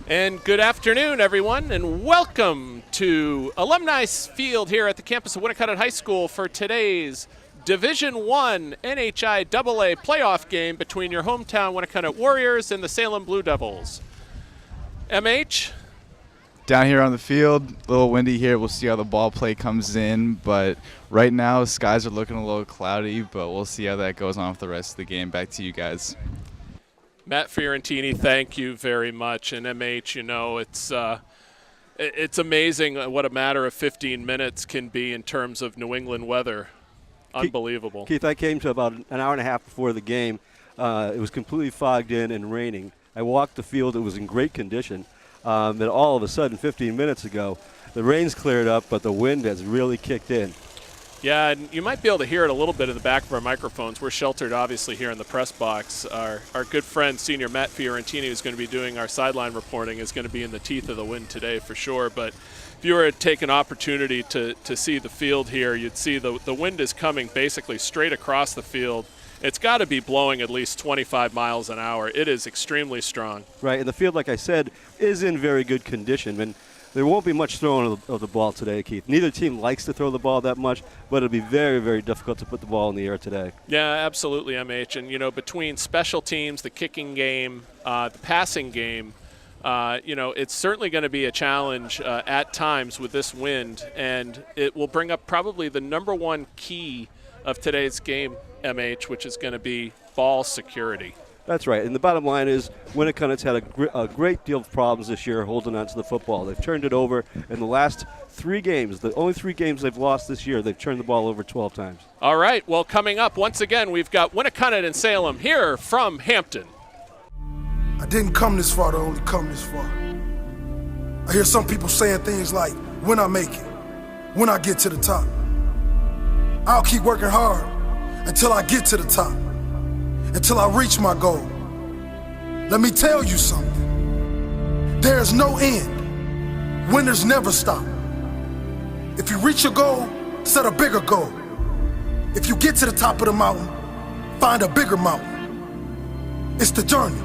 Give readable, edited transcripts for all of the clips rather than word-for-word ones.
And good afternoon, everyone, and welcome to Alumni Field here at the campus of WInnacunnet High School for today's Division I NHI AA playoff game between your hometown WInnacunnet Warriors and the Salem Blue Devils. MH? Down here on the field, a little windy here. We'll see how the ball play comes in, but right now skies are looking a little cloudy, but we'll see how that goes on with the rest of the game. Back to you guys. Matt Fiorentini, thank you very much. And MH, you know, it's amazing what a matter of 15 minutes can be in terms of New England weather. Unbelievable. Keith, I came to about an hour and a half before the game. It was completely fogged in and raining. I walked the field. It was in great condition. And all of a sudden, 15 minutes ago, the rain's cleared up, but the wind has really kicked in. Yeah, and you might be able to hear it a little bit in the back of our microphones. We're sheltered, obviously, here in the press box. Our good friend, senior Matt Fiorentini, who's going to be doing our sideline reporting, is going to be in the teeth of the wind today for sure. But if you were to take an opportunity to see the field here, you'd see the wind is coming basically straight across the field. It's got to be blowing at least 25 miles an hour. It is extremely strong. Right, and the field, like I said, is in very good condition. And there won't be much throwing of the ball today, Keith. Neither team likes to throw the ball that much, but it'll be very, very difficult to put the ball in the air today. Yeah, absolutely, MH. And, you know, between special teams, the kicking game, the passing game, you know, it's certainly going to be a challenge at times with this wind, and it will bring up probably the number one key of today's game, MH, which is going to be ball security. That's right. And the bottom line is Winnacunnet's had a great deal of problems this year holding on to the football. They've turned it over in the last 3 games. The only 3 games they've lost this year, they've turned the ball over 12 times. All right. Well, coming up, once again, we've got Winnacunnet and Salem here from Hampton. I didn't come this far to only come this far. I hear some people saying things like, when I make it, when I get to the top. I'll keep working hard until I get to the top. Until I reach my goal. Let me tell you something. There is no end. Winners never stop. If you reach your goal, set a bigger goal. If you get to the top of the mountain, find a bigger mountain. It's the journey.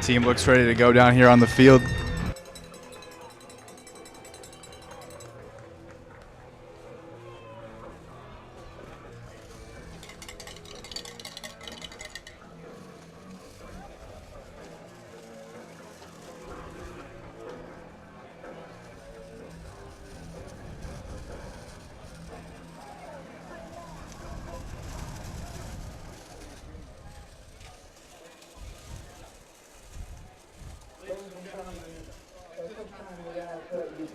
Team looks ready to go down here on the field.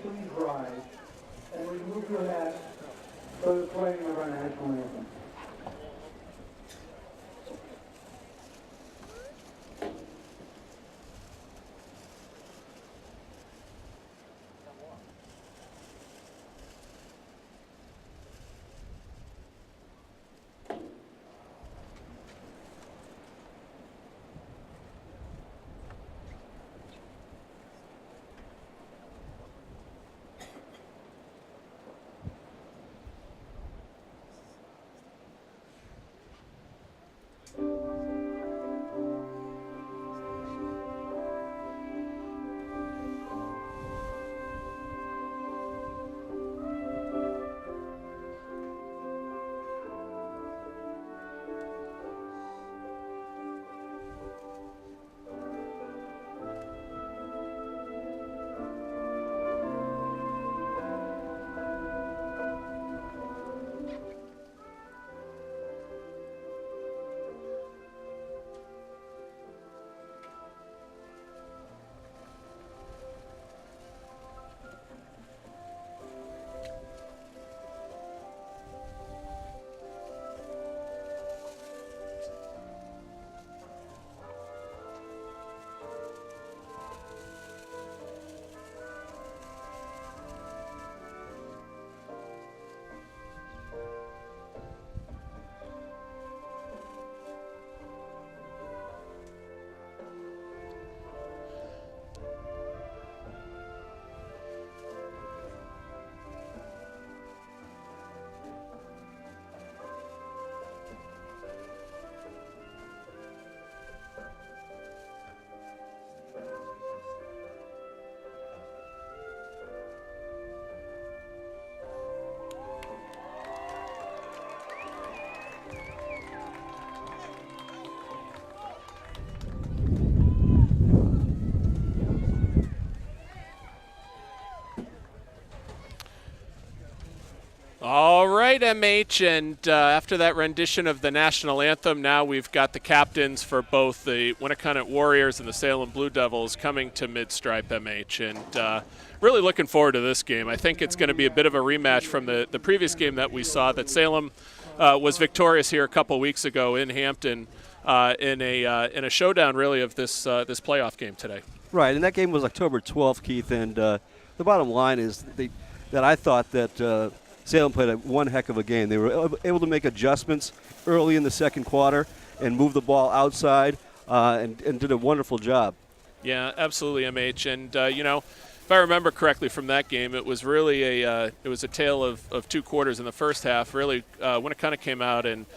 Please rise and remove your hat for the playing of our national anthem. All right, MH, and after that rendition of the national anthem, now we've got the captains for both the WInnacunnet Warriors and the Salem Blue Devils coming to mid-stripe, MH, and really looking forward to this game. I think it's going to be a bit of a rematch from the previous game that we saw, that Salem was victorious here a couple weeks ago in Hampton in a showdown, really, of this playoff game today. Right, and that game was October 12th, Keith, and the bottom line is that I thought that Salem played one heck of a game. They were able to make adjustments early in the second quarter and move the ball outside and did a wonderful job. Yeah, absolutely, MH. And, if I remember correctly from that game, it was really a tale of two quarters in the first half. Really, WInnacunnet came out and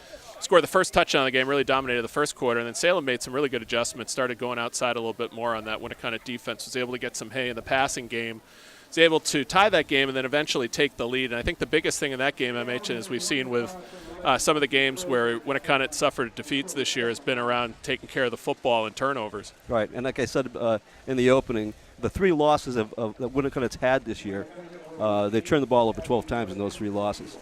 scored the first touchdown of the game, really dominated the first quarter, and then Salem made some really good adjustments, started going outside a little bit more on that. WInnacunnet defense was able to get some hay in the passing game, was able to tie that game and then eventually take the lead. And I think the biggest thing in that game, MH, as we've seen with some of the games where WInnacunnet suffered defeats this year, has been around taking care of the football and turnovers. Right, and like I said in the opening, the three losses that WInnacunnet's had this year, they've turned the ball over 12 times in those three losses.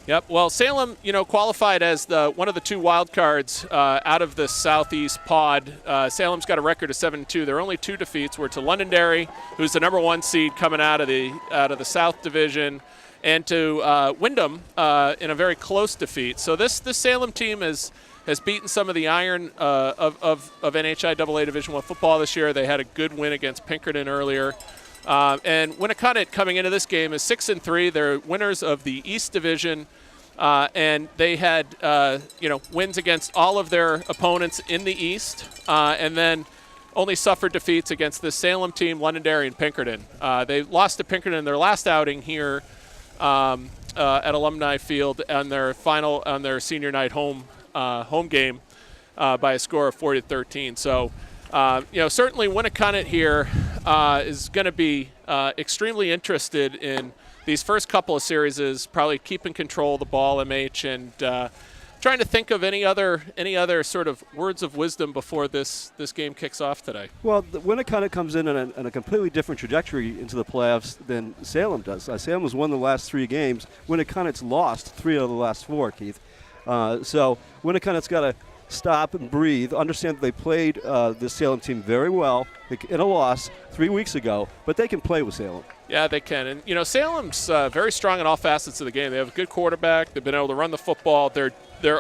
Yep. Well, Salem, qualified as one of the two wild cards out of the Southeast pod. Salem's got a record of 7-2. Their only two defeats were to Londonderry, who's the number one seed coming out of the South Division, and to Wyndham in a very close defeat. So this Salem team has beaten some of the iron of NHIAA Division I football this year. They had a good win against Pinkerton earlier. And WInnacunnet coming into this game is 6-3. They're winners of the East Division, and they had wins against all of their opponents in the East, and then only suffered defeats against the Salem team, Londonderry, and Pinkerton. They lost to Pinkerton in their last outing here at Alumni Field on their senior night home game by a score of 40-13. So. Certainly WInnacunnet here is going to be extremely interested in these first couple of series, is probably keeping control of the ball, MH, and trying to think of any other sort of words of wisdom before this game kicks off today. Well, WInnacunnet comes in a completely different trajectory into the playoffs than Salem does. Salem has won the last three games. WInnacunnet's lost three of the last four, Keith. So WInnacunnet's got to stop and breathe, understand that they played this Salem team very well in a loss 3 weeks ago, but they can play with Salem. Yeah, they can. And, Salem's very strong in all facets of the game. They have a good quarterback. They've been able to run the football. Their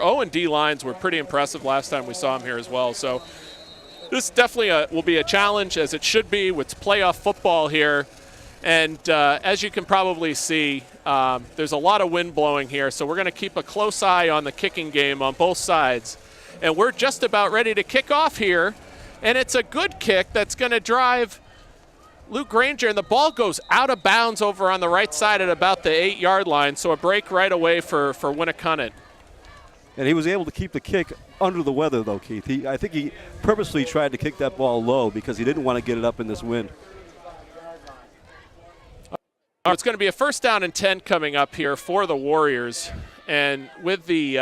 O&D lines were pretty impressive last time we saw them here as well. So this definitely will be a challenge, as it should be, with playoff football here. And as you can probably see, there's a lot of wind blowing here, so we're going to keep a close eye on the kicking game on both sides. And we're just about ready to kick off here, and it's a good kick that's going to drive Luke Granger, and the ball goes out of bounds over on the right side at about the 8-yard line, so a break right away for WInnacunnet. And he was able to keep the kick under the weather, though, Keith. I think he purposely tried to kick that ball low because he didn't want to get it up in this wind. It's going to be a first down and 10 coming up here for the Warriors. And with the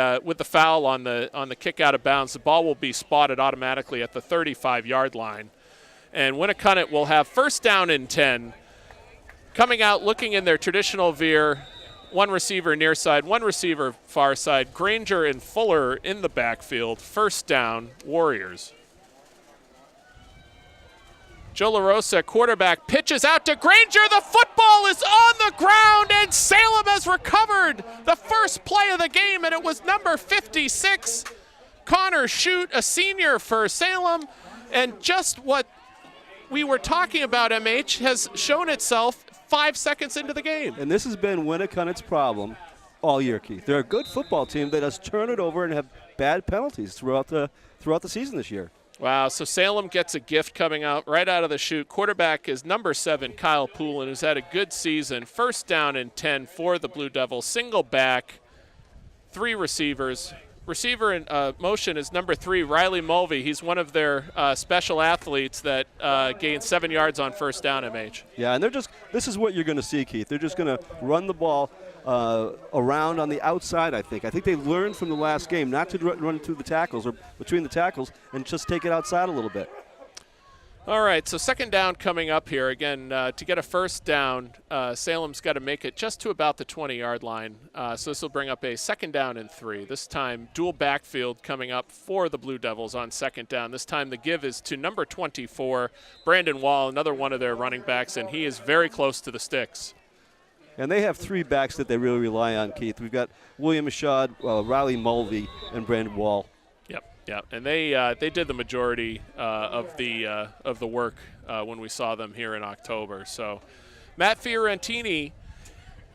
foul on the kick out of bounds, the ball will be spotted automatically at the 35-yard line. And WInnacunnet will have first down and 10. Coming out looking in their traditional veer, one receiver near side, one receiver far side. Granger and Fuller in the backfield. First down, Warriors. Joe LaRosa, quarterback, pitches out to Granger. The football is on the ground, and Salem has recovered the first play of the game, and it was number 56, Connor Shute, a senior for Salem. And just what we were talking about, MH, has shown itself 5 seconds into the game. And this has been WInnacunnet's problem all year, Keith. They're a good football team that has turned it over and have bad penalties throughout the season this year. Wow, so Salem gets a gift coming out right out of the chute. Quarterback is number 7, Kyle Poulin, who's had a good season. First down and 10 for the Blue Devils. Single back, 3 receivers. Receiver in motion is number 3, Riley Mulvey. He's one of their special athletes that gained 7 yards on first down, MH. Yeah, and this is what you're going to see, Keith. They're just going to run the ball around on the outside, I think. I think they learned from the last game not to run through the tackles or between the tackles and just take it outside a little bit. All right, so second down coming up here. Again, to get a first down, Salem's got to make it just to about the 20-yard line. So this will bring up a second down and 3. This time, dual backfield coming up for the Blue Devils on second down. This time the give is to number 24, Brandon Wall, another one of their running backs, and he is very close to the sticks. And they have 3 backs that they really rely on, Keith. We've got William Ashad, Riley Mulvey, and Brandon Wall. Yeah, and they did the majority of the work when we saw them here in October. So, Matt Fiorentini.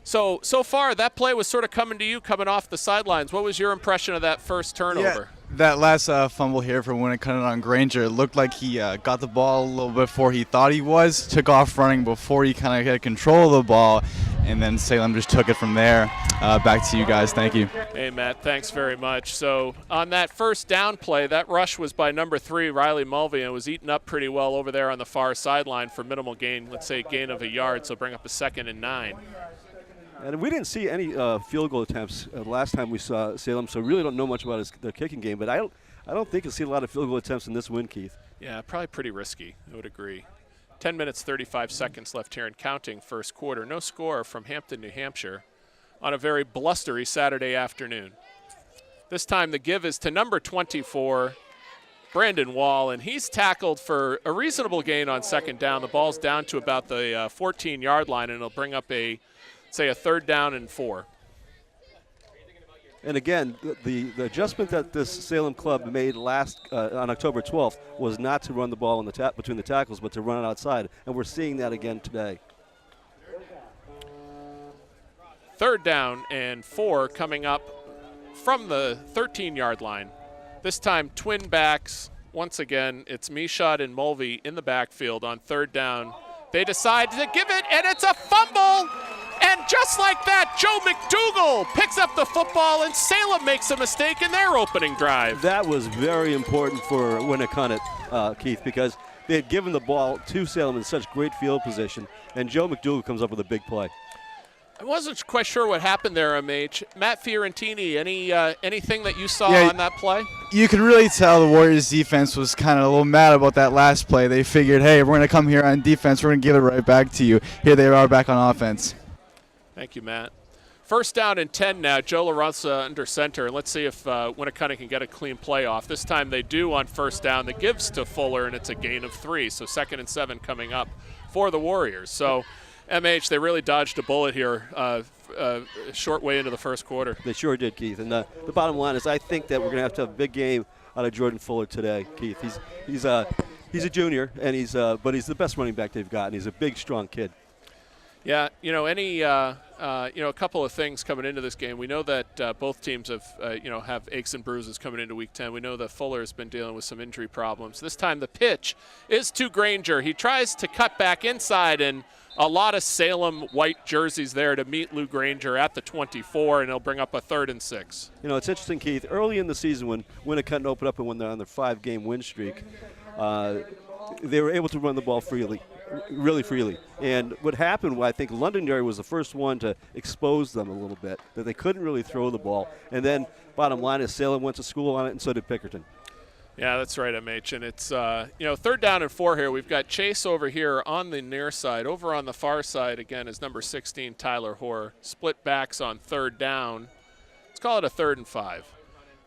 So far that play was sort of coming to you, coming off the sidelines. What was your impression of that first turnover? Yeah, that last fumble here for Winnacunnet on Granger, it looked like he got the ball a little before he thought he was, took off running before he kind of had control of the ball, and then Salem just took it from there. Back to you guys. Thank you. Hey, Matt, thanks very much. So on that first down play, that rush was by number 3, Riley Mulvey, and was eaten up pretty well over there on the far sideline for minimal gain, let's say gain of a yard, so bring up a 2nd and 9. And we didn't see any field goal attempts last time we saw Salem, so really don't know much about their kicking game. But I don't think you'll see a lot of field goal attempts in this win, Keith. Yeah, probably pretty risky, I would agree. 10 minutes, 35 seconds left here and counting first quarter. No score from Hampton, New Hampshire on a very blustery Saturday afternoon. This time the give is to number 24, Brandon Wall, and he's tackled for a reasonable gain on second down. The ball's down to about the 14-yard line, and it'll bring up a 3rd down and 4. And again, the adjustment that this Salem club made last on October 12th was not to run the ball in between the tackles, but to run it outside, and we're seeing that again today. 3rd down and 4 coming up from the 13-yard line. This time twin backs. Once again, it's Mishad and Mulvey in the backfield on 3rd down. They decide to give it, and it's a fumble. And just like that, Joe McDougall picks up the football, and Salem makes a mistake in their opening drive. That was very important for Winnacunnet, Keith, because they had given the ball to Salem in such great field position, and Joe McDougall comes up with a big play. I wasn't quite sure what happened there, MH. Matt Fiorentini, anything that you saw on that play? You could really tell the Warriors defense was kind of a little mad about that last play. They figured, hey, we're going to come here on defense. We're going to give it right back to you. Here they are back on offense. Thank you, Matt. 1st down and 10 now. Joe LaRosa under center. And let's see if Winnacunnet can get a clean play off. This time they do on 1st down. The gives to Fuller, and it's a gain of 3. So 2nd and 7 coming up for the Warriors. So, MH, they really dodged a bullet here a short way into the first quarter. They sure did, Keith. And the bottom line is I think that we're going to have a big game out of Jordan Fuller today, Keith. He's a junior, and but he's the best running back they've got, and he's a big, strong kid. Yeah, a couple of things coming into this game. We know that both teams have aches and bruises coming into Week 10. We know that Fuller has been dealing with some injury problems. This time the pitch is to Granger. He tries to cut back inside, and a lot of Salem white jerseys there to meet Lou Granger at the 24, and he'll bring up a 3rd and 6. You know, it's interesting, Keith. Early in the season when Winnacunnet opened up and when they're on their 5-game win streak, they were able to run the ball freely. Really freely. And what happened, I think Londonderry was the first one to expose them a little bit, that they couldn't really throw the ball. And then, bottom line is Salem went to school on it, and so did Pickerton. Yeah, that's right, MH. And it's, 3rd down and 4 here. We've got Chase over here on the near side. Over on the far side, again, is number 16, Tyler Hoare. Split backs on 3rd down. Let's call it a 3rd and 5.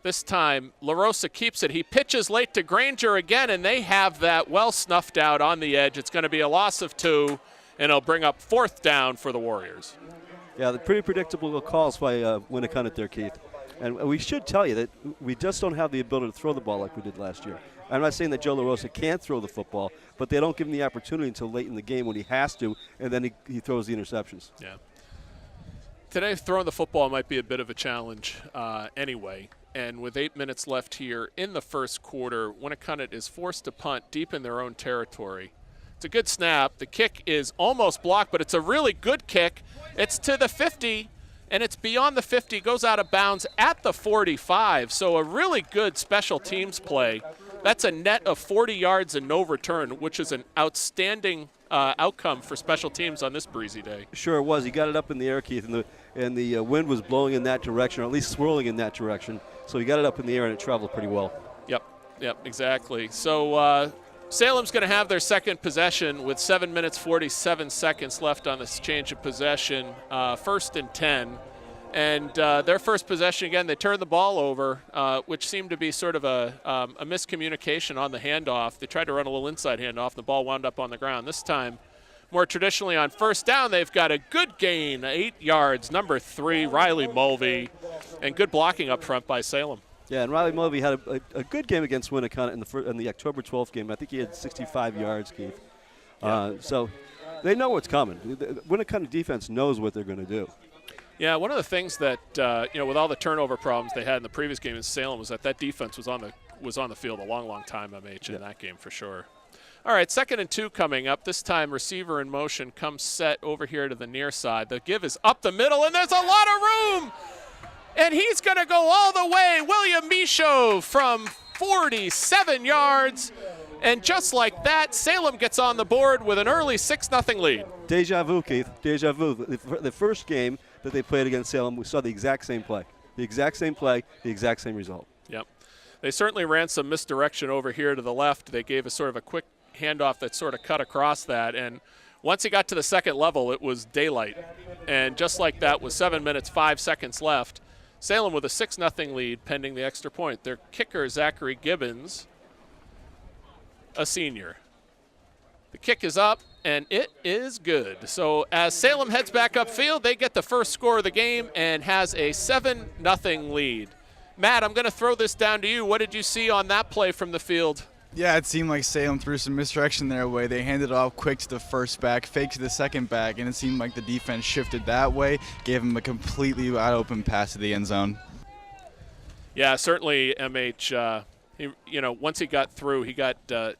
This time, LaRosa keeps it. He pitches late to Granger again, and they have that well snuffed out on the edge. It's going to be a loss of 2, and it'll bring up 4th down for the Warriors. Yeah, the pretty predictable calls by Winnacunnet there, Keith. And we should tell you that we just don't have the ability to throw the ball like we did last year. I'm not saying that Joe LaRosa can't throw the football, but they don't give him the opportunity until late in the game when he has to, and then he throws the interceptions. Yeah. Today, throwing the football might be a bit of a challenge anyway. And with 8 minutes left here in the first quarter, Winnacunnet is forced to punt deep in their own territory. It's a good snap. The kick is almost blocked, but it's a really good kick. It's to the 50, and it's beyond the 50, goes out of bounds at the 45. So a really good special teams play. That's a net of 40 yards and no return, which is an outstanding outcome for special teams on this breezy day. Sure it was. He got it up in the air, Keith, and the wind was blowing in that direction, or at least swirling in that direction. So he got it up in the air, and it traveled pretty well. Yep, exactly. So Salem's going to have their second possession with 7 minutes 47 seconds left on this change of possession, 1st and 10. And their first possession, again, they turned the ball over, which seemed to be sort of a miscommunication on the handoff. They tried to run a little inside handoff. The ball wound up on the ground. This time, more traditionally on first down, they've got a good gain, 8 yards, number 3, Riley Mulvey, and good blocking up front by Salem. Yeah, and Riley Mulvey had a good game against WInnacunnet in the October 12th game. I think he had 65 yards, Keith. Yeah. So they know what's coming. The WInnacunnet defense knows what they're going to do. Yeah, one of the things that with all the turnover problems they had in the previous game in Salem was that defense was on the field a long time, MH, in that game for sure. All right, 2nd and 2 coming up. This time receiver in motion comes set over here to the near side. The give is up the middle, and there's a lot of room. And he's going to go all the way. William Michaud from 47 yards. And just like that, Salem gets on the board with an early 6-0 lead. Deja vu, Keith. Deja vu. The first game that they played against Salem, we saw the exact same play. The exact same play, the exact same result. Yep. They certainly ran some misdirection over here to the left. They gave a sort of a quick handoff that sort of cut across that. And once he got to the second level, it was daylight. And just like that, with 7 minutes, 5 seconds left, Salem with a 6-0 lead pending the extra point. Their kicker, Zachary Gibbons, a senior. The kick is up, and it is good. So as Salem heads back upfield, they get the first score of the game and has a 7-0 lead. Matt, I'm going to throw this down to you. What did you see on that play from the field? Yeah, it seemed like Salem threw some misdirection their way. They handed it off quick to the first back, fake to the second back, and it seemed like the defense shifted that way, gave him a completely wide open pass to the end zone. Yeah, certainly, MH. Once he got through, he got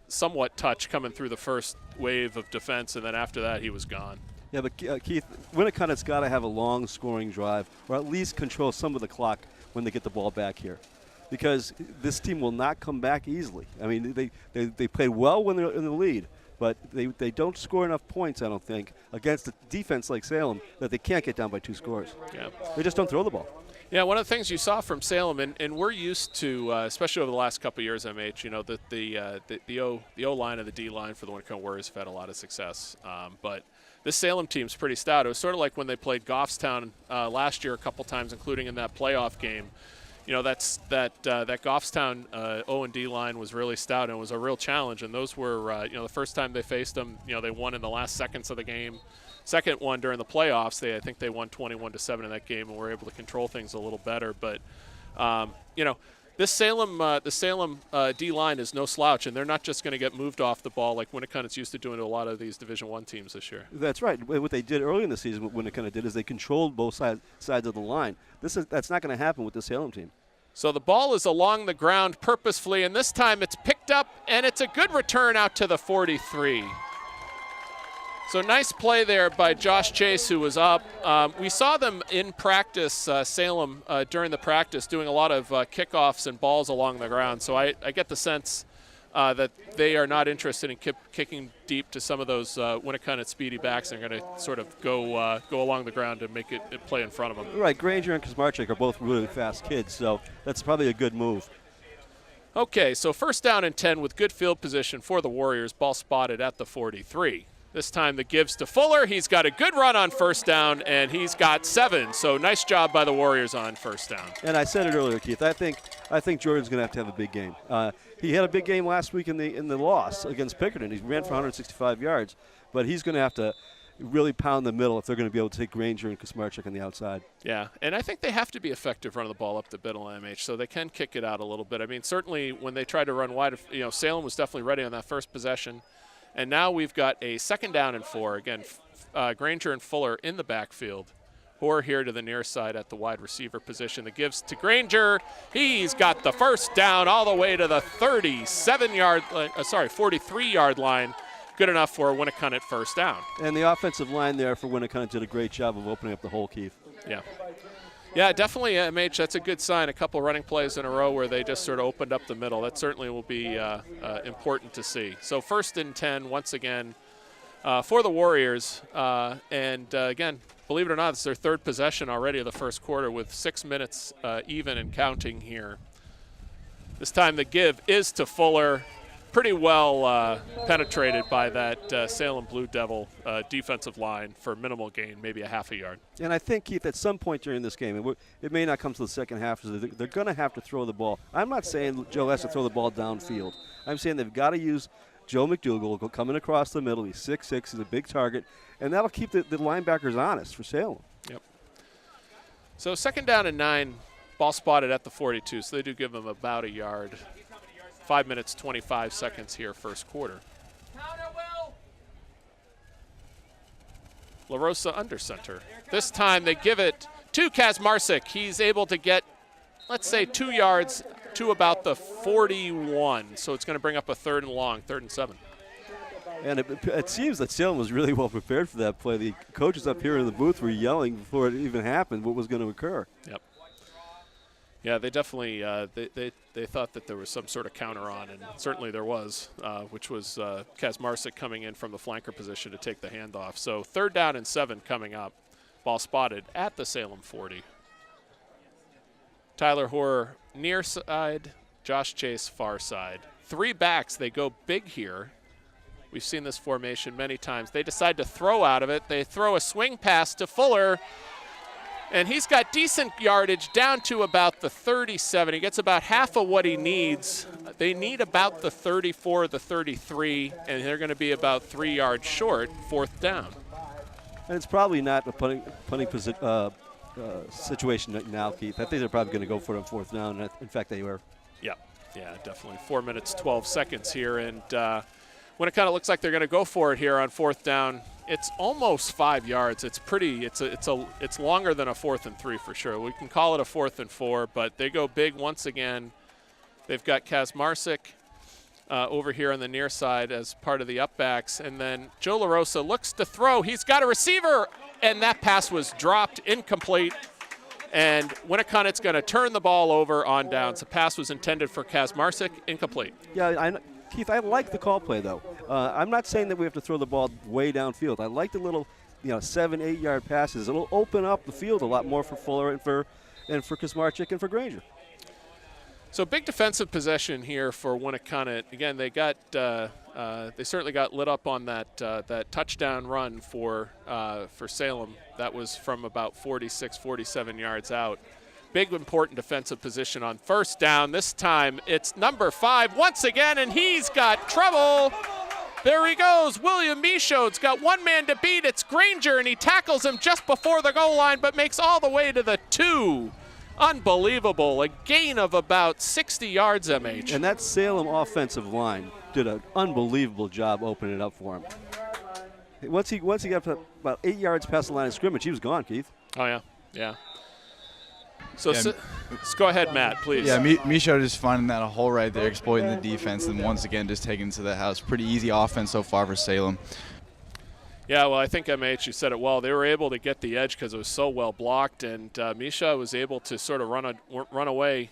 somewhat touched coming through the first wave of defense, and then after that, he was gone. Yeah, but Keith, WINnacunnet's got to have a long scoring drive, or at least control some of the clock when they get the ball back here, because this team will not come back easily. I mean, they play well when they're in the lead, but they don't score enough points, I don't think, against a defense like Salem that they can't get down by 2 scores. Yeah. They just don't throw the ball. Yeah, one of the things you saw from Salem, and we're used to, especially over the last couple of years, MH, the O-line and the D-line for the WInnacunnet Warriors have had a lot of success. But this Salem team's pretty stout. It was sort of like when they played Goffstown last year a couple times, including in that playoff game. That Goffstown O&D line was really stout, and it was a real challenge. And those were, the first time they faced them, they won in the last seconds of the game. Second one during the playoffs, I think they won 21-7 in that game and were able to control things a little better. But, the Salem D-line is no slouch, and they're not just going to get moved off the ball like WInnacunnet's used to doing to a lot of these Division I teams this year. That's right. What they did early in the season, what WInnacunnet did, is they controlled both sides of the line. That's not going to happen with the Salem team. So the ball is along the ground purposefully, and this time it's picked up, and it's a good return out to the 43. So nice play there by Josh Chase, who was up. We saw them in practice, Salem, during the practice, doing a lot of kickoffs and balls along the ground. So I get the sense that they are not interested in kicking deep to some of those WInnacunnet speedy backs. And they're going to sort of go along the ground and make it play in front of them. Right, Granger and Kosmarczyk are both really fast kids, so that's probably a good move. Okay, so 1st down and 10 with good field position for the Warriors. Ball spotted at the 43. This time the gives to Fuller. He's got a good run on 1st down, and he's got 7. So nice job by the Warriors on 1st down. And I said it earlier, Keith. I think Jordan's going to have a big game. He had a big game last week in the loss against Pickerton. He ran for 165 yards, but he's going to have to really pound the middle if they're going to be able to take Granger and Kosmarczyk on the outside. Yeah, and I think they have to be effective running the ball up the middle, MH, so they can kick it out a little bit. I mean, certainly when they tried to run wide, Salem was definitely ready on that first possession. And now we've got a 2nd down and 4. Again, Granger and Fuller in the backfield. Hoare here to the near side at the wide receiver position. The gives to Granger. He's got the 1st down all the way to the 43-yard line. Good enough for a WInnacunnet 1st down. And the offensive line there for WInnacunnet did a great job of opening up the hole, Keith. Yeah. Yeah, definitely, MH, that's a good sign. A couple running plays in a row where they just sort of opened up the middle. That certainly will be important to see. So 1st and 10, once again, for the Warriors. Again, believe it or not, it's their 3rd possession already of the first quarter with 6 minutes even and counting here. This time the give is to Fuller. pretty well penetrated by that Salem Blue Devil defensive line for minimal gain, maybe a half a yard. And I think, Keith, at some point during this game, it may not come to the second half, so they're going to have to throw the ball. I'm not saying Joe has to throw the ball downfield. I'm saying they've got to use Joe McDougal coming across the middle. He's 6'6", he's a big target, and that'll keep the linebackers honest for Salem. Yep. So 2nd down and 9, ball spotted at the 42, so they do give them about a yard. 5 minutes, 25 seconds here, first quarter. La Rosa under center. This time they give it to Kazmarczyk. He's able to get, let's say, 2 yards to about the 41. So it's going to bring up a 3rd and long, 3rd and 7. And it seems that Salem was really well prepared for that play. The coaches up here in the booth were yelling before it even happened what was going to occur. Yep. Yeah, they definitely they thought that there was some sort of counter on, and certainly there was, which was Kazmarczyk coming in from the flanker position to take the handoff. So 3rd down and 7 coming up. Ball spotted at the Salem 40. Tyler Hoare near side, Josh Chase far side. 3 backs, they go big here. We've seen this formation many times. They decide to throw out of it. They throw a swing pass to Fuller, and he's got decent yardage down to about the 37. He gets about half of what he needs. They need about the 34, the 33, and they're going to be about 3 yards short, 4th down. And it's probably not a punting situation now, Keith. I think they're probably going to go for it on 4th down. In fact, they were. Yeah, definitely. 4 minutes, 12 seconds here, and when it kind of looks like they're going to go for it here on 4th down, it's almost 5 yards. It's pretty. It's longer than a 4th and 3 for sure. We can call it a 4th and 4, but they go big once again. They've got Kazmarczyk over here on the near side as part of the upbacks, and then Joe La Rosa looks to throw. He's got a receiver, and that pass was dropped, incomplete. And Winnacunnet's going to turn the ball over on downs. The pass was intended for Kazmarczyk, incomplete. Yeah, Keith, I like the call play, though. I'm not saying that we have to throw the ball way downfield. I like the little, 7-8 yard passes. It'll open up the field a lot more for Fuller and for Kazmarczyk and for Granger. So big defensive possession here for Winnacunnet. Again, they certainly got lit up on that touchdown run for Salem. That was from about 46, 47 yards out. Big, important defensive position on 1st down. This time it's number 5 once again, and he's got trouble. There he goes. William Michaud's got one man to beat. It's Granger, and he tackles him just before the goal line, but makes all the way to the 2. Unbelievable. A gain of about 60 yards, MH. And that Salem offensive line did an unbelievable job opening it up for him. Once he got about 8 yards past the line of scrimmage, he was gone, Keith. Oh, yeah. So go ahead, Matt, please. Yeah, Michaud just finding that hole right there, exploiting the defense, and once again just taking it to the house. Pretty easy offense so far for Salem. Yeah, well, I think MH, you said it well. They were able to get the edge because it was so well blocked, and Michaud was able to sort of run away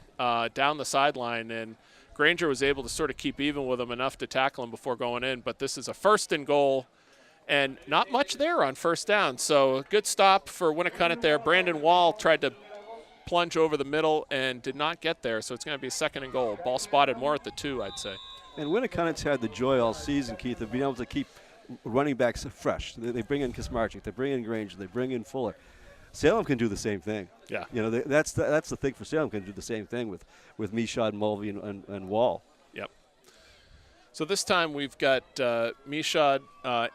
down the sideline, and Granger was able to sort of keep even with him enough to tackle him before going in. But this is a 1st and goal, and not much there on 1st down. So a good stop for Winnacunnet there. Brandon Wall tried to plunge over the middle and did not get there, so it's going to be a 2nd and goal. Ball spotted more at the 2, I'd say. And Winnacunnet's had the joy all season, Keith, of being able to keep running backs fresh. They bring in Kazmarczyk, they bring in Granger, they bring in Fuller. Salem can do the same thing. Yeah, that's the thing for Salem. Can do the same thing with Michaud, Mulvey, and Wall. Yep. So this time we've got Michaud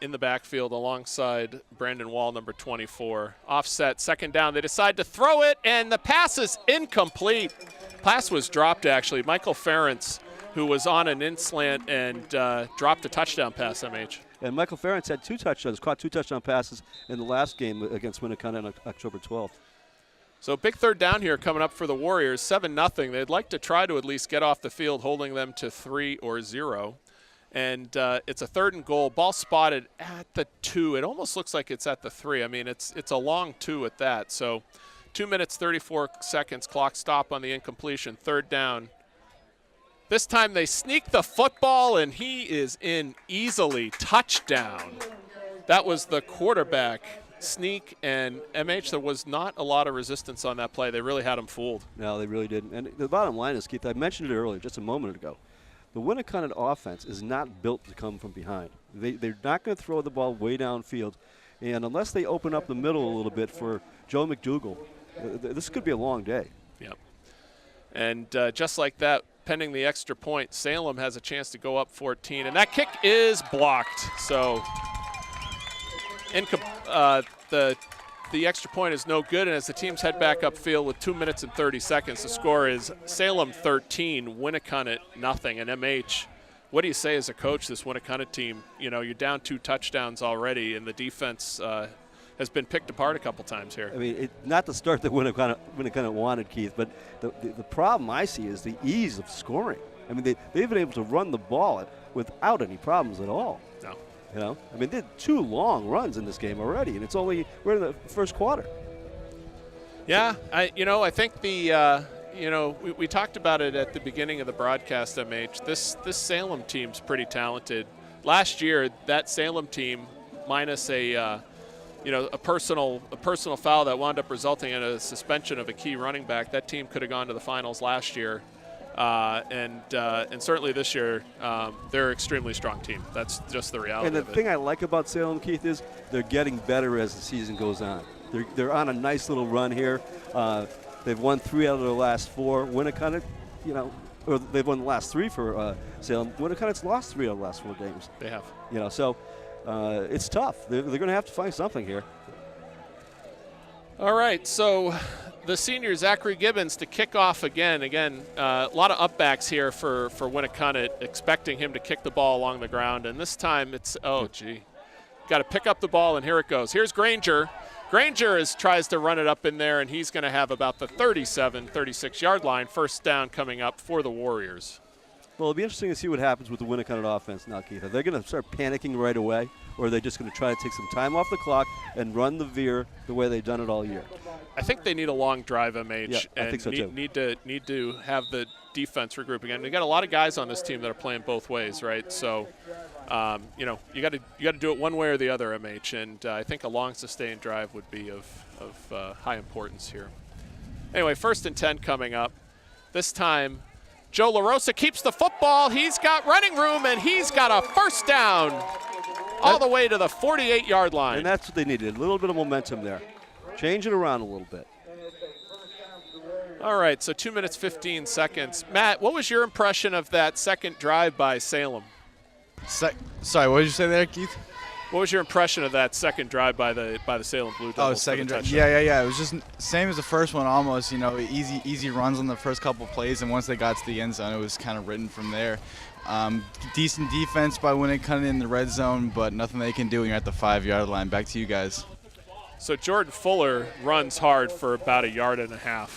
in the backfield alongside Brandon Wall, number 24. Offset, 2nd down. They decide to throw it, and the pass is incomplete. Pass was dropped, actually. Michael Ferentz, who was on an in-slant and dropped a touchdown pass, MH. And Michael Ferentz had 2 touchdowns, caught 2 touchdown passes in the last game against Winnacunnet on October 12th. So big 3rd down here coming up for the Warriors, 7-0. They'd like to try to at least get off the field, holding them to 3 or 0. And it's a 3rd and goal. Ball spotted at the 2. It almost looks like it's at the 3. I mean, it's a long 2 at that. So 2 minutes, 34 seconds, clock stop on the incompletion, 3rd down. This time they sneak the football, and he is in easily. Touchdown. That was the quarterback sneak, and MH, there was not a lot of resistance on that play. They really had him fooled. No, they really didn't. And the bottom line is, Keith, I mentioned it earlier, just a moment ago. the Winnacunnet offense is not built to come from behind. They're not going to throw the ball way downfield. And unless they open up the middle a little bit for Joe McDougal, this could be a long day. Yep. And just like that, pending the extra point, Salem has a chance to go up 14. And that kick is blocked. So the extra point is no good. And as the teams head back upfield with 2 minutes and 30 seconds, the score is Salem 13, Winnacunnet nothing. And MH, what do you say as a coach, this Winnacunnet team? You know, you're down 2 touchdowns already, and the defense has been picked apart a couple times here. I mean, not the start that Winnacunnet wanted, Keith, but the problem I see is the ease of scoring. I mean, they've been able to run the ball without any problems at all. No. You know, I mean, they did 2 long runs in this game already, and we're in the first quarter. Yeah, I think we talked about it at the beginning of the broadcast, MH. This Salem team's pretty talented. Last year, that Salem team, minus a personal foul that wound up resulting in a suspension of a key running back, that team could have gone to the finals last year. And certainly this year, they're an extremely strong team. That's just the reality of it. And the thing I like about Salem, Keith, is they're getting better as the season goes on. They're on a nice little run here. They've won 3 out of their last 4. Winnacunnet, or they've won the last 3 for Salem. Winnacunnet's lost 3 out of the last 4 games. They have. So it's tough. They're going to have to find something here. All right, so the senior Zachary Gibbons to kick off again. A lot of upbacks here for Winnacunnet, expecting him to kick the ball along the ground. And this time it's, got to pick up the ball, and here it goes. Here's Granger. Granger tries to run it up in there, and he's going to have about the 37, 36-yard line. First down coming up for the Warriors. Well, it'll be interesting to see what happens with the Winnacunnet offense now, Keith. Are they going to start panicking right away, or are they just going to try to take some time off the clock and run the veer the way they've done it all year? I think they need a long drive, MH. Yeah, I think so too. Need to have the defense regroup again. They got a lot of guys on this team that are playing both ways, right? So, you got to do it one way or the other, MH. And I think a long, sustained drive would be of high importance here. Anyway, 1st and 10 coming up. This time, Joe LaRosa keeps the football. He's got running room, and he's got a first down all the way to the 48-yard line. And that's what they needed, a little bit of momentum there. Change it around a little bit. All right, so 2 minutes, 15 seconds. Matt, what was your impression of that second drive by Salem? Sorry, what did you say there, Keith? What was your impression of that second drive by the Salem Blue Devils? Second drive. Yeah. It was just same as the first one almost. Easy runs on the first couple plays, and once they got to the end zone, it was kind of written from there. Decent defense by Winnacunnet in the red zone, but nothing they can do when you're at the 5-yard line. Back to you guys. So Jordan Fuller runs hard for about 1.5 yards.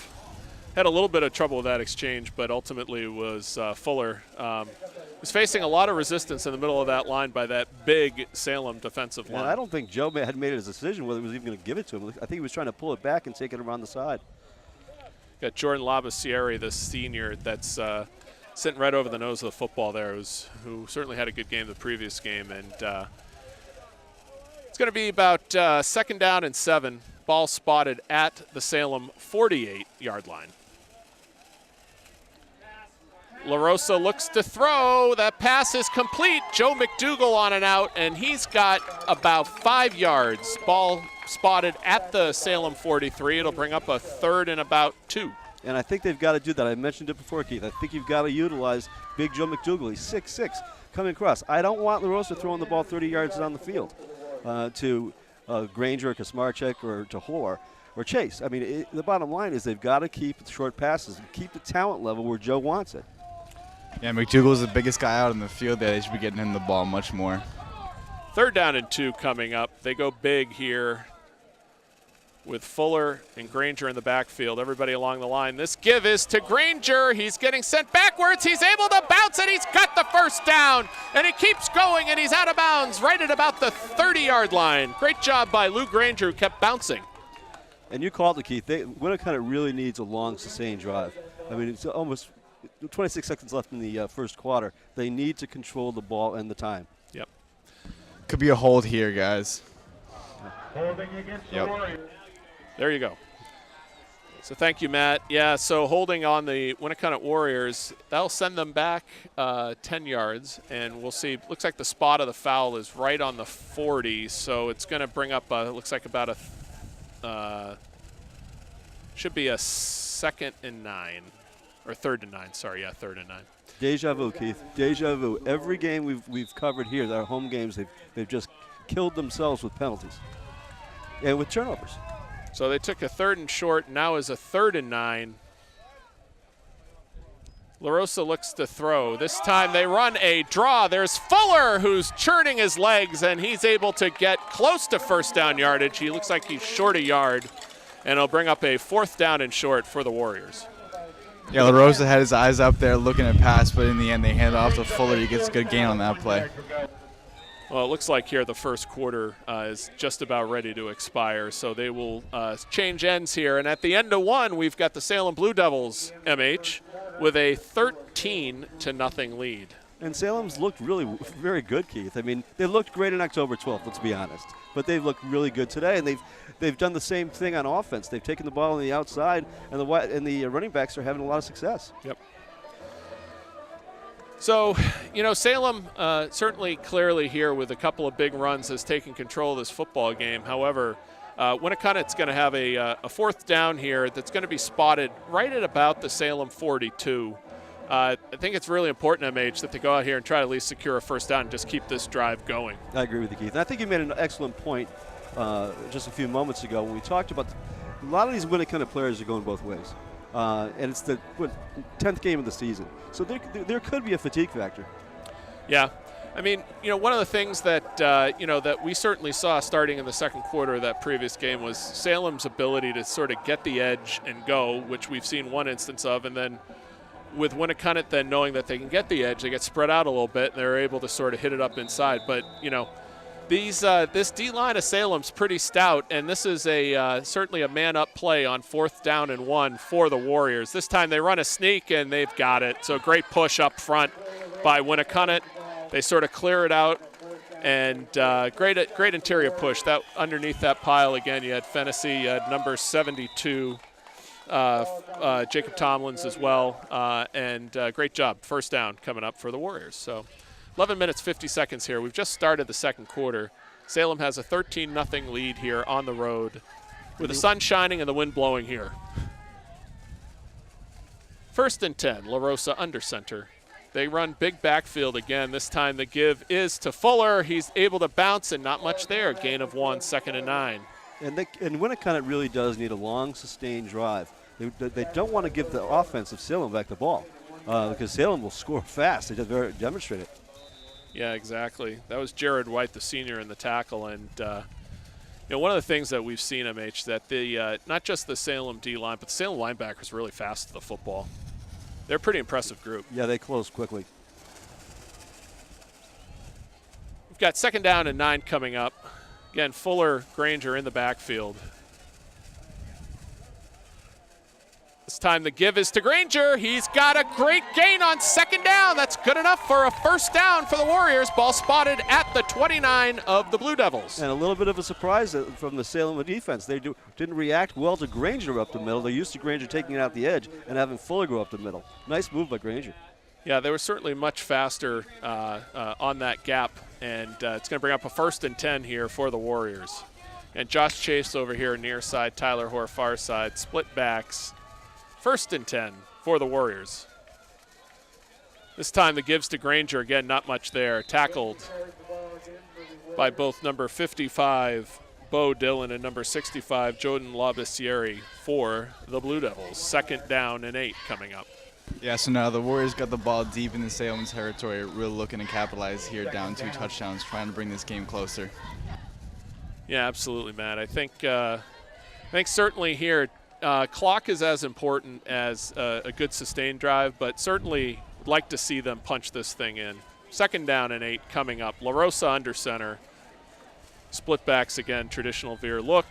Had a little bit of trouble with that exchange, but ultimately was Fuller. Was facing a lot of resistance in the middle of that line by that big Salem defensive line. I don't think Joe had made his decision whether he was even going to give it to him. I think he was trying to pull it back and take it around the side. Got Jordan Labasieri, the senior, that's sitting right over the nose of the football there, who certainly had a good game the previous game. And it's going to be about 2nd down and 7. Ball spotted at the Salem 48-yard line. LaRosa looks to throw. That pass is complete. Joe McDougal on and out, and he's got about 5 yards. Ball spotted at the Salem 43. It'll bring up a 3rd and about 2. And I think they've got to do that. I mentioned it before, Keith. I think you've got to utilize big Joe McDougal. He's 6'6", coming across. I don't want LaRosa throwing the ball 30 yards down the field to Granger, Kasmarczyk, or to Hoare or Chase. I mean, the bottom line is they've got to keep the short passes, keep the talent level where Joe wants it. Yeah, McDougal's the biggest guy out in the field there. They should be getting him the ball much more. 3rd down and 2 coming up. They go big here with Fuller and Granger in the backfield. Everybody along the line. This give is to Granger. He's getting sent backwards. He's able to bounce, and he's got the first down. And he keeps going, and he's out of bounds right at about the 30-yard line. Great job by Lou Granger, who kept bouncing. And you called it, Keith. Winnacunnet really needs a long, sustained drive. I mean, it's almost 26 seconds left in the first quarter. They need to control the ball and the time. Yep. Could be a hold here, guys. Holding against the Warriors. There you go. So thank you, Matt. Yeah, so holding on the WInnacunnet Warriors, that'll send them back 10 yards, and we'll see. Looks like the spot of the foul is right on the 40, so it's going to bring up, looks like about should be a 2nd and 9, or 3rd and 9, sorry, yeah, 3rd and 9. Deja vu, Keith. Deja vu. Every game we've covered here, our home games, they've just killed themselves with penalties and with turnovers. So they took a 3rd and short, now is a 3rd and 9. LaRosa looks to throw. This time they run a draw. There's Fuller, who's churning his legs, and he's able to get close to first down yardage. He looks like he's short a yard, and it'll bring up a 4th down and short for the Warriors. Yeah, LaRosa had his eyes up there looking at pass, but in the end they hand it off to Fuller. He gets a good gain on that play. Well, it looks like here the first quarter is just about ready to expire, so they will change ends here. And at the end of one, we've got the Salem Blue Devils, MH, with a 13-0 lead. And Salem's looked really very good, Keith. I mean, they looked great on October 12th, let's be honest. But they've looked really good today, and they've done the same thing on offense. They've taken the ball on the outside, and the running backs are having a lot of success. Yep. So, Salem certainly clearly here with a couple of big runs has taken control of this football game. However, WInnacunnett's going to have a 4th down here that's going to be spotted right at about the Salem 42. I think it's really important, MH, that they go out here and try to at least secure a 1st down and just keep this drive going. I agree with you, Keith. And I think you made an excellent point just a few moments ago when we talked about a lot of these WInnacunnet players are going both ways. And it's the 10th game of the season. So there could be a fatigue factor. Yeah. I mean, one of the things that, that we certainly saw starting in the second quarter of that previous game was Salem's ability to sort of get the edge and go, which we've seen one instance of, and then with WInnacunnet then knowing that they can get the edge, they get spread out a little bit, and they're able to sort of hit it up inside. But, this D-line of Salem's pretty stout, and this is certainly a man-up play on 4th down and 1 for the Warriors. This time they run a sneak, and they've got it. So great push up front by WInnacunnet. They sort of clear it out, and great interior push. That underneath that pile, again, you had Fennessy, you had number 72, Jacob Tomlins as well, and great job. 1st down coming up for the Warriors. So 11 minutes, 50 seconds here. We've just started the second quarter. Salem has a 13-0 lead here on the road with the sun shining and the wind blowing here. 1st and 10, LaRosa under center. They run big backfield again. This time the give is to Fuller. He's able to bounce and not much there. Gain of 1, 2nd and 9. And WInnacunnet really does need a long, sustained drive. They don't want to give the offense of Salem back the ball because Salem will score fast. They just demonstrate it. Yeah, exactly. That was Jared White, the senior, in the tackle. And, one of the things that we've seen, MH, that the not just the Salem D-line, but the Salem linebackers really fast to the football. They're a pretty impressive group. Yeah, they close quickly. We've got 2nd down and 9 coming up. Again, Fuller, Granger in the backfield. This time the give is to Granger. He's got a great gain on 2nd down. That's good enough for a 1st down for the Warriors. Ball spotted at the 29 of the Blue Devils. And a little bit of a surprise from the Salem defense. They didn't react well to Granger up the middle. They're used to Granger taking it out the edge and having Fuller go up the middle. Nice move by Granger. Yeah, they were certainly much faster on that gap, and it's going to bring up a 1st and 10 here for the Warriors. And Josh Chase over here near side, Tyler Hoare far side, split backs. 1st and 10 for the Warriors. This time the gives to Granger. Again, not much there. Tackled by both number 55, Bo Dillon, and number 65, Jordan Labissiere for the Blue Devils. 2nd down and 8 coming up. Yeah, so now the Warriors got the ball deep in the Salem territory, really looking to capitalize here, down 2 touchdowns, trying to bring this game closer. Yeah, absolutely, Matt. I think certainly here, clock is as important as a good sustained drive, but certainly would like to see them punch this thing in. 2nd down and 8 coming up. LaRosa under center. Split backs again, traditional veer look.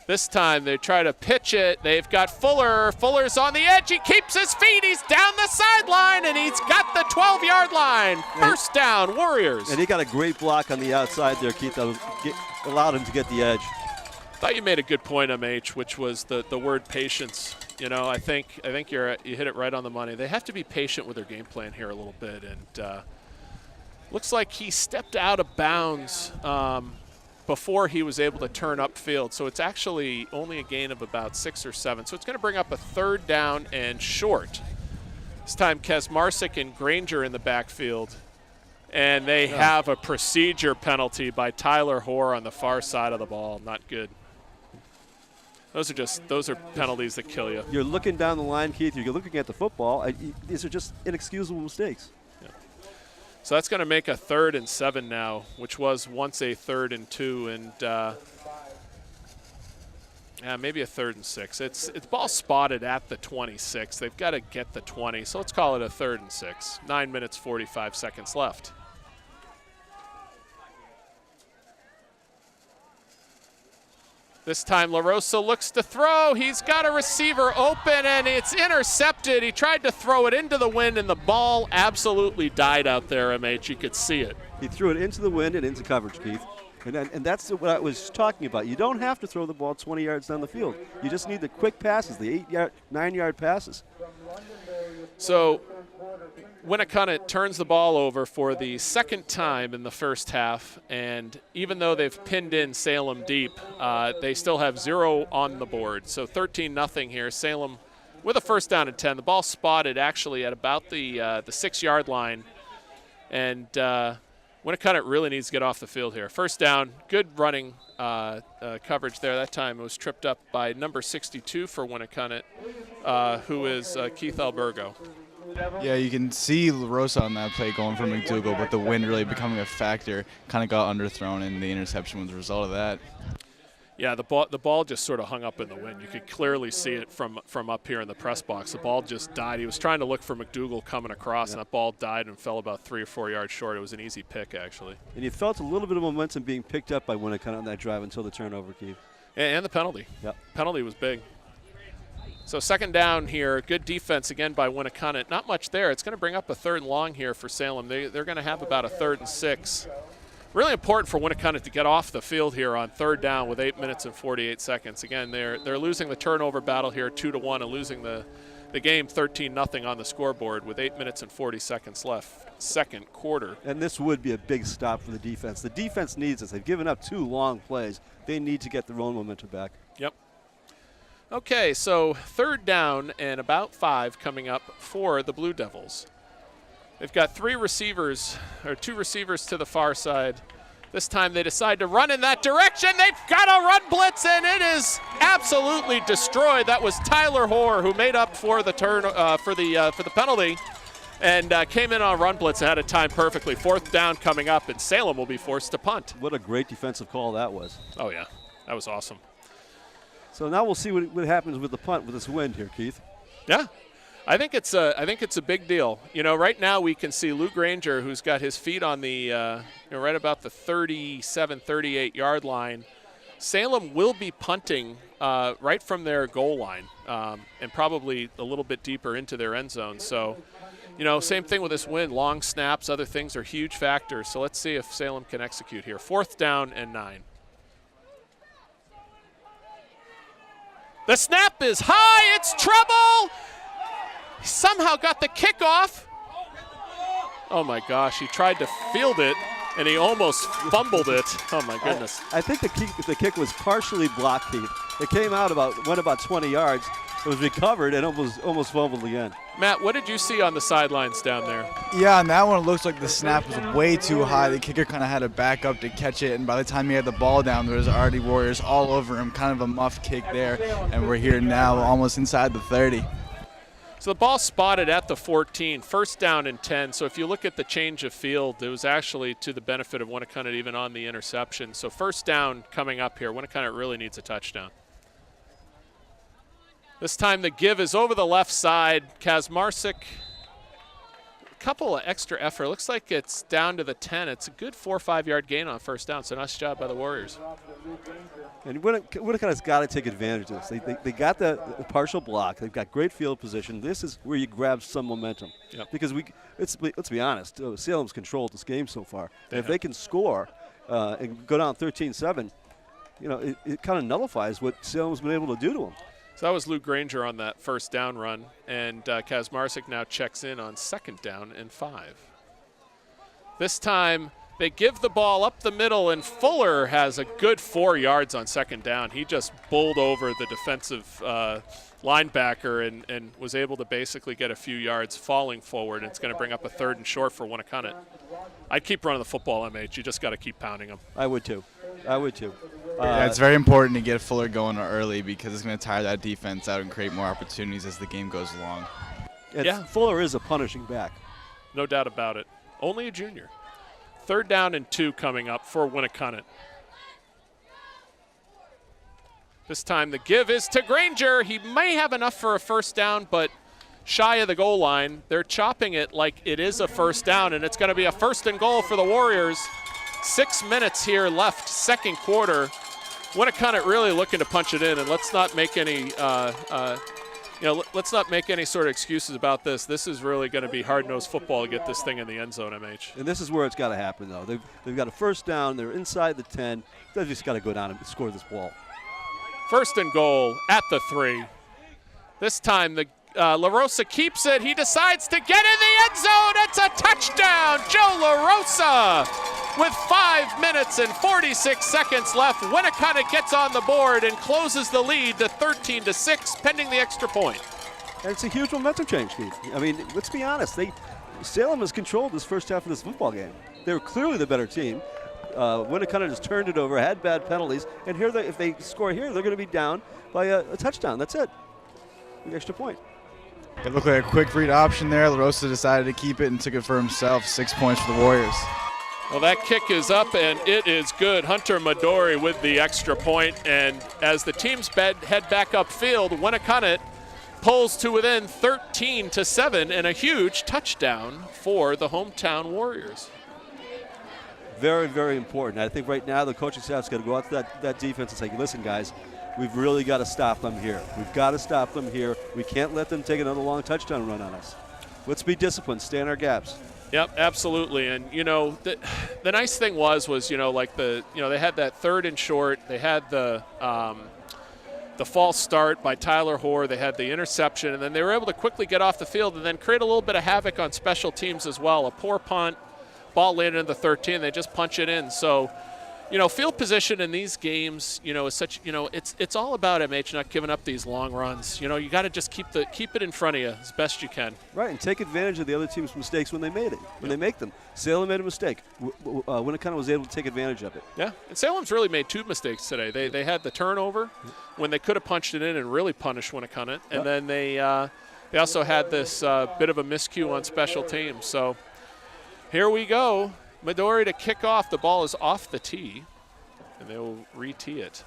This time they try to pitch it. They've got Fuller. Fuller's on the edge. He keeps his feet. He's down the sideline, and he's got the 12-yard line. 1st down, Warriors. And he got a great block on the outside there, Keith. That allowed him to get the edge. Thought you made a good point, MH, which was the word patience. You know, I think you hit it right on the money. They have to be patient with their game plan here a little bit, and looks like he stepped out of bounds before he was able to turn upfield. So it's actually only a gain of about 6 or 7. So it's going to bring up a 3rd down and short. This time Kazmarczyk and Granger in the backfield. And they have a procedure penalty by Tyler Hoare on the far side of the ball. Not good. Those are penalties that kill you. You're looking down the line, Keith. You're looking at the football. These are just inexcusable mistakes. Yeah. So that's going to make a 3rd and 7 now, which was once a 3rd and 2, and maybe a 3rd and 6. It's ball spotted at the 26. They've got to get the 20, so let's call it a 3rd and 6. 9 minutes, 45 seconds left. This time LaRosa looks to throw. He's got a receiver open, and it's intercepted. He tried to throw it into the wind, and the ball absolutely died out there, MH. You could see it. He threw it into the wind and into coverage, Keith. And that's what I was talking about. You don't have to throw the ball 20 yards down the field. You just need the quick passes, the 8-yard, 9-yard passes. So WInnacunnet turns the ball over for the 2nd time in the first half, and even though they've pinned in Salem deep, they still have 0 on the board. So 13-0 here. Salem with a 1st down and 10. The ball spotted actually at about the 6-yard line, and WInnacunnet really needs to get off the field here. 1st down, good running coverage there. That time it was tripped up by number 62 for WInnacunnet, who is Keith Albergo. Yeah, you can see LaRosa on that play going for McDougal, but the wind really becoming a factor. Kind of got underthrown, and the interception was the result of that. Yeah, the ball just sort of hung up in the wind. You could clearly see it from up here in the press box. The ball just died. He was trying to look for McDougal coming across, and that ball died and fell about 3 or 4 yards short. It was an easy pick, actually. And you felt a little bit of momentum being picked up by WInnacunnet on that drive until the turnover, Keith. And the penalty. Yep. Penalty was big. So 2nd down here, good defense again by WInnacunnet. Not much there. It's going to bring up a 3rd and long here for Salem. They're going to have about a 3rd and 6. Really important for WInnacunnet to get off the field here on 3rd down with 8 minutes and 48 seconds. Again, they're losing the turnover battle here 2-1 and losing the game 13-0 on the scoreboard with 8 minutes and 40 seconds left, 2nd quarter. And this would be a big stop for the defense. The defense needs this. They've given up 2 long plays. They need to get their own momentum back. Yep. Okay, so 3rd down and about 5 coming up for the Blue Devils. They've got 2 receivers to the far side. This time they decide to run in that direction. They've got a run blitz, and it is absolutely destroyed. That was Tyler Hoare who made up for the for the penalty, and came in on a run blitz and had it timed perfectly. 4th down coming up, and Salem will be forced to punt. What a great defensive call that was. Oh yeah, that was awesome. So now we'll see what happens with the punt with this wind here, Keith. Yeah. I think it's a big deal. You know, right now we can see Lou Granger, who's got his feet on the right about the 37, 38-yard line. Salem will be punting right from their goal line and probably a little bit deeper into their end zone. So, you know, same thing with this wind. Long snaps, other things are huge factors. So let's see if Salem can execute here. 4th down and 9. The snap is high. It's trouble. He somehow got the kickoff. Oh, my gosh. He tried to field it, and he almost fumbled it. Oh, my goodness. I think the kick was partially blocked, Keith. It came out went about 20 yards. It was recovered and almost fumbled again. Matt, what did you see on the sidelines down there? Yeah, on that one, it looks like the snap was way too high. The kicker kind of had to back up to catch it, and by the time he had the ball down, there was already Warriors all over him, kind of a muff kick there, and we're here now almost inside the 30. So the ball spotted at the 14, 1st down and 10. So if you look at the change of field, it was actually to the benefit of WInnacunnet even on the interception. So 1st down coming up here. WInnacunnet really needs a touchdown. This time the give is over the left side. Kazmarczyk, a couple of extra effort. Looks like it's down to the 10. It's a good 4 or 5 yard gain on 1st down. So nice job by the Warriors. And WInnacunnet's got to take advantage of this. They got the partial block. They've got great field position. This is where you grab some momentum. Yep. Because let's be honest, Salem's controlled this game so far. And if they can score and go down 13-7, it kind of nullifies what Salem's been able to do to him. So that was Lou Granger on that first down run, and Kazmarzik now checks in on 2nd down and 5. This time they give the ball up the middle, and Fuller has a good 4 yards on 2nd down. He just bowled over the defensive linebacker and was able to basically get a few yards falling forward. It's going to bring up a 3rd and short for WInnacunnet. I'd keep running the football, MH. You just got to keep pounding them. I would too. Yeah, it's very important to get Fuller going early because it's going to tire that defense out and create more opportunities as the game goes along. Yeah, Fuller is a punishing back. No doubt about it. Only a junior. 3rd down and 2 coming up for WInnacunnet. This time the give is to Granger. He may have enough for a 1st down, but shy of the goal line. They're chopping it like it is a 1st down, and it's going to be a 1st and goal for the Warriors. 6 minutes here left, 2nd quarter. WInnacunnet really looking to punch it in, and let's not make any, let's not make any sort of excuses about this. This is really going to be hard-nosed football to get this thing in the end zone, MH. And this is where it's got to happen, though. They've got a 1st down. They're inside the 10. They've just got to go down and score this ball. 1st and goal at the 3. This time the La Rosa keeps it. He decides to get in the end zone. It's a touchdown. Joe La Rosa with 5 minutes and 46 seconds left. WInnacunnet gets on the board and closes the lead to 13-6, pending the extra point. And it's a huge momentum change, Keith. I mean, let's be honest. Salem has controlled this first half of this football game. They were clearly the better team. WInnacunnet has turned it over, had bad penalties, and here if they score here, they're going to be down by a touchdown. That's it. The extra point. It looked like a quick read option there. La Rosa decided to keep it and took it for himself. 6 points for the Warriors. Well, that kick is up, and it is good. Hunter Midori with the extra point, and as the teams head back upfield, WInnacunnet pulls to within 13-7 and a huge touchdown for the hometown Warriors. Very, very important. I think right now the coaching staff's got to go out to that defense and say, listen, guys, we've really got to stop them here. We've got to stop them here. We can't let them take another long touchdown run on us. Let's be disciplined, stay in our gaps. Yep, absolutely. And, the nice thing was they had that 3rd and short. They had the false start by Tyler Hoare. They had the interception, and then they were able to quickly get off the field and then create a little bit of havoc on special teams as well. A poor punt. Ball landed in the 13. They just punch it in. So, field position in these games, is such, it's all about MH not giving up these long runs. You got to just keep it in front of you as best you can. Right, and take advantage of the other team's mistakes when they made it. When they make them. Salem made a mistake. WInnacunnet was able to take advantage of it. Yeah, and Salem's really made 2 mistakes today. They had the turnover when they could have punched it in and really punished WInnacunnet, and then they also had this bit of a miscue on special teams. So. Here we go. Midori to kick off. The ball is off the tee, and they will re-tee it.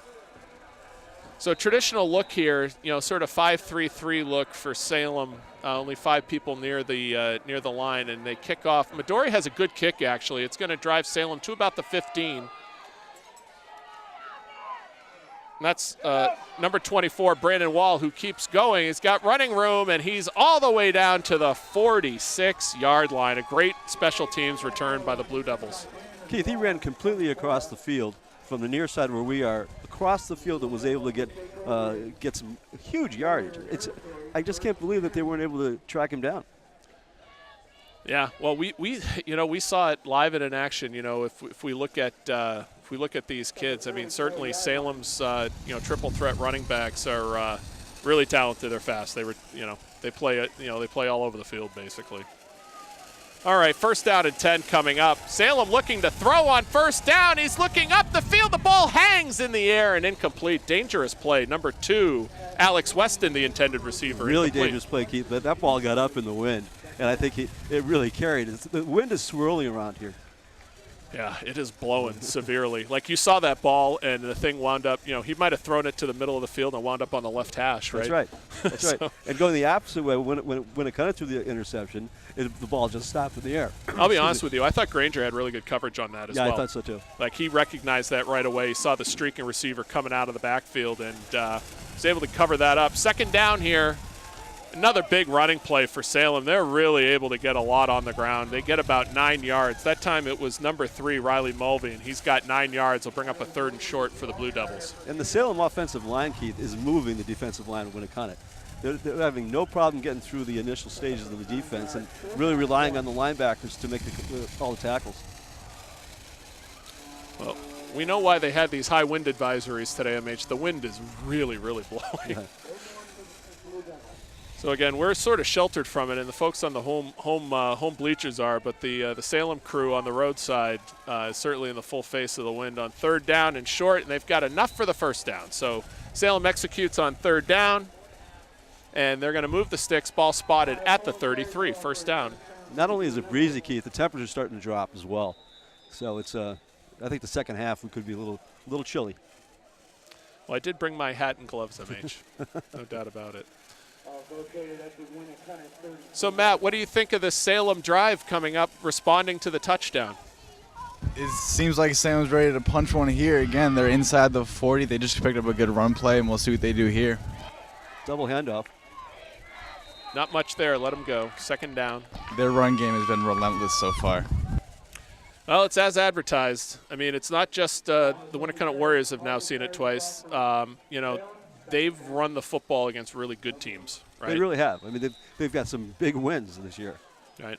So traditional look here, sort of 5-3-3 look for Salem. Only 5 people near the line, and they kick off. Midori has a good kick, actually. It's going to drive Salem to about the 15. And that's number 24, Brandon Wall, who keeps going. He's got running room, and he's all the way down to the 46-yard line. A great special teams return by the Blue Devils. Keith, he ran completely across the field from the near side where we are, across the field, and was able to get some huge yardage. I just can't believe that they weren't able to track him down. Yeah, well, we saw it live and in action. If we look at these kids, I mean, certainly Salem's triple threat running backs are really talented. They're fast. They play all over the field basically. All right, 1st down and 10 coming up. Salem looking to throw on 1st down. He's looking up the field. The ball hangs in the air and incomplete. Dangerous play. Number 2, Alex Weston, the intended receiver. Really incomplete. Dangerous play, Keith. But that ball got up in the wind, and I think it really carried. The wind is swirling around here. Yeah, it is blowing severely. Like you saw that ball, and the thing wound up, he might have thrown it to the middle of the field and wound up on the left hash, right? That's right. That's right. And going the opposite way, when it cut through the interception, the ball just stopped in the air. I'll be honest with you. I thought Granger had really good coverage on that as well. Yeah, I thought so too. Like he recognized that right away. He saw the streaking receiver coming out of the backfield and was able to cover that up. 2nd down here. Another big running play for Salem. They're really able to get a lot on the ground. They get about 9 yards. That time it was number 3, Riley Mulvey, and he's got 9 yards. He'll bring up a 3rd and short for the Blue Devils. And the Salem offensive line, Keith, is moving the defensive line of WInnacunnet. They're having no problem getting through the initial stages of the defense and really relying on the linebackers to make all the tackles. Well, we know why they had these high wind advisories today, MH. The wind is really, really blowing. Yeah. So again, we're sort of sheltered from it, and the folks on the home bleachers are, but the Salem crew on the roadside is certainly in the full face of the wind on 3rd down and short, and they've got enough for the 1st down. So Salem executes on 3rd down, and they're going to move the sticks. Ball spotted at the 33, 1st down. Not only is it breezy, Keith, the temperature's starting to drop as well. So it's I think the second half we could be a little chilly. Well, I did bring my hat and gloves, MH. No doubt about it. So, Matt, what do you think of this Salem drive coming up, responding to the touchdown? It seems like Salem's ready to punch one here. Again, they're inside the 40. They just picked up a good run play, and we'll see what they do here. Double handoff. Not much there. Let them go. 2nd down. Their run game has been relentless so far. Well, it's as advertised. I mean, it's not just the WInnacunnet Warriors have now seen it twice. You know, they've run the football against really good teams, right? They really have. I mean, they've got some big wins this year. Right.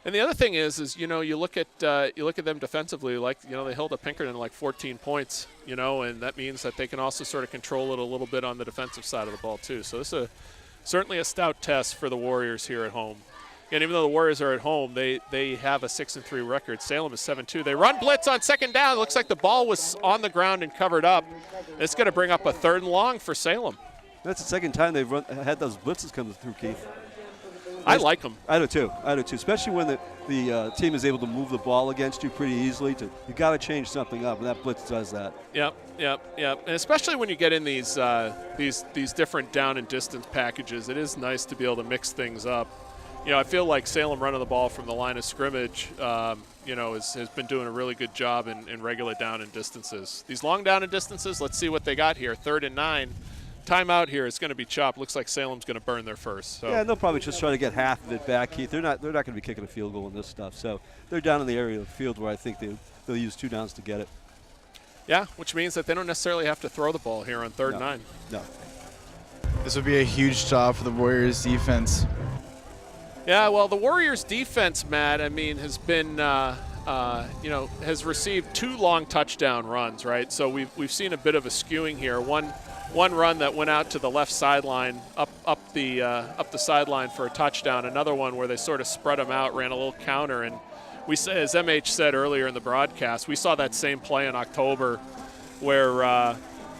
And the other thing is you know, you look at them defensively, like, you know, they held up Pinkerton like 14 points, you know, and that means that they can also sort of control it a little bit on the defensive side of the ball too. So this is certainly a stout test for the Warriors here at home. And even though the Warriors are at home, they have a 6-3 record. Salem is 7-2. They run blitz on 2nd down. It looks like the ball was on the ground and covered up. It's going to bring up a 3rd and long for Salem. That's the 2nd time they've had those blitzes come through, Keith. I like them. I do too. Especially when the team is able to move the ball against you pretty easily. You got to change something up, and that blitz does that. Yep. And especially when you get in these different down and distance packages, it is nice to be able to mix things up. You know, I feel like Salem running the ball from the line of scrimmage, you know, has been doing a really good job in regular down and distances. These long down and distances, let's see what they got here. 3rd and 9. Timeout here is going to be chopped. Looks like Salem's going to burn their first. So. Yeah, they'll probably just try to get half of it back, Keith. They're not going to be kicking a field goal in this stuff. So they're down in the area of the field where I think they'll use 2 downs to get it. Yeah, which means that they don't necessarily have to throw the ball here on 3rd and 9. No. This would be a huge job for the Warriors defense. Yeah, well, the Warriors defense, Matt, I mean, has been, you know, has received 2 long touchdown runs, right? So we've seen a bit of a skewing here. One run that went out to the left sideline, up the sideline for a touchdown. Another one where they sort of spread them out, ran a little counter, and we, as MH said earlier in the broadcast, we saw that same play in October, where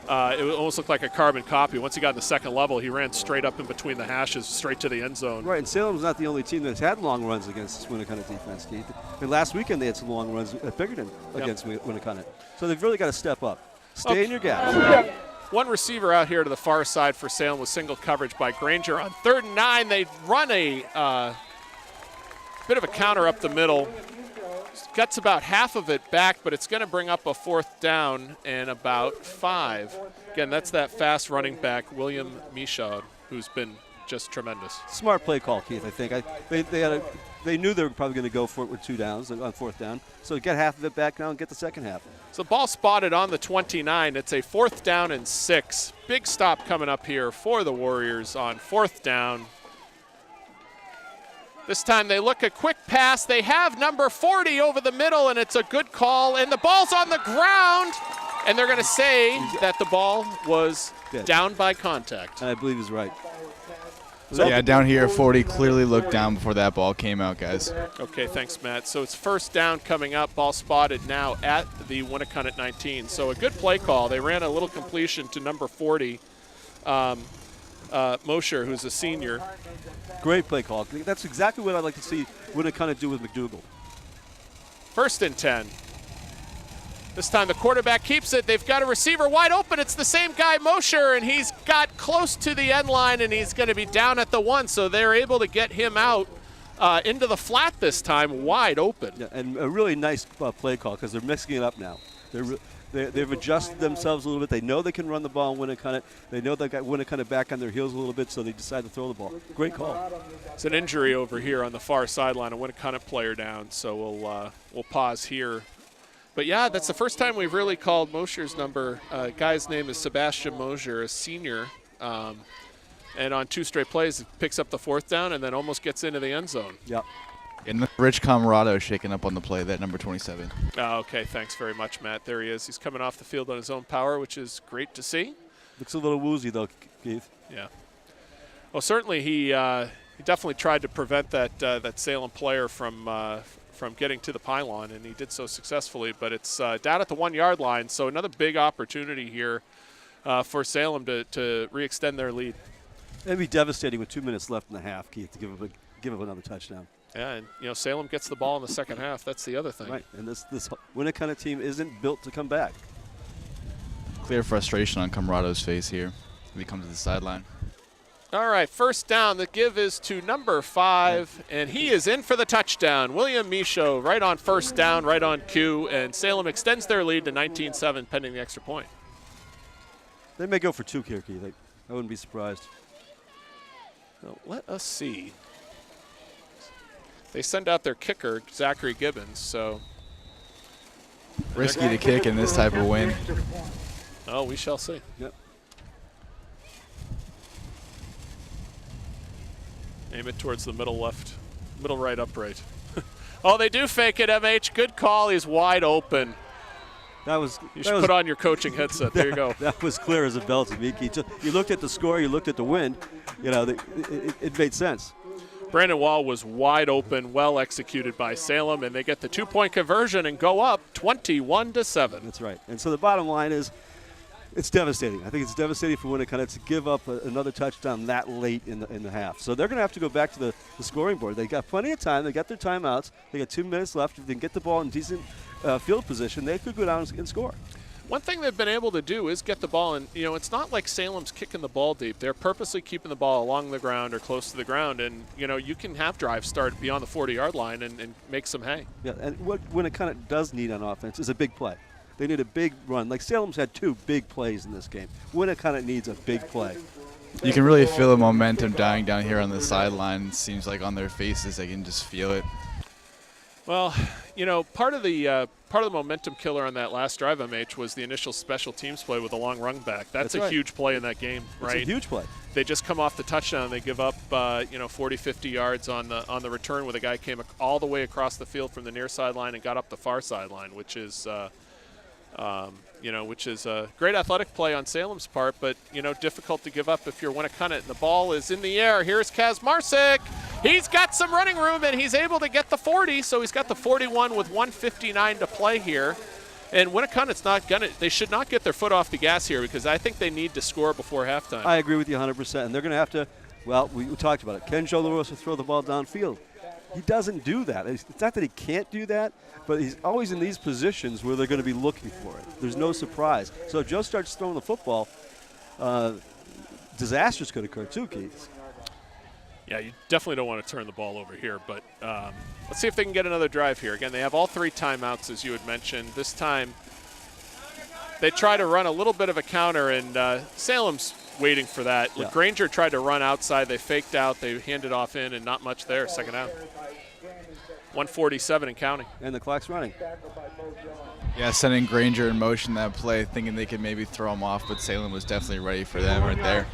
it almost looked like a carbon copy. Once he got in the 2nd level, he ran straight up in between the hashes, straight to the end zone. Right, and Salem's not the only team that's had long runs against this WInnacunnet defense, Keith. And last weekend they had some long runs at Pinkerton against WInnacunnet. So they've really got to step up. Stay in your gaps. One receiver out here to the far side for Salem with single coverage by Granger. On 3rd and 9, they run a bit of a counter up the middle. Gets about half of it back, but it's going to bring up a 4th down and about 5. Again, that's that fast running back, William Michaud, who's been just tremendous. Smart play call, Keith, I think. They knew they were probably going to go for it with 2 downs on 4th down. So get half of it back now and get the second half. So ball spotted on the 29. It's a 4th down and 6. Big stop coming up here for the Warriors on 4th down. This time they look a quick pass. They have number 40 over the middle, and it's a good call. And the ball's on the ground, and they're going to say that the ball was down by contact. And I believe he's right. So yeah, down here, 40 clearly looked down before that ball came out, guys. Okay, thanks, Matt. So it's 1st down coming up. Ball spotted now at the WInnacunnet 19. So a good play call. They ran a little completion to number 40, Mosher, who's a senior. Great play call. That's exactly what I'd like to see WInnacunnet do with McDougal. 1st and 10. This time the quarterback keeps it. They've got a receiver wide open. It's the same guy, Mosher, and he's got close to the end line, and he's going to be down at the 1. So they're able to get him out into the flat this time, wide open. Yeah, and a really nice play call because they're mixing it up now. They've adjusted themselves a little bit. They know they can run the ball and Winnacunnet. They know they got Winnacunnet back on their heels a little bit, so they decide to throw the ball. Great call. It's an injury over here on the far sideline. A Winnacunnet player down, so we'll pause here. But yeah, that's the first time we've really called Mosher's number. Guy's name is Sebastian Mosher, a senior. And on 2 straight plays, it picks up the 4th down and then almost gets into the end zone. Yep. And Rich Camarado shaking up on the play, that number 27. Okay, thanks very much, Matt. There he is. He's coming off the field on his own power, which is great to see. Looks a little woozy, though, Keith. Yeah. Well, certainly he definitely tried to prevent that Salem player from getting to the pylon, and he did so successfully. But it's down at the 1-yard line, so another big opportunity here for Salem to re-extend their lead. It'd be devastating with 2 minutes left in the half, Keith, to give up another touchdown. Yeah, and Salem gets the ball in the second half. That's the other thing. Right, and this Winnacunnet team isn't built to come back. Clear frustration on Camarado's face here when he comes to the sideline. All right, first down. The give is to number 5, and he is in for the touchdown. William Michaud right on first down, right on cue, and Salem extends their lead to 19-7 pending the extra point. They may go for 2 here, Keith. I wouldn't be surprised. Well, let us see. They send out their kicker, Zachary Gibbons, so. Risky to kick in this type of wind. Oh, we shall see. Yep. Aim it towards the middle left, middle right upright. Oh, they do fake it, MH. Good call. He's wide open. You should put on your coaching headset. There you go. That was clear as a bell to me. You looked at the score, you looked at the wind. It made sense. Brandon Wall was wide open, well executed by Salem, and they get the 2-point conversion and go up 21-7. That's right. And so the bottom line is, it's devastating. I think it's devastating for Winnacunnet to give up another touchdown that late in the half. So they're going to have to go back to the scoring board. They got plenty of time. They got their timeouts. They got 2 minutes left. If they can get the ball in decent field position, they could go down and score. One thing they've been able to do is get the ball, and it's not like Salem's kicking the ball deep. They're purposely keeping the ball along the ground or close to the ground, and you can have drives start beyond the 40-yard line and make some hay. Yeah, and what Winnacunnet does need on offense is a big play. They need a big run. Like Salem's had 2 big plays in this game. Winnacunnet needs a big play. You can really feel the momentum dying down here on the sideline. It seems like on their faces, they can just feel it. Well, part of the momentum killer on that last drive, MH, was the initial special teams play with a long run back. That's a huge play in that game, right? It's a huge play. They just come off the touchdown. They give up, 40, 50 yards on the return, where the guy came all the way across the field from the near sideline and got up the far sideline, which is a great athletic play on Salem's part, but difficult to give up if you're Winnacunnet. And the ball is in the air. Here's Kaz Marsick. He's got some running room, and he's able to get the 40, so he's got the 41 with 1:59 to play here. And Winnacunnet's they should not get their foot off the gas here, because I think they need to score before halftime. I agree with you 100%, and they're going to have to, we talked about it. Can Joe LaRosa throw the ball downfield? He doesn't do that. It's not that he can't do that, but he's always in these positions where they're going to be looking for it. There's no surprise. So if Joe starts throwing the football, disasters could occur too, Keith. Yeah, you definitely don't want to turn the ball over here, but let's see if they can get another drive here. Again, they have all 3 timeouts, as you had mentioned. This time they try to run a little bit of a counter, and Salem's waiting for that. Yeah. Granger tried to run outside. They faked out. They handed off in, and not much there. Second out. 1:47 and counting. And the clock's running. Yeah, sending Granger in motion that play, thinking they could maybe throw him off, but Salem was definitely ready for them right there.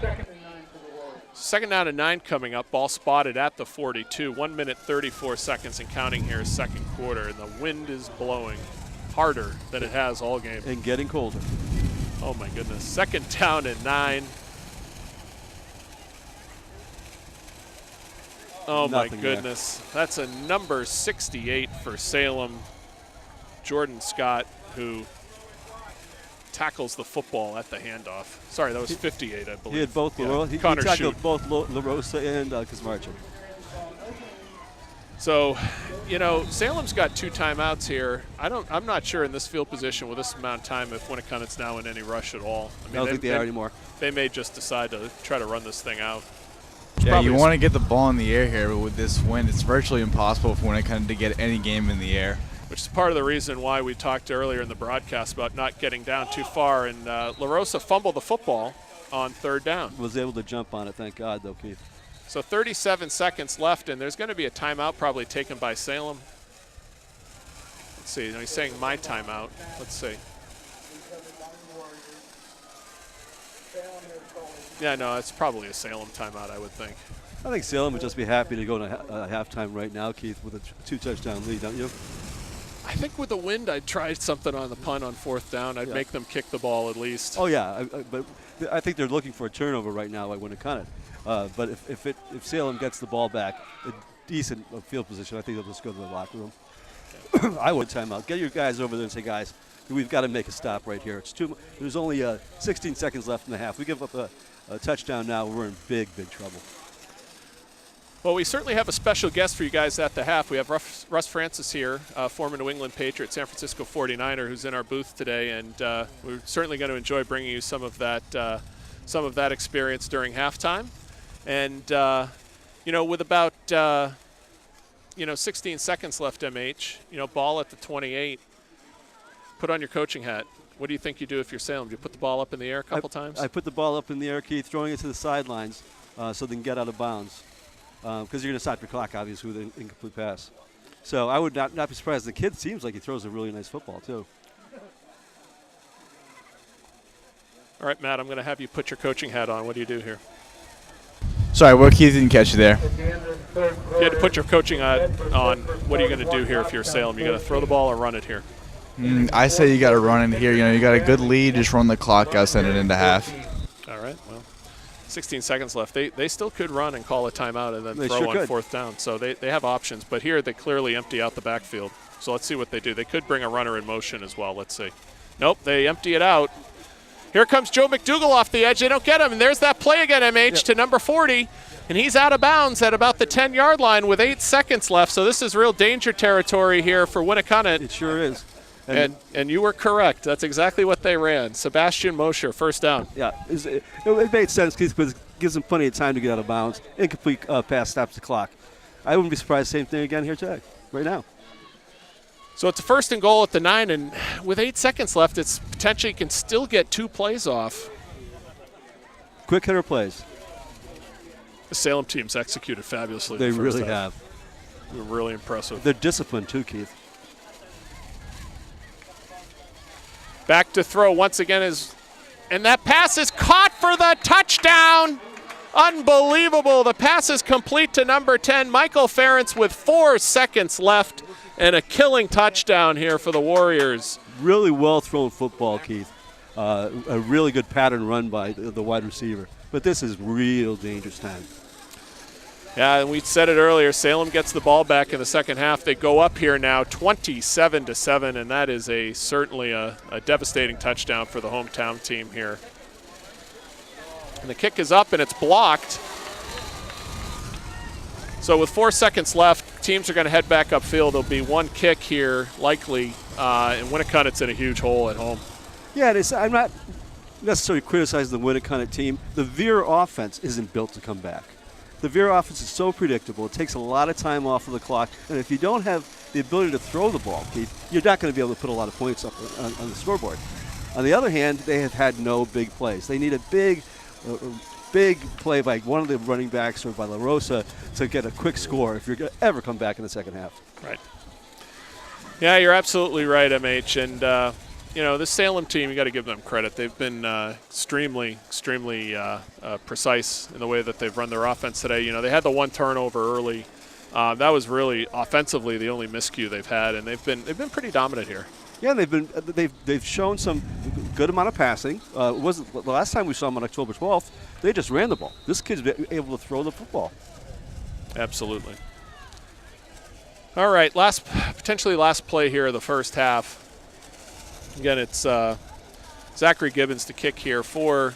Second down and 9 coming up. Ball spotted at the 42. 1 minute, 34 seconds and counting here, second quarter. And the wind is blowing harder than it has all game. And getting colder. Oh, my goodness. Second down and 9. Oh, my goodness. That's a number 68 for Salem. Jordan Scott, who tackles the football at the handoff. Sorry, that was 58, I believe. He had both LaRosa. He tackled both LaRosa and Kazmarchin. So, Salem's got 2 timeouts here. I'm not sure in this field position with this amount of time if Winnacunnet's now in any rush at all. I don't think they are anymore. They may just decide to try to run this thing out. Yeah, you want to get the ball in the air here, but with this wind, it's virtually impossible for Winnacunnet to get any game in the air. which is part of the reason why we talked earlier in the broadcast about not getting down too far. And La Rosa fumbled the football on 3rd down. Was able to jump on it, thank God, though, Keith. So 37 seconds left, and there's going to be a timeout probably taken by Salem. Let's see. He's saying my timeout. Let's see. Yeah, no, it's probably a Salem timeout, I would think. I think Salem would just be happy to go to halftime right now, Keith, with a 2-touchdown lead, don't you? I think with the wind, I'd try something on the punt on 4th down. I'd make them kick the ball at least. Oh, yeah, but I think they're looking for a turnover right now at WInnacunnet. But if Salem gets the ball back, a decent field position, I think they'll just go to the locker room. I would timeout. Get your guys over there and say, guys, we've got to make a stop right here. There's only 16 seconds left in the half. We give up a touchdown now, we're in big, big trouble. Well, we certainly have a special guest for you guys at the half. We have Russ Francis here, former New England Patriot, San Francisco 49er, who's in our booth today, and we're certainly going to enjoy bringing you some of that experience during halftime. And with about 16 seconds left, MH, ball at the 28. Put on your coaching hat. What do you think you do if you're Salem? Do you put the ball up in the air a couple times? I put the ball up in the air, Keith, throwing it to the sidelines so they can get out of bounds. Because you're going to stop your clock, obviously, with an incomplete pass. So I would not be surprised. The kid seems like he throws a really nice football, too. All right, Matt, I'm going to have you put your coaching hat on. What do you do here? Sorry, what Keith didn't catch you there. If you had to put your coaching hat on, what are you going to do here if you're Salem? You going to throw the ball or run it here? I say you got to run in here. You got a good lead, just run the clock out, send it into half. All right, well, 16 seconds left. They still could run and call a timeout and then throw sure on could. 4th down. So they have options. But here they clearly empty out the backfield. So let's see what they do. They could bring a runner in motion as well. Let's see. Nope, they empty it out. Here comes Joe McDougal off the edge. They don't get him. And there's that play again, MH, to number 40. And he's out of bounds at about the 10-yard line with 8 seconds left. So this is real danger territory here for WInnacunnet. It sure is. And you were correct. That's exactly what they ran. Sebastian Mosher, 1st down. Yeah, it made sense because it gives them plenty of time to get out of bounds. Incomplete pass stops the clock. I wouldn't be surprised. Same thing again here today, right now. So it's a 1st and goal at the 9, and with 8 seconds left, it's potentially can still get 2 plays off. Quick hitter plays. The Salem team's executed fabulously. They really have. They're really impressive. They're disciplined too, Keith. Back to throw once again and that pass is caught for the touchdown. Unbelievable. The pass is complete to number 10, Michael Ferentz, with 4 seconds left and a killing touchdown here for the Warriors. Really well thrown football, Keith. A really good pattern run by the wide receiver. But this is real dangerous time. Yeah, and we said it earlier, Salem gets the ball back in the second half. They go up here now 27-7, and that is certainly a devastating touchdown for the hometown team here. And the kick is up, and it's blocked. So with 4 seconds left, teams are going to head back upfield. There'll be one kick here, likely, and WInnacunnet's in a huge hole at home. Yeah, I'm not necessarily criticizing the WInnacunnet team. The Veer offense isn't built to come back. The Veer offense is so predictable. It takes a lot of time off of the clock. And if you don't have the ability to throw the ball, Keith, you're not going to be able to put a lot of points up on the scoreboard. On the other hand, they have had no big plays. They need a big play by one of the running backs or by La Rosa to get a quick score if you're going to ever come back in the second half. Right. Yeah, you're absolutely right, MH. And, this Salem team, you got to give them credit. They've been extremely precise in the way that they've run their offense today. They had the one turnover early. That was really offensively the only miscue they've had, and they've been pretty dominant here. Yeah, they've shown some good amount of passing. It wasn't the last time we saw them on October 12th. They just ran the ball. This kid's able to throw the football. Absolutely. All right, potentially last play here of the first half. Again, it's Zachary Gibbons to kick here for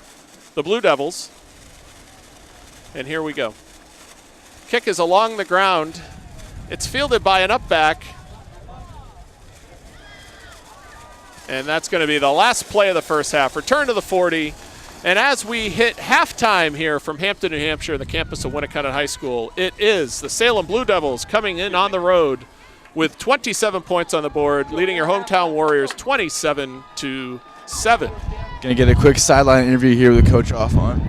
the Blue Devils. And here we go. Kick is along the ground. It's fielded by an up back. And that's going to be the last play of the first half. Return to the 40. And as we hit halftime here from Hampton, New Hampshire, the campus of WInnacunnet High School, it is the Salem Blue Devils coming in on the road with 27 points on the board, leading your hometown Warriors 27-7. Gonna get a quick sideline interview here with the coach off on.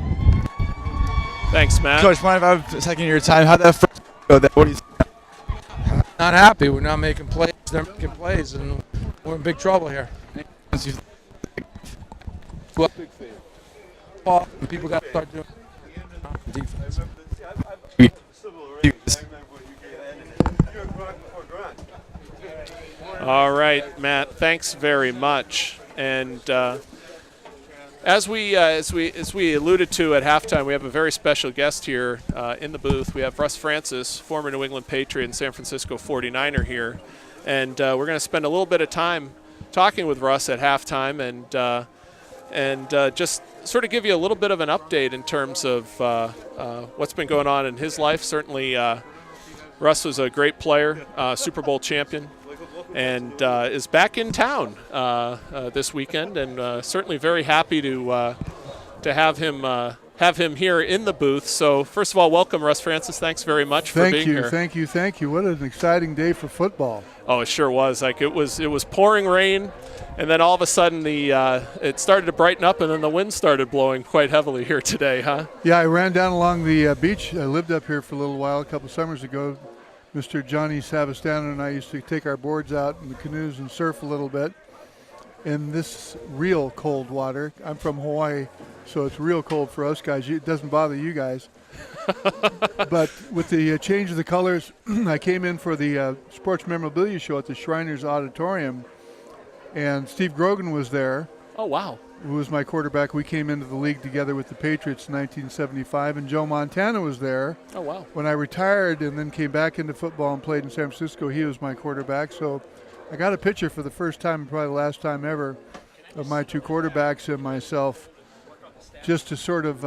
Thanks, Matt. Coach, mind if I have a second of your time? How'd that first go? What do you think? Not happy. We're not making plays. They're making plays, and we're in big trouble here. Well, and people got to start doing defense. All right, Matt. Thanks very much. And as we alluded to at halftime, we have a very special guest here in the booth. We have Russ Francis, former New England Patriot and San Francisco 49er here, and we're going to spend a little bit of time talking with Russ at halftime and just sort of give you a little bit of an update in terms of what's been going on in his life. Certainly, Russ was a great player, Super Bowl champion, and is back in town this weekend, and certainly very happy to have him here in the booth. So first of all, welcome, Russ Francis. Thanks very much for being here. Thank you. What an exciting day for football. Oh, it sure was. Like it was pouring rain, and then all of a sudden it started to brighten up, and then the wind started blowing quite heavily here today, huh? Yeah, I ran down along the beach. I lived up here for a little while a couple summers ago. Mr. Johnny Savastano and I used to take our boards out in the canoes and surf a little bit in this real cold water. I'm from Hawaii, so it's real cold for us guys. It doesn't bother you guys. But with the change of the colors, I came in for the sports memorabilia show at the Shriners Auditorium, and Steve Grogan was there. Oh, wow. Who was my quarterback. We came into the league together with the Patriots in 1975, and Joe Montana was there. Oh, wow. When I retired and then came back into football and played in San Francisco, he was my quarterback. So I got a picture for the first time, probably the last time ever, of my two quarterbacks and myself, just to sort of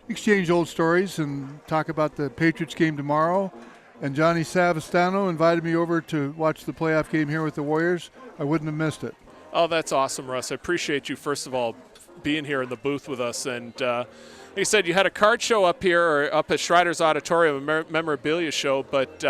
exchange old stories and talk about the Patriots game tomorrow. And Johnny Savastano invited me over to watch the playoff game here with the Warriors. I wouldn't have missed it. Oh, that's awesome, Russ. I appreciate you, first of all, being here in the booth with us. And he said you had a card show up here, or up at Shriners Auditorium, a memorabilia show, but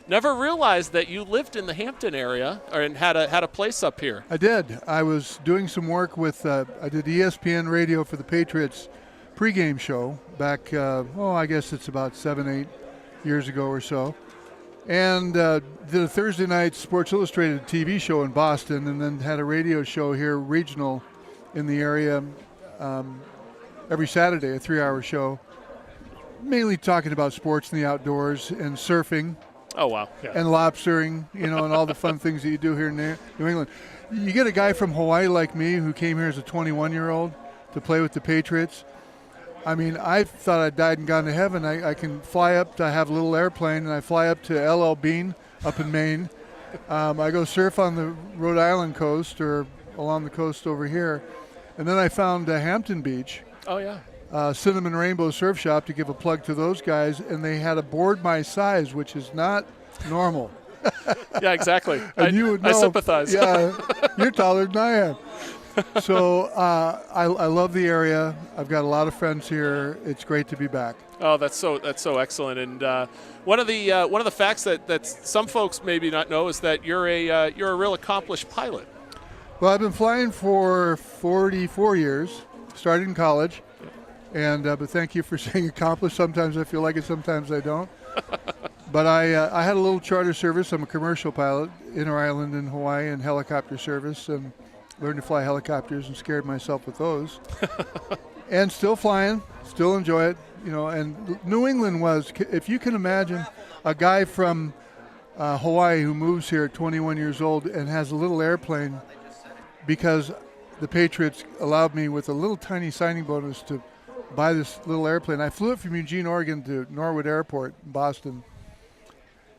never realized that you lived in the Hampton area and had a place up here. I did. I was doing some work with, I did ESPN radio for the Patriots pregame show back, I guess it's about 7-8 years ago or so. And did a Thursday night Sports Illustrated TV show in Boston, and then had a radio show here, regional, in the area every Saturday, a 3-hour show, mainly talking about sports and the outdoors and surfing. Oh, wow. Yeah. And lobstering, and all the fun things that you do here in New England. You get a guy from Hawaii like me who came here as a 21-year-old to play with the Patriots. I mean, I thought I'd died and gone to heaven. I can fly up. I have a little airplane, and I fly up to LL Bean up in Maine. I go surf on the Rhode Island coast or along the coast over here. And then I found Hampton Beach. Oh, yeah. Cinnamon Rainbow Surf Shop, to give a plug to those guys. And they had a board my size, which is not normal. Yeah, exactly. And you would know, I sympathize. Yeah, you're taller than I am. So I love the area. I've got a lot of friends here. It's great to be back. Oh, that's so excellent. And one of the facts that some folks maybe not know is that you're a real accomplished pilot. Well, I've been flying for 44 years. Started in college, and but thank you for saying accomplished. Sometimes I feel like it, sometimes I don't. But I had a little charter service. I'm a commercial pilot, inter-island in Hawaii, and helicopter service, and learned to fly helicopters and scared myself with those. And still flying, still enjoy it, and New England was, if you can imagine a guy from Hawaii who moves here at 21 years old and has a little airplane, because the Patriots allowed me with a little tiny signing bonus to buy this little airplane. I flew it from Eugene, Oregon to Norwood Airport in Boston.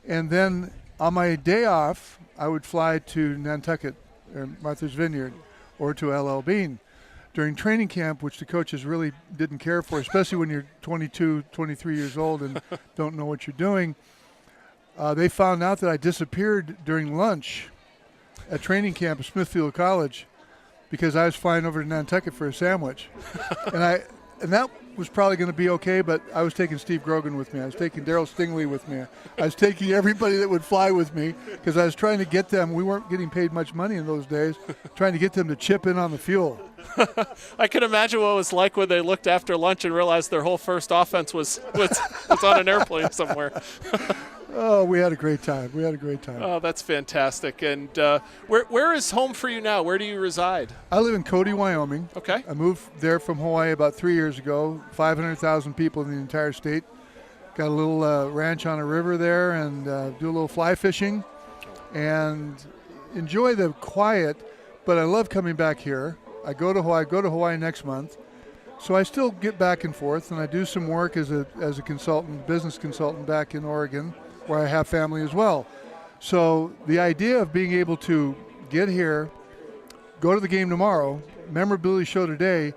And then on my day off, I would fly to Nantucket or Martha's Vineyard or to LL Bean during training camp, which the coaches really didn't care for, especially when you're 22, 23 years old and don't know what you're doing. They found out that I disappeared during lunch at training camp at Smithfield College because I was flying over to Nantucket for a sandwich. And and that was probably going to be okay, but I was taking Steve Grogan with me. I was taking Darryl Stingley with me. I was taking everybody that would fly with me because I was trying to get them. We weren't getting paid much money in those days, trying to get them to chip in on the fuel. I can imagine what it was like when they looked after lunch and realized their whole first offense was on an airplane somewhere. Oh, we had a great time. Oh, that's fantastic. And where is home for you now? Where do you reside? I live in Cody, Wyoming. Okay. I moved there from Hawaii about 3 years ago. 500,000 people in the entire state. Got a little ranch on a river there and do a little fly fishing and enjoy the quiet, but I love coming back here. I go to Hawaii next month. So I still get back and forth, and I do some work as a consultant, business consultant back in Oregon, where I have family as well. So the idea of being able to get here, go to the game tomorrow, memorabilia show today,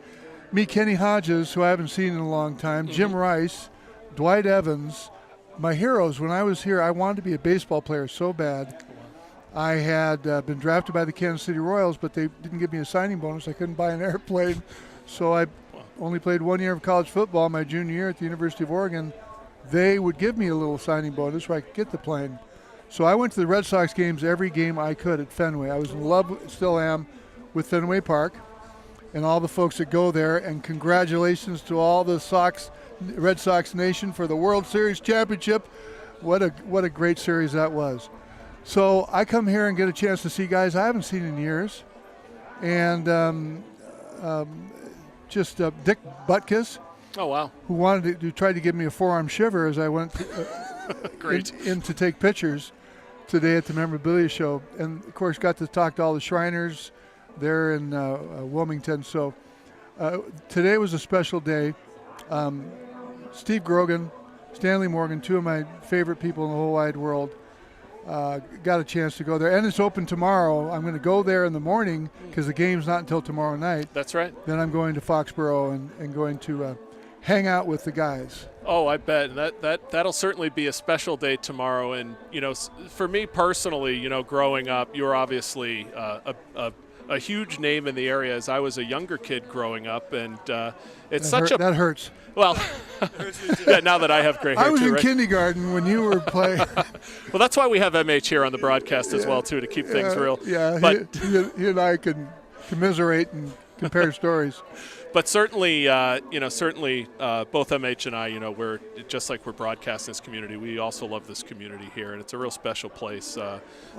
meet Kenny Hodges, who I haven't seen in a long time, Jim Rice, Dwight Evans, my heroes. When I was here, I wanted to be a baseball player so bad. I had been drafted by the Kansas City Royals, but they didn't give me a signing bonus. I couldn't buy an airplane. So I only played 1 year of college football my junior year at the University of Oregon. They would give me a little signing bonus so I could get the plane. So I went to the Red Sox games every game I could at Fenway. I was in love, still am, with Fenway Park and all the folks that go there. And congratulations to all the Red Sox Nation for the World Series championship. What a great series that was. So I come here and get a chance to see guys I haven't seen in years. And Dick Butkus. Oh, wow. Who wanted to try to give me a forearm shiver as I went in to take pictures today at the memorabilia show. And, of course, got to talk to all the Shriners there in Wilmington. So today was a special day. Steve Grogan, Stanley Morgan, two of my favorite people in the whole wide world, got a chance to go there. And it's open tomorrow. I'm going to go there in the morning because the game's not until tomorrow night. That's right. Then I'm going to Foxborough and going to hang out with the guys. Oh, I bet. And that'll certainly be a special day tomorrow. And, for me personally, growing up, you're obviously a huge name in the area as I was a younger kid growing up. And it's that hurts. Well, yeah, now that I have gray hair, I was too, in right? kindergarten when you were playing. Well, that's why we have MH here on the broadcast as well, too, to keep things real. Yeah, but he and I can commiserate and compare stories. But certainly, both MH and I, we're just like we're broadcasting this community. We also love this community here, and it's a real special place.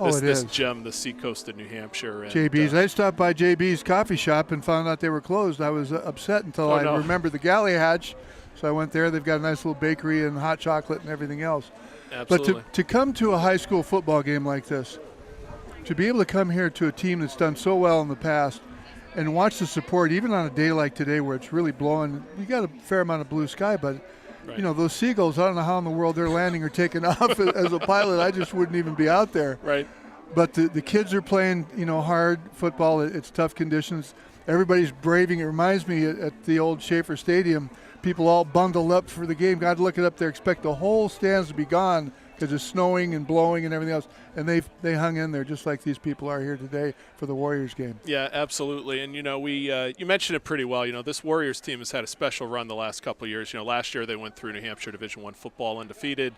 This gem, the seacoast of New Hampshire. And, JB's. I stopped by JB's coffee shop and found out they were closed. I was upset until I remembered the Galley Hatch, so I went there. They've got a nice little bakery and hot chocolate and everything else. Absolutely. But to come to a high school football game like this, to be able to come here to a team that's done so well in the past, and watch the support, even on a day like today where it's really blowing. You got a fair amount of blue sky, but right. Those seagulls, I don't know how in the world they're landing or taking off. As a pilot, I just wouldn't even be out there. Right. But the kids are playing, hard football. It's tough conditions. Everybody's braving. It reminds me at the old Schaefer Stadium, people all bundled up for the game. God, look it up there, expect the whole stands to be gone because it's snowing and blowing and everything else. And they hung in there just like these people are here today for the Warriors game. Yeah, absolutely. And, you mentioned it pretty well. This Warriors team has had a special run the last couple of years. Last year they went through New Hampshire Division I football undefeated.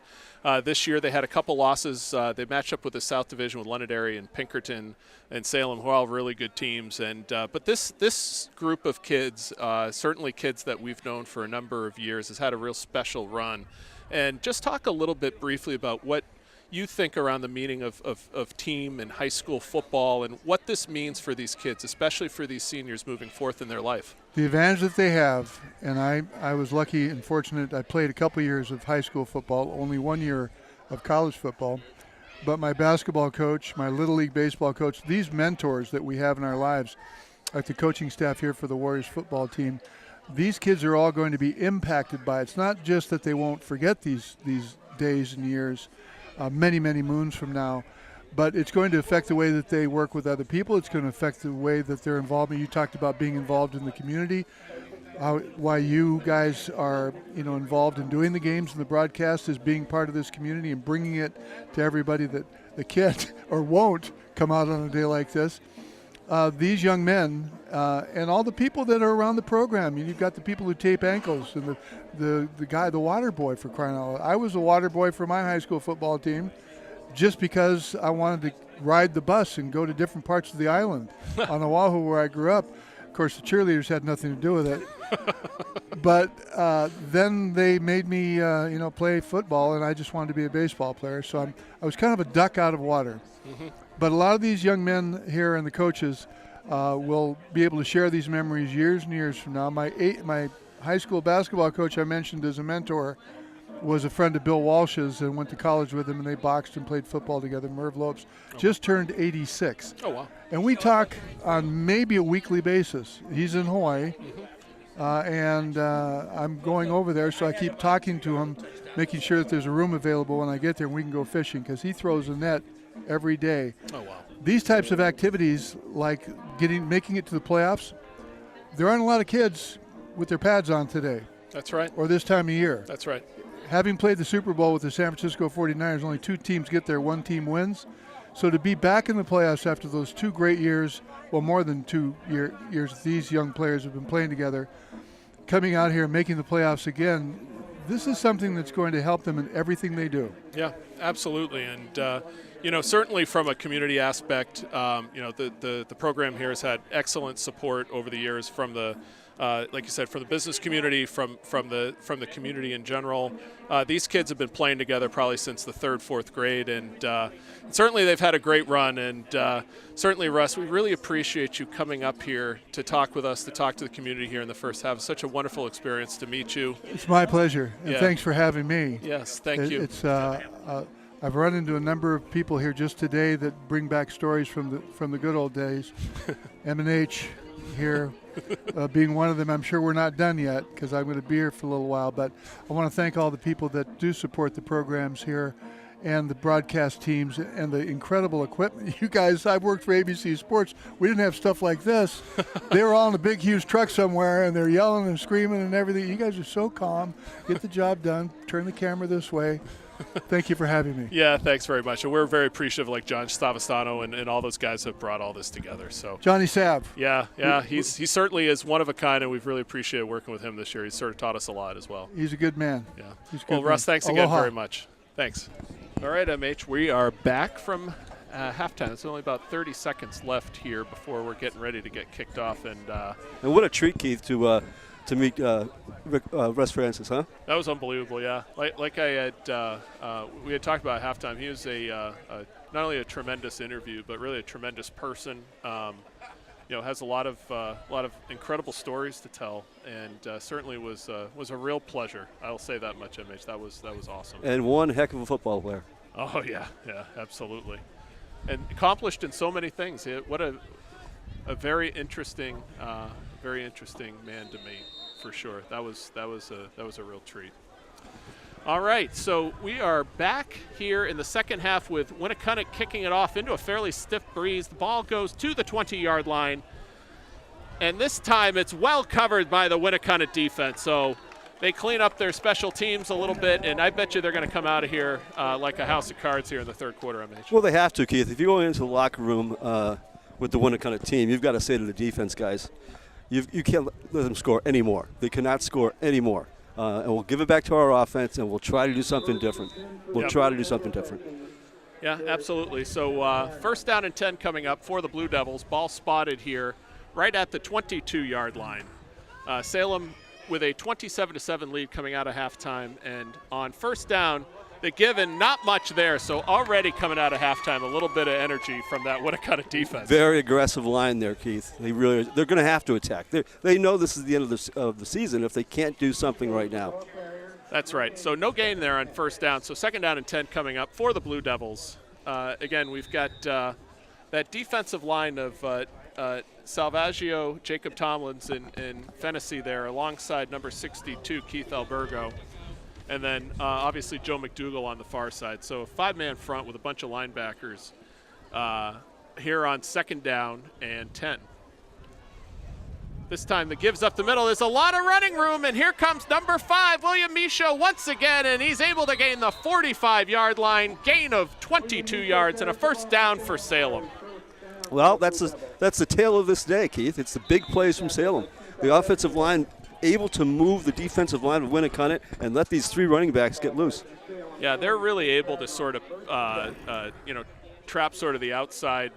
This year they had a couple losses. They matched up with the South Division with Londonderry and Pinkerton and Salem, who are all really good teams. And but this group of kids, certainly kids that we've known for a number of years, has had a real special run. And just talk a little bit briefly about what you think around the meaning of team and high school football and what this means for these kids, especially for these seniors moving forth in their life. The advantage that they have, and I was lucky and fortunate, I played a couple years of high school football, only 1 year of college football, but my basketball coach, my Little League baseball coach, these mentors that we have in our lives, like the coaching staff here for the Warriors football team, these kids are all going to be impacted by it. It's not just that they won't forget these days and years, many, many moons from now, but it's going to affect the way that they work with other people. It's going to affect the way that they're involved. You talked about being involved in the community, why you guys are involved in doing the games and the broadcast is being part of this community and bringing it to everybody that the kid or won't come out on a day like this. these young men and all the people that are around the program. You've got the people who tape ankles and the guy, the water boy, for crying out loud. I was the water boy for my high school football team just because I wanted to ride the bus and go to different parts of the island on Oahu where I grew up. Of course, the cheerleaders had nothing to do with it. But then they made me, play football, and I just wanted to be a baseball player. So I was kind of a duck out of water. Mm-hmm. But a lot of these young men here and the coaches will be able to share these memories years and years from now. My high school basketball coach I mentioned as a mentor was a friend of Bill Walsh's and went to college with him, and they boxed and played football together. Merv Lopes just turned 86. Oh, wow. And we talk on maybe a weekly basis. He's in Hawaii, and I'm going over there, so I keep talking to him, making sure that there's a room available when I get there and we can go fishing, because he throws a net every day. Oh, wow. These types of activities, like making it to the playoffs, there aren't a lot of kids with their pads on today. That's right. Or this time of year. That's right. Having played the Super Bowl with the San Francisco 49ers, only 2 teams get there, 1 team wins. So to be back in the playoffs after those 2 great years, well, more than 2 years these young players have been playing together, coming out here and making the playoffs again, this is something that's going to help them in everything they do. Yeah, absolutely. And, certainly from a community aspect, the program here has had excellent support over the years from the like you said, from the business community, from the community in general. These kids have been playing together probably since the 3rd, 4th grade, and certainly they've had a great run. And certainly, Russ, we really appreciate you coming up here to talk with us, to talk to the community here in the first half. It's such a wonderful experience to meet you. It's my pleasure, and thanks for having me. Yes, thank you. It's I've run into a number of people here just today that bring back stories from the good old days. M&H here. Being one of them. I'm sure we're not done yet because I'm going to be here for a little while, but I want to thank all the people that do support the programs here and the broadcast teams and the incredible equipment. You guys, I've worked for ABC Sports. We didn't have stuff like this. They were all in a big, huge truck somewhere, and they're yelling and screaming and everything. You guys are so calm. Get the job done. Turn the camera this way. Thank you for having me. Yeah, thanks very much. And we're very appreciative, like John Stavastano and all those guys have brought all this together. So Johnny Sav. Yeah, he certainly is one of a kind, and we've really appreciated working with him this year. He's sort of taught us a lot as well. He's a good man. Yeah. He's a good well, man. Russ, thanks again Aloha. very much. Thanks. All right, MH, we are back from halftime. There's only about 30 seconds left here before we're getting ready to get kicked off. And what a treat, Keith, to meet Russ Francis, huh? That was unbelievable, yeah. Like I had, we had talked about at halftime. He was not only a tremendous interview, but really a tremendous person. Has a lot of incredible stories to tell, and certainly was a real pleasure. I'll say that much, MH. That was awesome. And one heck of a football player. Oh yeah, absolutely, and accomplished in so many things. What a very interesting man to meet, for sure. That was a real treat. All right, so we are back here in the second half with WInnacunnet kicking it off into a fairly stiff breeze. The ball goes to the 20-yard line, and this time it's well covered by the WInnacunnet defense. So they clean up their special teams a little bit, and I bet you they're going to come out of here like a house of cards here in the third quarter, MH. Well, they have to, Keith. If you're going into the locker room with the WInnacunnet team, you've got to say to the defense guys, you can't let them score anymore. They cannot score anymore. And we'll give it back to our offense, and we'll try to do something different. Yeah, absolutely. So first down and 10 coming up for the Blue Devils. Ball spotted here right at the 22-yard line. Salem with a 27-7 lead coming out of halftime. And on first down, the given, not much there. So already coming out of halftime, a little bit of energy from that WInnacunnet defense. Very aggressive line there, Keith. They're going to have to attack. They know this is the end of the season if they can't do something right now. That's right. So no gain there on first down. So second down and 10 coming up for the Blue Devils. Again, we've got that defensive line of Salvaggio, Jacob Tomlins, and Fennessy there alongside number 62, Keith Albergo. And then, obviously, Joe McDougall on the far side. So a five-man front with a bunch of linebackers here on second down and 10. This time the give's up the middle. There's a lot of running room, and here comes number 5, William Michaud, once again, and he's able to gain the 45-yard line, gain of 22 yards, and a first down for Salem. Well, that's the tale of this day, Keith. It's the big plays from Salem. The offensive line able to move the defensive line of WInnacunnet and let these 3 running backs get loose. Yeah, they're really able to sort of, trap sort of the outside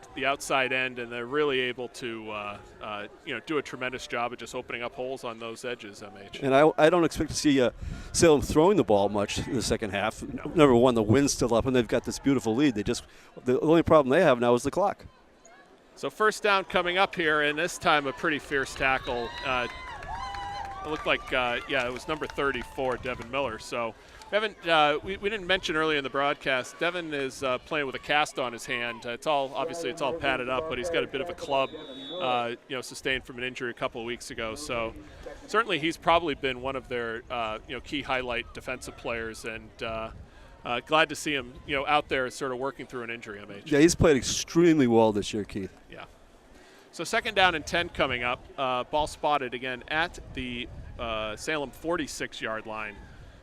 end, and they're really able to, do a tremendous job of just opening up holes on those edges, MH. And I don't expect to see Salem throwing the ball much in the second half. No. Number one, the wind's still up, and they've got this beautiful lead. The only problem they have now is the clock. So first down coming up here, and this time a pretty fierce tackle. It looked like, it was number 34, Devin Miller. So we didn't mention earlier in the broadcast, Devin is playing with a cast on his hand. It's all padded up, but he's got a bit of a club, sustained from an injury a couple of weeks ago. So certainly he's probably been one of their, key highlight defensive players, and glad to see him, out there sort of working through an injury, MH. Yeah, he's played extremely well this year, Keith. Yeah. So second down and 10 coming up. Ball spotted again at the Salem 46-yard line.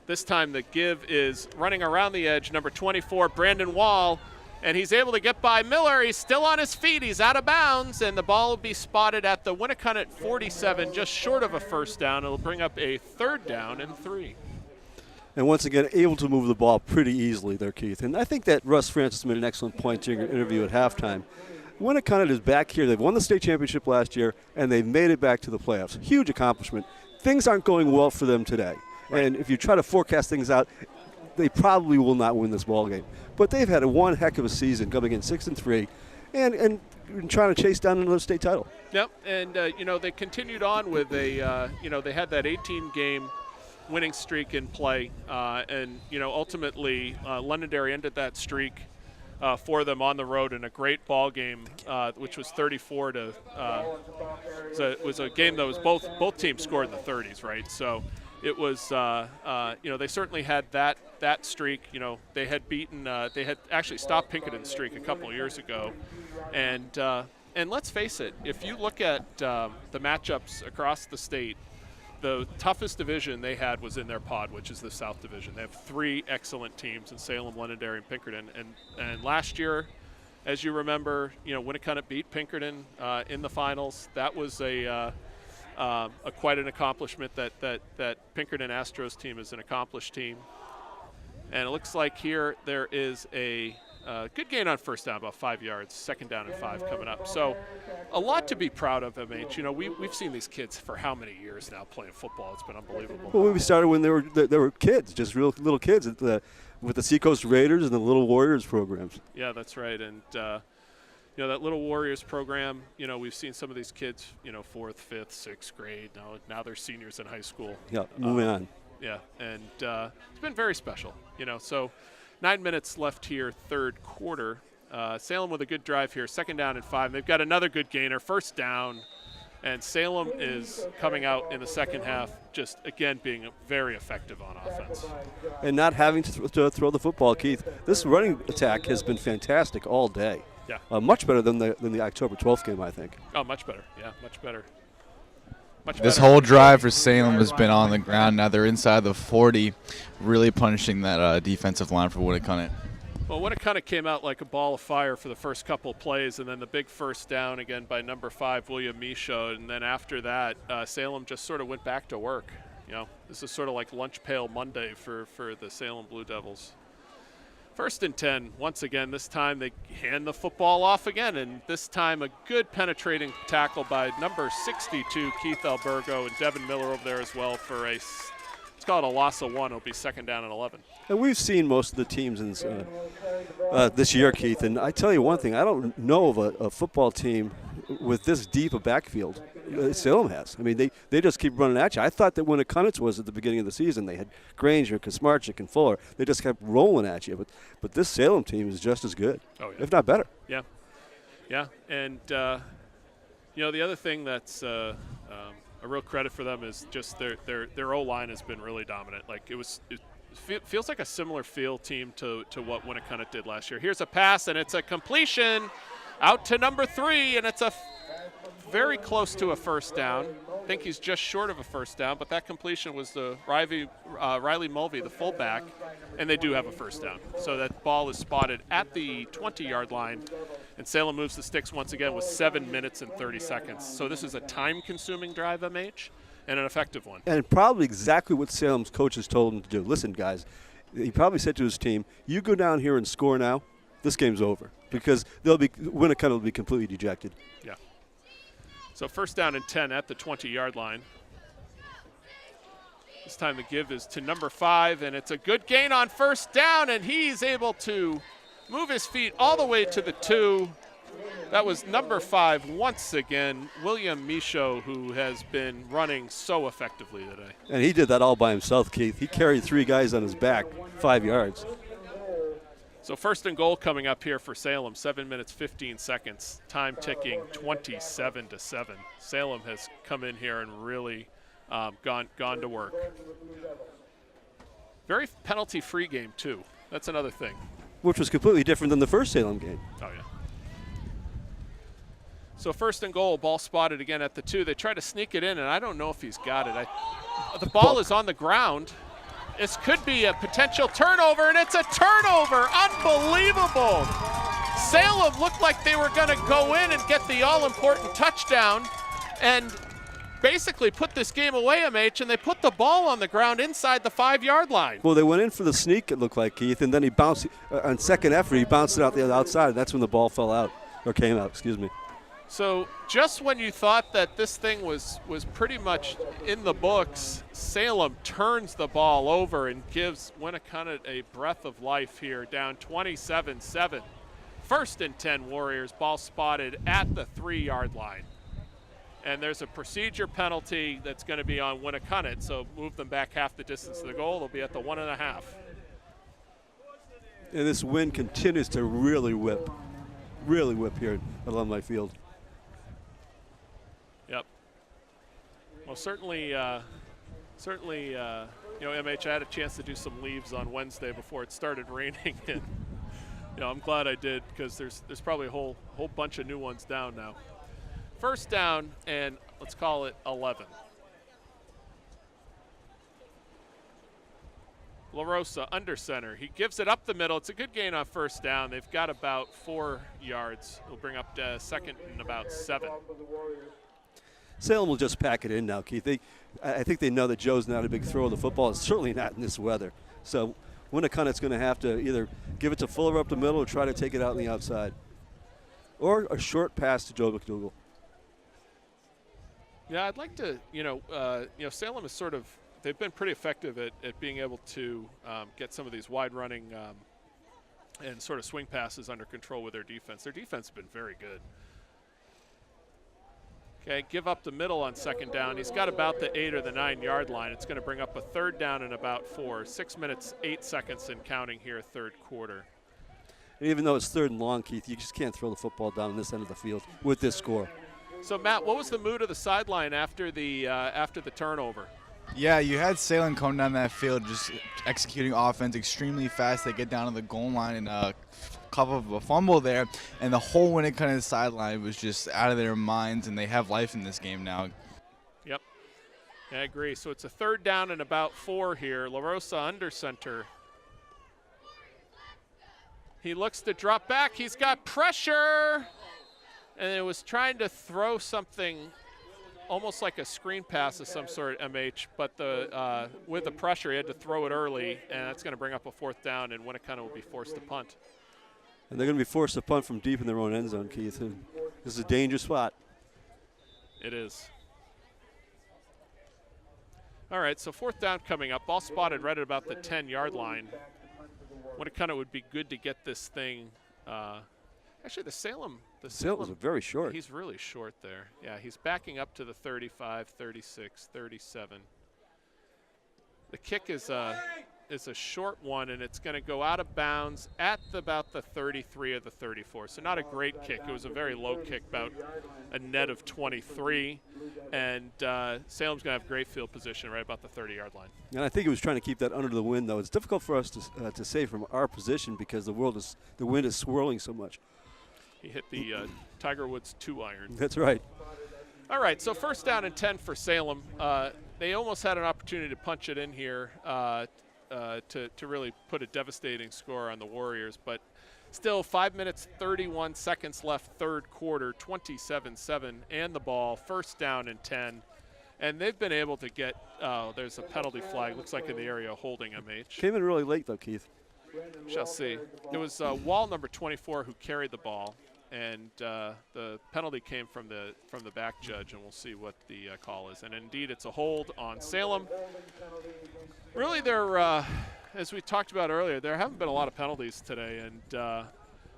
This time the give is running around the edge, number 24, Brandon Wall, and he's able to get by Miller. He's still on his feet. He's out of bounds, and the ball will be spotted at the WInnacunnet 47, just short of a first down. It'll bring up a third down and 3. And once again, able to move the ball pretty easily there, Keith. And I think that Russ Francis made an excellent point during your interview at halftime. WInnacunnet is back here. They've won the state championship last year, and they've made it back to the playoffs. Huge accomplishment. Things aren't going well for them today. Right. And if you try to forecast things out, they probably will not win this ball game. But they've had one heck of a season, coming in 6-3, and trying to chase down another state title. Yep, and they continued on with they had that 18-game winning streak in play, and ultimately Londonderry ended that streak for them on the road in a great ball game, which was 34 to. It was a game that was both teams scored in the 30s, right? So it was they certainly had that streak. They had beaten they had actually stopped Pinkerton's streak a couple of years ago, and let's face it, if you look at the matchups across the state, the toughest division they had was in their pod, which is the South Division. They have 3 excellent teams in Salem, Londonderry, and Pinkerton. And last year, as you remember, WInnacunnet beat Pinkerton in the finals. That was a quite an accomplishment. That Pinkerton Astros team is an accomplished team. And it looks like here there is a good gain on first down, about 5 yards. Second down and 5 coming up. So a lot to be proud of, MH. We've seen these kids for how many years now playing football. It's been unbelievable. Well, we started when they were kids, just real little kids with the Seacoast Raiders and the Little Warriors programs. Yeah, that's right. And that Little Warriors program, we've seen some of these kids, 4th, 5th, 6th grade. Now they're seniors in high school. Yeah, moving on. Yeah, and it's been very special. So 9 minutes left here, third quarter. Salem with a good drive here, second down and 5. They've got another good gainer, first down, and Salem is coming out in the second half, just again being very effective on offense. And not having to throw the football, Keith. This running attack has been fantastic all day. Yeah. Much better than the October 12th game, I think. Oh, much better. Yeah, much better. This whole drive for Salem has been on the ground. Now they're inside the 40, really punishing that defensive line for WInnacunnet. Well, WInnacunnet came out like a ball of fire for the first couple of plays, and then the big first down again by number 5, William Michaud. And then after that, Salem just sort of went back to work. This is sort of like lunch pail Monday for the Salem Blue Devils. First and 10, once again, this time they hand the football off again, and this time a good penetrating tackle by number 62, Keith Albergo, and Devin Miller over there as well for it's called a loss of 1. It'll be second down and 11. And we've seen most of the teams in this year, Keith, and I tell you one thing, I don't know of a football team with this deep a backfield. Salem has. I mean, they just keep running at you. I thought that WInnacunnet was at the beginning of the season. They had Granger, Kosmarczyk, and Fuller. They just kept rolling at you. But this Salem team is just as good, if not better. Yeah. Yeah. And, the other thing that's a real credit for them is just their O-line has been really dominant. Like, it feels like a similar field team to what WInnacunnet did last year. Here's a pass, and it's a completion out to number 3, and it's a very close to a first down. I think he's just short of a first down, but that completion was the Riley Mulvey, the fullback, and they do have a first down. So that ball is spotted at the 20-yard line. And Salem moves the sticks once again with 7 minutes and 30 seconds. So this is a time-consuming drive, MH, and an effective one. And probably exactly what Salem's coaches told him to do. Listen, guys, he probably said to his team, you go down here and score now, this game's over. Because WInnacunnet will be completely dejected. Yeah. So first down and 10 at the 20-yard line. This time the give is to number 5, and it's a good gain on first down, and he's able to move his feet all the way to the 2. That was number 5 once again, William Michaud, who has been running so effectively today. And he did that all by himself, Keith. He carried 3 guys on his back, 5 yards. So first and goal coming up here for Salem, 7 minutes, 15 seconds. Time ticking 27-7. Salem has come in here and really gone to work. Very penalty-free game, too. That's another thing. Which was completely different than the first Salem game. Oh, yeah. So first and goal, ball spotted again at the 2. They try to sneak it in, and I don't know if he's got it. The ball is on the ground. This could be a potential turnover, and it's a turnover. Unbelievable. Salem looked like they were going to go in and get the all-important touchdown and basically put this game away, MH, and they put the ball on the ground inside the 5-yard line. Well, they went in for the sneak, it looked like, Keith, and then he bounced, on second effort, he bounced it out the outside, and that's when the ball fell out, or came out, excuse me. So just when you thought that this thing was pretty much in the books, Salem turns the ball over and gives WInnacunnet a breath of life here, down 27-7. First and 10 Warriors, ball spotted at the 3-yard line. And there's a procedure penalty that's going to be on WInnacunnet, so move them back half the distance to the goal. They'll be at the 1.5. And this wind continues to really whip here at Alumni Field. Yep. Well, certainly, MH, I had a chance to do some leaves on Wednesday before it started raining, and I'm glad I did because there's probably a whole bunch of new ones down now. First down, and let's call it 11. La Rosa under center. He gives it up the middle. It's a good gain on first down. They've got about 4 yards. We'll bring up second and about 7. Salem will just pack it in now, Keith. I think they know that Joe's not a big thrower of the football. It's certainly not in this weather. So WInnacunet's going to have to either give it to Fuller up the middle or try to take it out on the outside. Or a short pass to Joe McDougal. Yeah, I'd like to, Salem is sort of, they've been pretty effective at being able to get some of these wide running and sort of swing passes under control with their defense. Their defense has been very good. Okay, give up the middle on second down. He's got about the 8 or the 9-yard line. It's going to bring up a third down in about 4. 6 minutes, 8 seconds and counting here, third quarter. And even though it's third and long, Keith, you just can't throw the football down this end of the field with this score. So, Matt, what was the mood of the sideline after the turnover? Yeah, you had Salem coming down that field, just executing offense extremely fast. They get down to the goal line and cover of a fumble there, and the whole WInnacunnet sideline was just out of their minds, and they have life in this game now. Yep, I agree. So it's a third down and about 4 here. La Rosa under center. He looks to drop back. He's got pressure. And it was trying to throw something almost like a screen pass of some sort, MH, but with the pressure, he had to throw it early, and that's going to bring up a fourth down, and WInnacunnet will be forced to punt. And they're going to be forced to punt from deep in their own end zone, Keith. This is a dangerous spot. It is. All right, so fourth down coming up. Ball spotted right at about the 10-yard line. WInnacunnet would be good to get this thing. Actually, the Salem was very short. He's really short there. Yeah, he's backing up to the 35, 36, 37. The kick is a short one, and it's going to go out of bounds at about the 33 or the 34. So not a great kick. It was a very low kick, about a net of 23. And Salem's going to have great field position right about the 30-yard line. And I think he was trying to keep that under the wind, though. It's difficult for us to say from our position because the wind is swirling so much. He hit the Tiger Woods 2-iron. That's right. All right, so first down and 10 for Salem. They almost had an opportunity to punch it in here to really put a devastating score on the Warriors, but Still 5 minutes, 31 seconds left, third quarter, 27-7, and the ball, first down and 10. And they've been able to get, there's a penalty flag, looks like in the area holding MH. Came in really late, though, Keith. Shall see. It was Wall number 24 who carried the ball, and the penalty came from the back judge, and we'll see what the call is. And indeed, it's a hold on Salem. Really, as we talked about earlier, there haven't been a lot of penalties today, and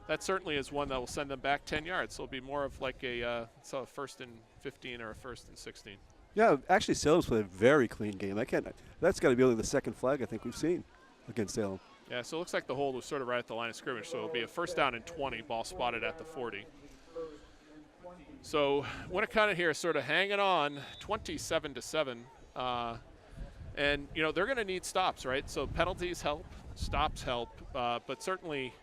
that certainly is one that will send them back 10 yards. So it'll be more of like a first and 15 or a first and 16. Yeah, actually, Salem's played a very clean game. That's got to be only the second flag I think we've seen against Salem. Yeah, so it looks like the hold was sort of right at the line of scrimmage, so it'll be a first down and 20, ball spotted at the 40. So WInnacunnet here is sort of hanging on, 27-7. And, you know, they're going to need stops, right? So penalties help, stops help, but certainly,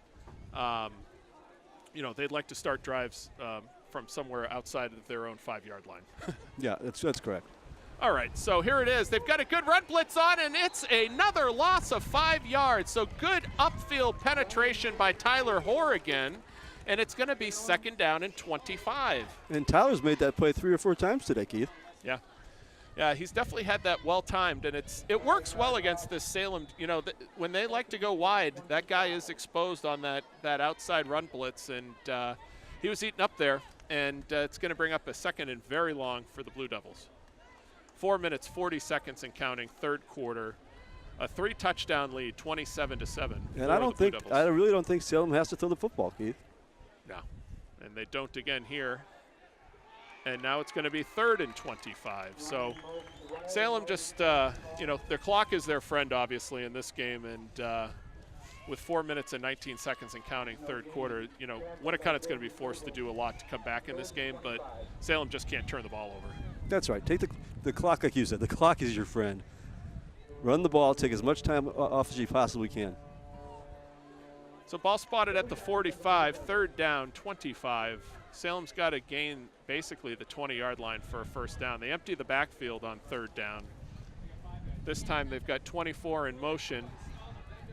you know, they'd like to start drives from somewhere outside of their own 5-yard line. Yeah, that's correct. All right, so here it is. They've got a good run blitz on, and it's another loss of 5 yards. So good upfield penetration by Tyler Hoare again, and it's going to be second down and 25. And Tyler's made that play 3 or 4 times today, Keith. Yeah. Yeah, he's definitely had that well-timed, and it works well against this Salem. You know, when they like to go wide, that guy is exposed on that outside run blitz, and he was eaten up there, and it's going to bring up a second and very long for the Blue Devils. 4 minutes, 40 seconds and counting, third quarter. A 3-touchdown lead, 27-7. And I really don't think Salem has to throw the football, Keith. No, and they don't again here. And now it's going to be third and 25. So Salem just, you know, their clock is their friend, obviously, in this game. And with 4 minutes and 19 seconds and counting, third quarter, you know, WInnacunnett's going to be forced to do a lot to come back in this game, but Salem just can't turn the ball over. That's right. Take the clock, like you said. The clock is your friend. Run the ball. Take as much time off as you possibly can. So ball spotted at the 45, third down, 25. Salem's got to gain basically the 20-yard line for a first down. They empty the backfield on third down. This time they've got 24 in motion.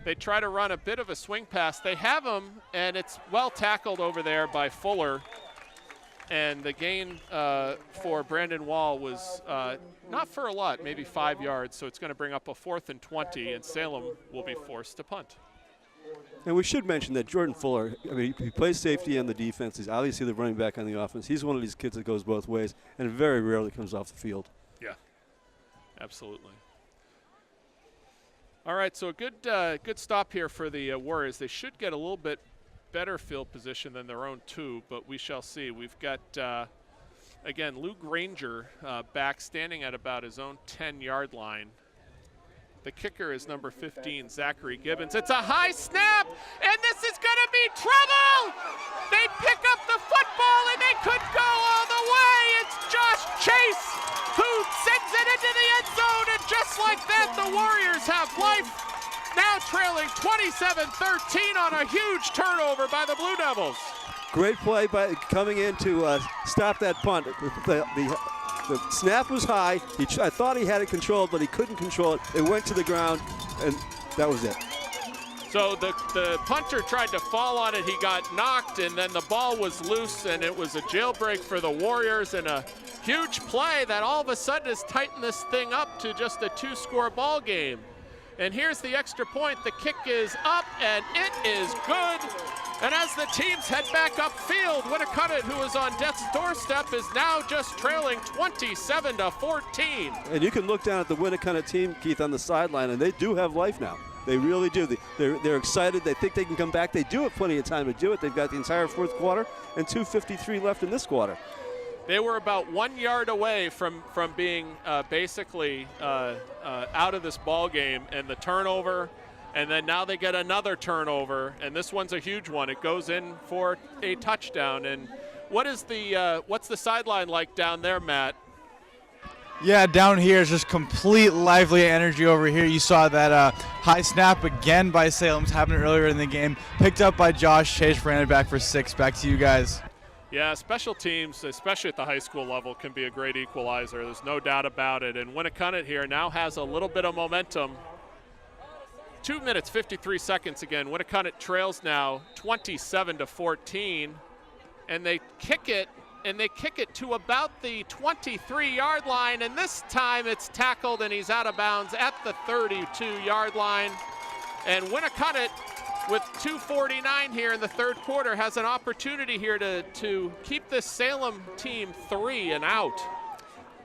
They try to run a bit of a swing pass. They have him, and it's well tackled over there by Fuller. And the gain for Brandon Wall was not for a lot, maybe 5 yards. So it's going to bring up a 4th and 20, and Salem will be forced to punt. And we should mention that Jordan Fuller, I mean, he plays safety on the defense. He's obviously the running back on the offense. He's one of these kids that goes both ways and very rarely comes off the field. Yeah, absolutely. All right, so a good stop here for the Warriors. They should get a little bit better field position than their own 2, but we shall see. We've got, again, Lou Granger back standing at about his own 10-yard line. The kicker is number 15, Zachary Gibbons. It's a high snap, and this is going to be trouble! They pick up the football, and they could go all the way! It's Josh Chase who sends it into the end zone, and just like that, the Warriors have life. Now trailing 27-13 on a huge turnover by the Blue Devils. Great play by coming in to stop that punt. The snap was high. I thought he had it controlled, but he couldn't control it. It went to the ground, and that was it. So the punter tried to fall on it. He got knocked, and then the ball was loose, and it was a jailbreak for the Warriors, and a huge play that all of a sudden has tightened this thing up to just a 2-score ball game. And here's the extra point. The kick is up, and it is good. And as the teams head back upfield, WInnacunnet, who is on death's doorstep, is now just trailing 27-14. And you can look down at the WInnacunnet team, Keith, on the sideline, and they do have life now. They really do. They're excited. They think they can come back. They do have plenty of time to do it. They've got the entire fourth quarter and 2:53 left in this quarter. They were about 1 yard away from being basically out of this ball game, and the turnover, and then now they get another turnover, and this one's a huge one. It goes in for a touchdown. And what's the sideline like down there, Matt? Yeah, down here is just complete lively energy over here. You saw that high snap again by Salem's happening earlier in the game. Picked up by Josh Chase, ran it back for 6. Back to you guys. Yeah, special teams, especially at the high school level, can be a great equalizer. There's no doubt about it. And WInnacunnet here now has a little bit of momentum. 2 minutes, 53 seconds again. WInnacunnet trails now 27-14, and they kick it, to about the 23-yard line, and this time it's tackled and he's out of bounds at the 32-yard line. And Winnacunnet, with 2:49 here in the third quarter, has an opportunity here to keep this Salem team 3 and out.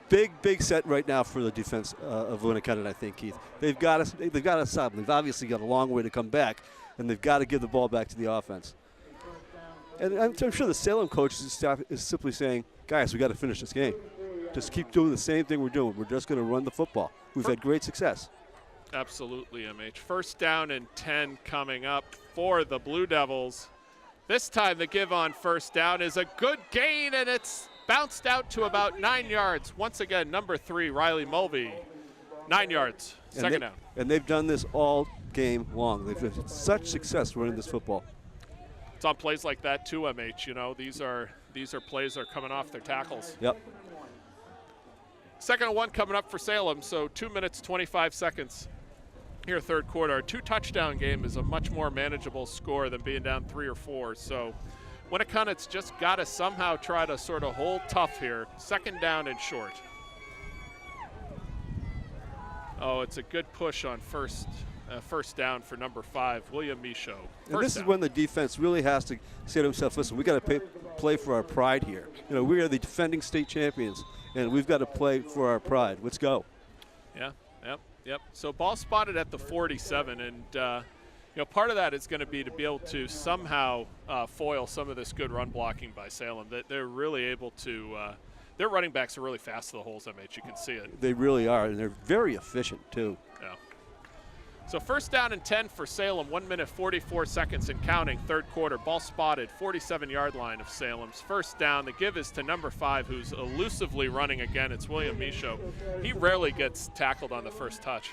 Big set right now for the defense of Winnacunnet, I think, Keith. They've got to stop them. They've obviously got a long way to come back, and they've got to give the ball back to the offense. And I'm sure the Salem coaching staff is simply saying, guys, we got to finish this game. Just keep doing the same thing we're doing. We're just going to run the football. We've had great success. Absolutely, MH. First down and 10 coming up for the Blue Devils. This time the give on first down is a good gain, and it's bounced out to about 9 yards. Once again, number 3, Riley Mulvey, 9 yards, second down. And they've done this all game long. They've had such success running this football. It's on plays like that too, MH. You know, these are plays that are coming off their tackles. Yep. Second and 1 coming up for Salem, so 2 minutes, 25 seconds here third quarter. A 2-touchdown game is a much more manageable score than being down 3 or 4. So Winnacunnet's just got to somehow try to sort of hold tough here. Second down and short. Oh, it's a good push on first down for number 5, William Michaud. And this is when the defense really has to say to himself, listen, we got to play for our pride here. You know, we are the defending state champions, and we've got to play for our pride. Let's go. Yeah, yep. So ball spotted at the 47, and part of that is going to be able to somehow foil some of this good run blocking by Salem. That they're really able to. Their running backs are really fast to the holes, MH. You can see it. They really are, and they're very efficient too. Yeah. So first down and 10 for Salem, 1 minute, 44 seconds and counting, third quarter. Ball spotted, 47-yard line of Salem's. First down, the give is to number 5, who's elusively running again. It's William Michaud. He rarely gets tackled on the first touch.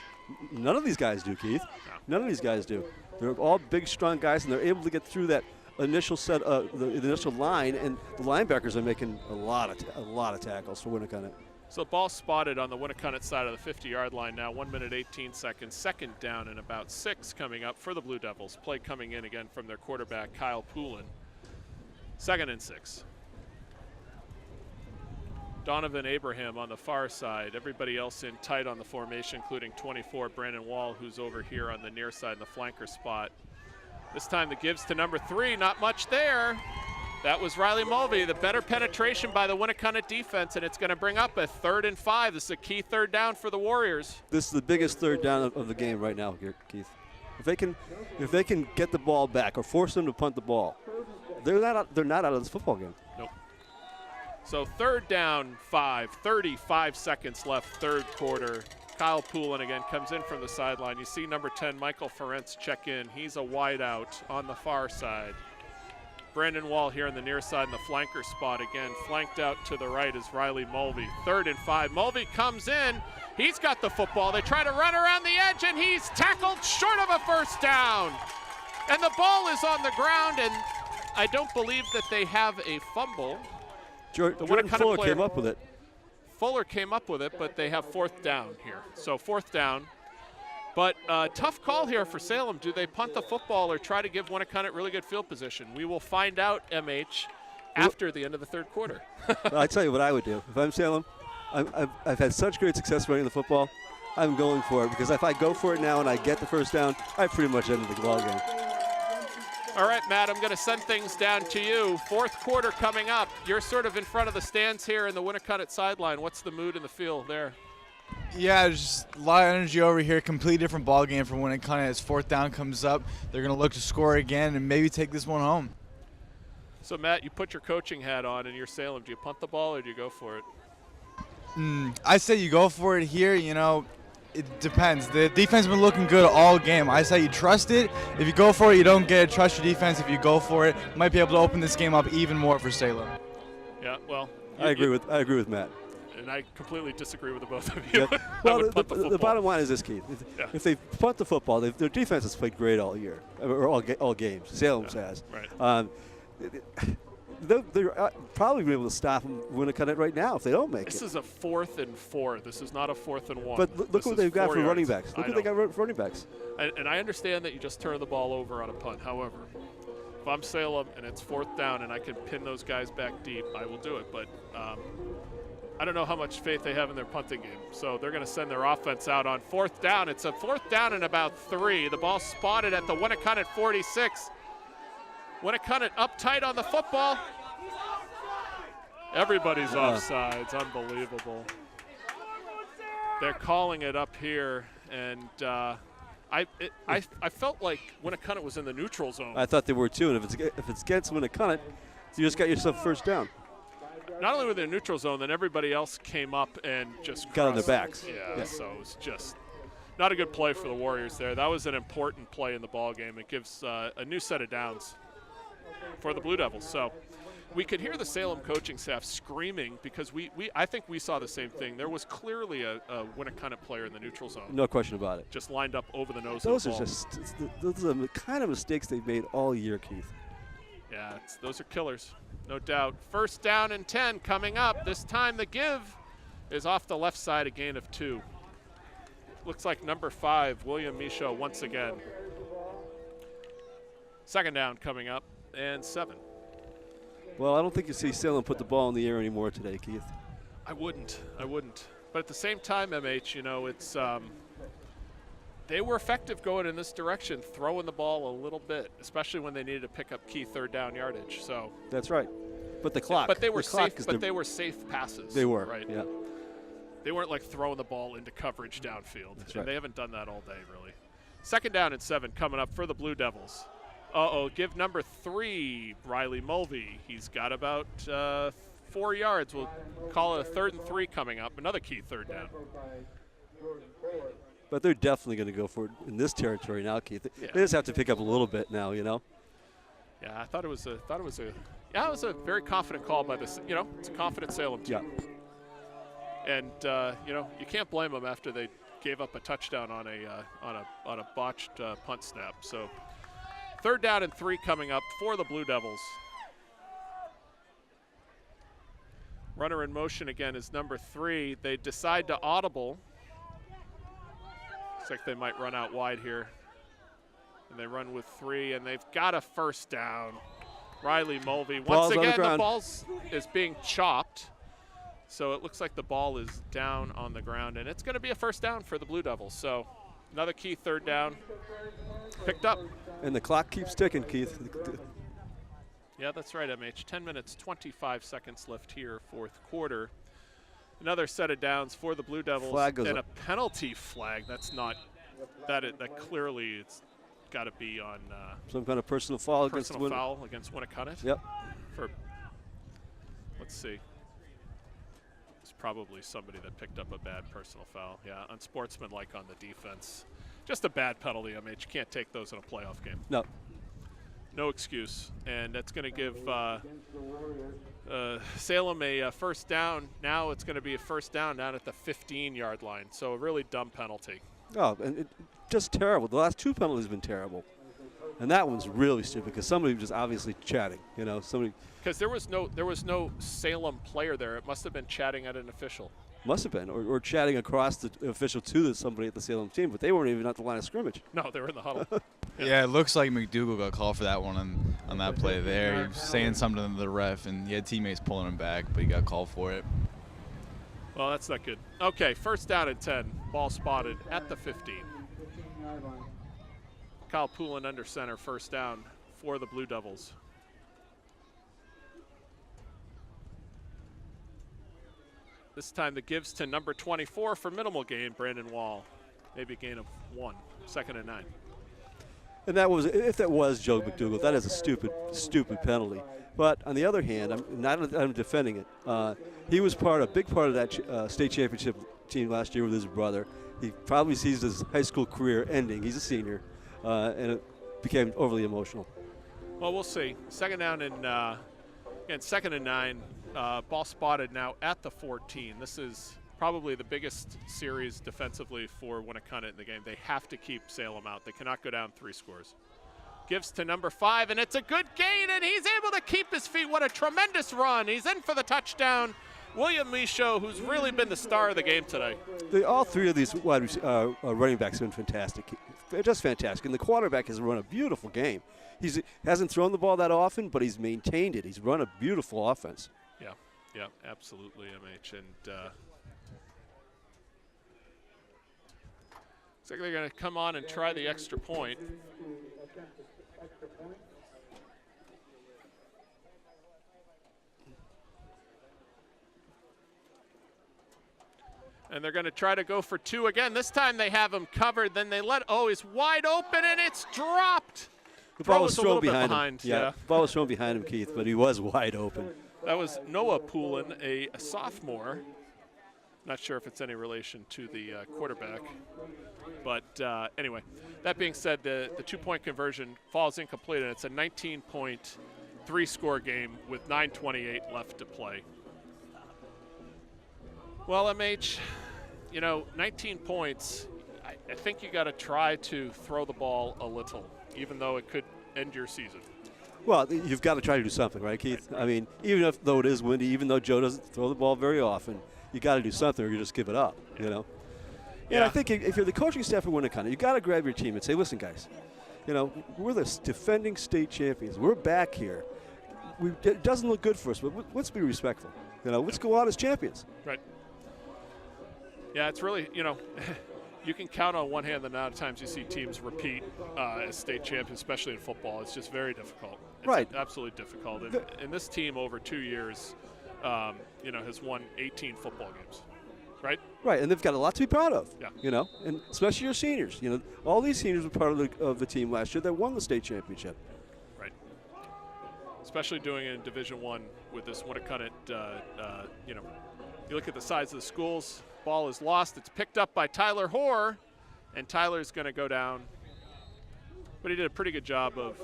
None of these guys do, Keith. No. None of these guys do. They're all big, strong guys, and they're able to get through that initial set, the initial line, and the linebackers are making a lot of tackles for Winnacunnet. So ball spotted on the Winnacunnet side of the 50-yard line now, 1 minute, 18 seconds. Second down and about 6 coming up for the Blue Devils. Play coming in again from their quarterback, Kyle Poulin. Second and 6. Donovan Abraham on the far side. Everybody else in tight on the formation, including 24, Brandon Wall, who's over here on the near side in the flanker spot. This time the gives to number 3, not much there. That was Riley Mulvey, the better penetration by the Winnacunnet defense, and it's going to bring up a 3rd and 5. This is a key third down for the Warriors. This is the biggest third down of the game right now, Keith. If they can get the ball back or force them to punt the ball, they're not out of this football game. Nope. So third down, 5, 35 seconds left, third quarter. Kyle Poulin again comes in from the sideline. You see number 10, Michael Ferentz, check in. He's a wideout on the far side. Brandon Wall here on the near side in the flanker spot again. Flanked out to the right is Riley Mulvey. 3rd and 5. Mulvey comes in. He's got the football. They try to run around the edge, and he's tackled short of a first down. And the ball is on the ground, and I don't believe that they have a fumble. Jordan Fuller came up with it. Fuller came up with it, but they have 4th down here. So 4th down. But tough call here for Salem. Do they punt the football or try to give Winnacunnet really good field position? We will find out, MH, after the end of the third quarter. Well, I tell you what I would do. If I'm Salem, I've had such great success running the football, I'm going for it. Because if I go for it now and I get the first down, I pretty much ended the ball game. All right, Matt, I'm going to send things down to you. Fourth quarter coming up. You're sort of in front of the stands here in the Winnacunnet sideline. What's the mood in the field there? Yeah, just a lot of energy over here. Completely different ball game from Winnacunnet. As 4th down comes up, they're going to look to score again and maybe take this one home. So, Matt, you put your coaching hat on and you're Salem. Do you punt the ball or do you go for it? I say you go for it here. You know, it depends. The defense has been looking good all game. I say you trust it. If you go for it, you don't get it. Trust your defense. If you go for it, you might be able to open this game up even more for Salem. Yeah, well. I agree with Matt. And I completely disagree with the both of you. Yeah. Well, the bottom line is this, Keith. If they punt the football, their defense has played great all year, or all games. Salem's has. Right. they're probably be able to stop them, Winnacunnet right now if they don't make This it. is a 4th and 4. This is not a 4th and 1. But look This what is they've got 4 for running yards. backs. Look I what they know. got for running backs. And I understand that you just turn the ball over on a punt. However, if I'm Salem and it's 4th down and I can pin those guys back deep, I will do it. But I don't know how much faith they have in their punting game. So they're going to send their offense out on 4th down. It's a 4th down and about 3. The ball spotted at the Winnacunnet 46. Winnacunnet up tight on the football. Everybody's offsides. Unbelievable. They're calling it up here, and I felt like Winnacunnet was in the neutral zone. I thought they were too, and if it's against Winnacunnet, you just got yourself first down. Not only were they in the neutral zone, then everybody else came up and just Got on their crossed. backs. Yeah, so it was just not a good play for the Warriors there. That was an important play in the ball game. It gives a new set of downs for the Blue Devils. So we could hear the Salem coaching staff screaming because I think we saw the same thing. There was clearly a Winnacunnet player in the neutral zone. No question about it. Just lined up over the nose Those of are the ball. those are the kind of mistakes they've made all year, Keith. Yeah, those are killers, no doubt. 1st down and 10 coming up. This time the give is off the left side, a gain of 2. Looks like number 5, William Michaud, once again. 2nd down coming up, and 7. Well, I don't think you see Salem put the ball in the air anymore today, Keith. I wouldn't. But at the same time, MH, it's they were effective going in this direction, throwing the ball a little bit, especially when they needed to pick up key 3rd down yardage. So that's right. But the clock. But they were the clock safe. But they were safe passes. They were right. Yeah. They weren't like throwing the ball into coverage downfield. That's and right. They haven't done that all day, really. 2nd down and 7 coming up for the Blue Devils. Give number 3, Riley Mulvey. He's got about 4 yards. We'll call it a 3rd and 3 coming up. Another key 3rd down. But they're definitely going to go for it in this territory now, Keith. Yeah. They just have to pick up a little bit now, Yeah, I thought it was a very confident call by this. It's a confident Salem team. Yeah. And you can't blame them after they gave up a touchdown on a botched punt snap. So 3rd down and 3 coming up for the Blue Devils. Runner in motion again is number 3. They decide to audible. Looks like they might run out wide here. And they run with 3, and they've got a 1st down. Riley Mulvey. Once again, the ball is being chopped. So it looks like the ball is down on the ground, and it's going to be a 1st down for the Blue Devils. So another key 3rd down picked up. And the clock keeps ticking, Keith. Yeah, that's right, MH. 10 minutes, 25 seconds left here, 4th quarter. Another set of downs for the Blue Devils. Flag goes and up. a penalty flag. That's not that clearly it's got to be on Some kind of personal foul personal foul against Winnacunnet. Yep. Let's see. It's probably somebody that picked up a bad personal foul. Yeah, unsportsmanlike on the defense. Just a bad penalty, MH. You can't take those in a playoff game. No. No excuse. And that's going to give Salem a 1st down. Now it's going to be a 1st down at the 15-yard line. So a really dumb penalty. Oh, and just terrible. The last 2 penalties have been terrible. And that one's really stupid because somebody was just obviously chatting, somebody. Because there was no Salem player there. It must have been chatting at an official. Must have been, or chatting across the official to somebody at the Salem team, but they weren't even at the line of scrimmage. No, they were in the huddle. Yeah, it looks like McDougal got called for that one on that play there. He was saying something to the ref, and he had teammates pulling him back, but he got called for it. Well, that's not good. Okay, 1st down and 10. Ball spotted at the 15. Kyle Poulin under center, 1st down for the Blue Devils. This time the gives to number 24 for minimal gain, Brandon Wall. Maybe a gain of 1, 2nd and 9. And that was, if that was Joe McDougal, that is a stupid penalty. But on the other hand, I'm defending it. He was a big part of that state championship team last year with his brother. He probably sees his high school career ending. He's a senior, and it became overly emotional. Well, we'll see. 2nd down and again, 2nd and 9. Ball spotted now at the 14. This is probably the biggest series defensively for Winnacunnet in the game. They have to keep Salem out. They cannot go down 3 scores. Gives to number 5, and it's a good gain, and he's able to keep his feet. What a tremendous run. He's in for the touchdown. William Michaud, who's really been the star of the game today. All three of these running backs have been fantastic. Just fantastic. And the quarterback has run a beautiful game. He hasn't thrown the ball that often, but he's maintained it. He's run a beautiful offense. Yeah, absolutely, MH. And looks like they're going to come on and try the extra point. And they're going to try to go for 2 again. This time they have him covered. Then they he's wide open, and it's dropped. The ball was a little thrown bit behind him. Yeah, the ball was thrown behind him, Keith, but he was wide open. That was Noah Poulin, a sophomore. Not sure if it's any relation to the quarterback. But anyway, that being said, the 2-point conversion falls incomplete, and it's a 19-point 3-score game with 9:28 left to play. Well, MH, 19 points, I think you got to try to throw the ball a little, even though it could end your season. Well, you've got to try to do something, right, Keith? Right. I mean, even though it is windy, even though Joe doesn't throw the ball very often, you got to do something or you just give it up, Yeah. And I think if you're the coaching staff at WInnacunnet, you got to grab your team and say, listen, guys, we're the defending state champions. We're back here. It doesn't look good for us, but let's be respectful. Let's go out as champions. Right. Yeah, it's really, you can count on one hand the amount of times you see teams repeat as state champions, especially in football. It's just very difficult. It's right. Absolutely difficult. And this team over 2 years, has won 18 football games. Right? Right, and they've got a lot to be proud of. Yeah. And especially your seniors. All these seniors were part of the team last year that won the state championship. Right. Especially doing it in Division I with this WInnacunnet. You look at the size of the schools. Ball is lost. It's picked up by Tyler Hoare, and Tyler's going to go down. But he did a pretty good job of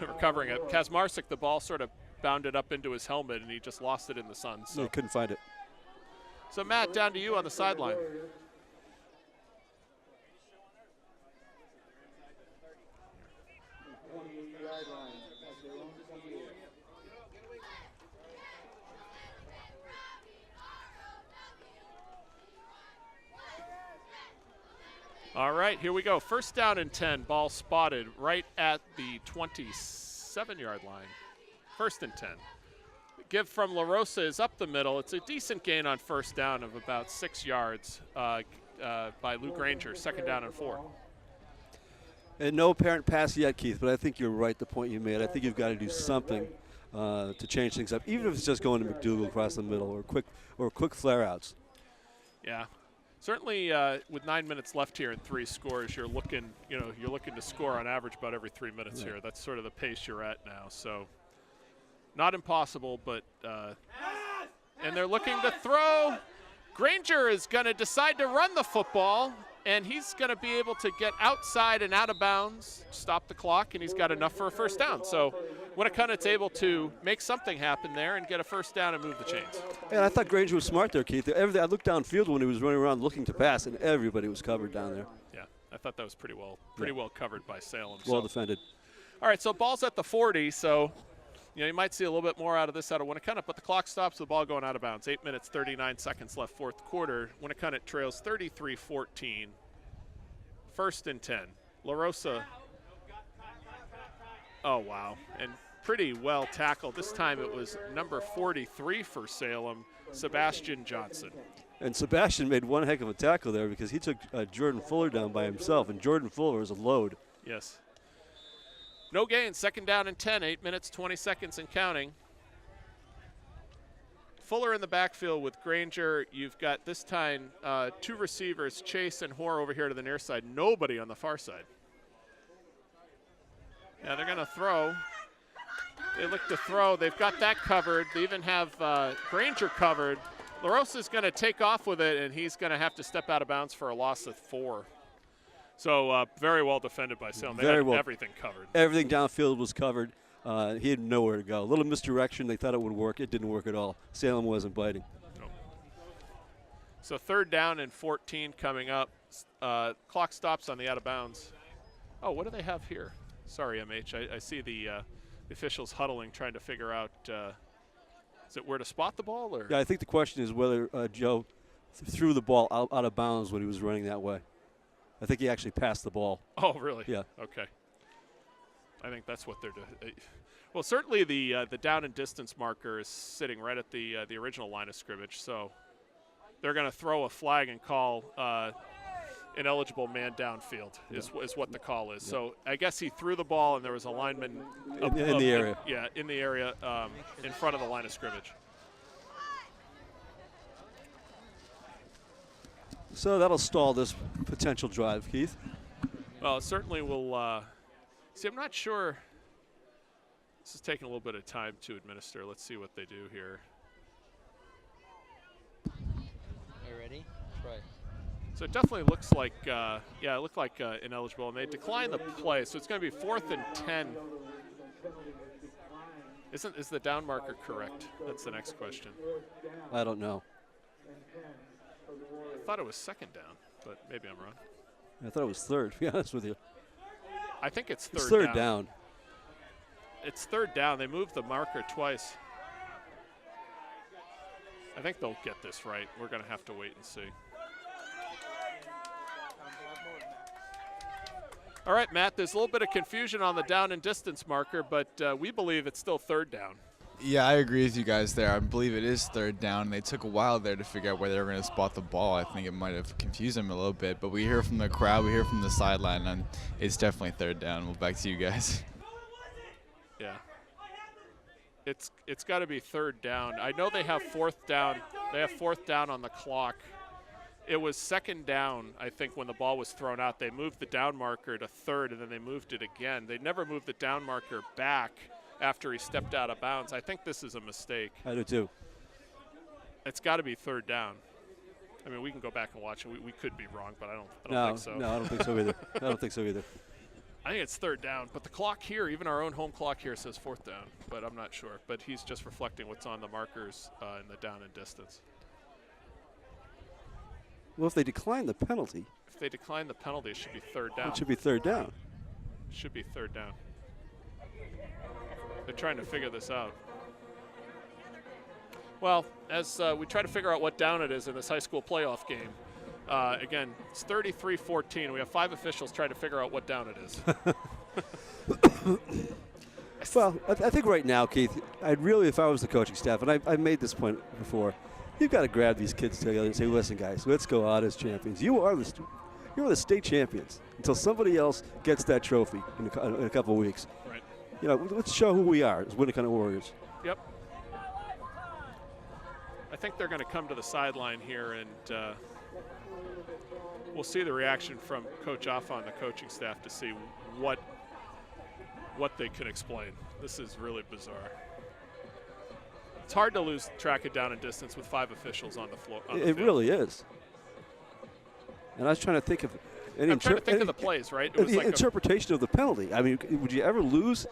recovering it. Kazmarczyk, the ball sort of bounded up into his helmet, and he just lost it in the sun. So he couldn't find it. So, Matt, down to you on the sideline. All right, here we go. First down and 10, ball spotted right at the 27-yard line. First and 10. Give from La Rosa is up the middle. It's a decent gain on first down of about 6 yards by Lou Granger, second down and 4. And no apparent pass yet, Keith, but I think you're right, the point you made. I think you've got to do something to change things up, even if it's just going to McDougal across the middle or quick flare-outs. Yeah. Certainly, with 9 minutes left here and 3 scores, you're looking to score on average about every 3 minutes here. That's sort of the pace you're at now. So, not impossible, but and they're looking to throw. Granger is going to decide to run the football, and he's going to be able to get outside and out of bounds, stop the clock, and he's got enough for a first down. So WInnacunnett's able to make something happen there and get a first down and move the chains. And I thought Granger was smart there, Keith. I looked downfield when he was running around looking to pass, and everybody was covered down there. Yeah, I thought that was pretty well covered by Salem. Well defended. All right, so ball's at the 40, so you might see a little bit more out of WInnacunnet, but the clock stops with the ball going out of bounds. 8 minutes, 39 seconds left, fourth quarter. WInnacunnet trails 33-14. First and 10. La Rosa. Oh, wow. And pretty well tackled. This time it was number 43 for Salem, Sebastian Johnson. And Sebastian made one heck of a tackle there because he took Jordan Fuller down by himself, and Jordan Fuller is a load. Yes. No gain, second down and 10, 8 minutes, 20 seconds and counting. Fuller in the backfield with Granger. You've got this time 2 receivers, Chase and Hoare over here to the near side. Nobody on the far side. Yeah, they're going to throw. They look to throw. They've got that covered. They even have Granger covered. La Rosa's going to take off with it, and he's going to have to step out of bounds for a loss of 4. So very well defended by Salem. They had everything covered. Everything downfield was covered. He had nowhere to go. A little misdirection. They thought it would work. It didn't work at all. Salem wasn't biting. No. So third down and 14 coming up. Clock stops on the out of bounds. Oh, what do they have here? Sorry, MH. I see the officials huddling, trying to figure out is it where to spot the ball? Or? Yeah, I think the question is whether Joe threw the ball out of bounds when he was running that way. I think he actually passed the ball. Oh, really? Yeah. Okay. I think that's what they're doing. Well, certainly the down and distance marker is sitting right at the original line of scrimmage, so they're going to throw a flag and call ineligible man downfield is what the call is. So I guess he threw the ball and there was a lineman in the area. In the area in front of the line of scrimmage. So that'll stall this potential drive, Keith. Well, it certainly will. See, I'm not sure. This is taking a little bit of time to administer. Let's see what they do here. Are you ready? Right. So it definitely looks like, it looked like ineligible, and they declined the play. So it's going to be 4th and 10. Is the down marker correct? That's the next question. I don't know. I thought it was 2nd down, but maybe I'm wrong. I thought it was 3rd, to be honest with you. I think it's 3rd It's 3rd down. It's 3rd down. They moved the marker twice. I think they'll get this right. We're going to have to wait and see. All right, Matt, there's a little bit of confusion on the down and distance marker, but we believe it's still 3rd down. Yeah, I agree with you guys there. I believe it is 3rd down. They took a while there to figure out where they were going to spot the ball. I think it might have confused them a little bit, but we hear from the crowd, we hear from the sideline, and it's definitely 3rd down. Well, back to you guys. Yeah. It's got to be 3rd down. I know they have 4th down. They have 4th down on the clock. It was 2nd down, I think, when the ball was thrown out. They moved the down marker to 3rd, and then they moved it again. They never moved the down marker back after he stepped out of bounds. I think this is a mistake. I do too. It's got to be 3rd down. I mean, we can go back and watch it. We could be wrong, but I don't think so. No, I don't think so either. I don't think so either. I think it's 3rd down, but the clock here, even our own home clock here, says 4th down, but I'm not sure. But he's just reflecting what's on the markers in the down and distance. Well, if they decline the penalty. If they decline the penalty, it should be 3rd down. It should be 3rd down. It should be 3rd down. They're trying to figure this out. Well, as we try to figure out what down it is in this high school playoff game, again, it's 33-14. We have 5 officials trying to figure out what down it is. Well, I think right now, Keith, I'd really, if I was the coaching staff, and I made this point before, you've got to grab these kids together and say, listen, guys, let's go out as champions. You are the state champions until somebody else gets that trophy in a couple of weeks. Right. You know, let's show who we are as WInnacunnet Warriors. Yep. I think they're going to come to the sideline here, and we'll see the reaction from Coach Affa and the coaching staff to see what they can explain. This is really bizarre. It's hard to lose track of down and distance with 5 officials on the floor. It really is. And I was trying to think of I'm trying to think of the plays, right? It was the like interpretation of the penalty. I mean, would you ever lose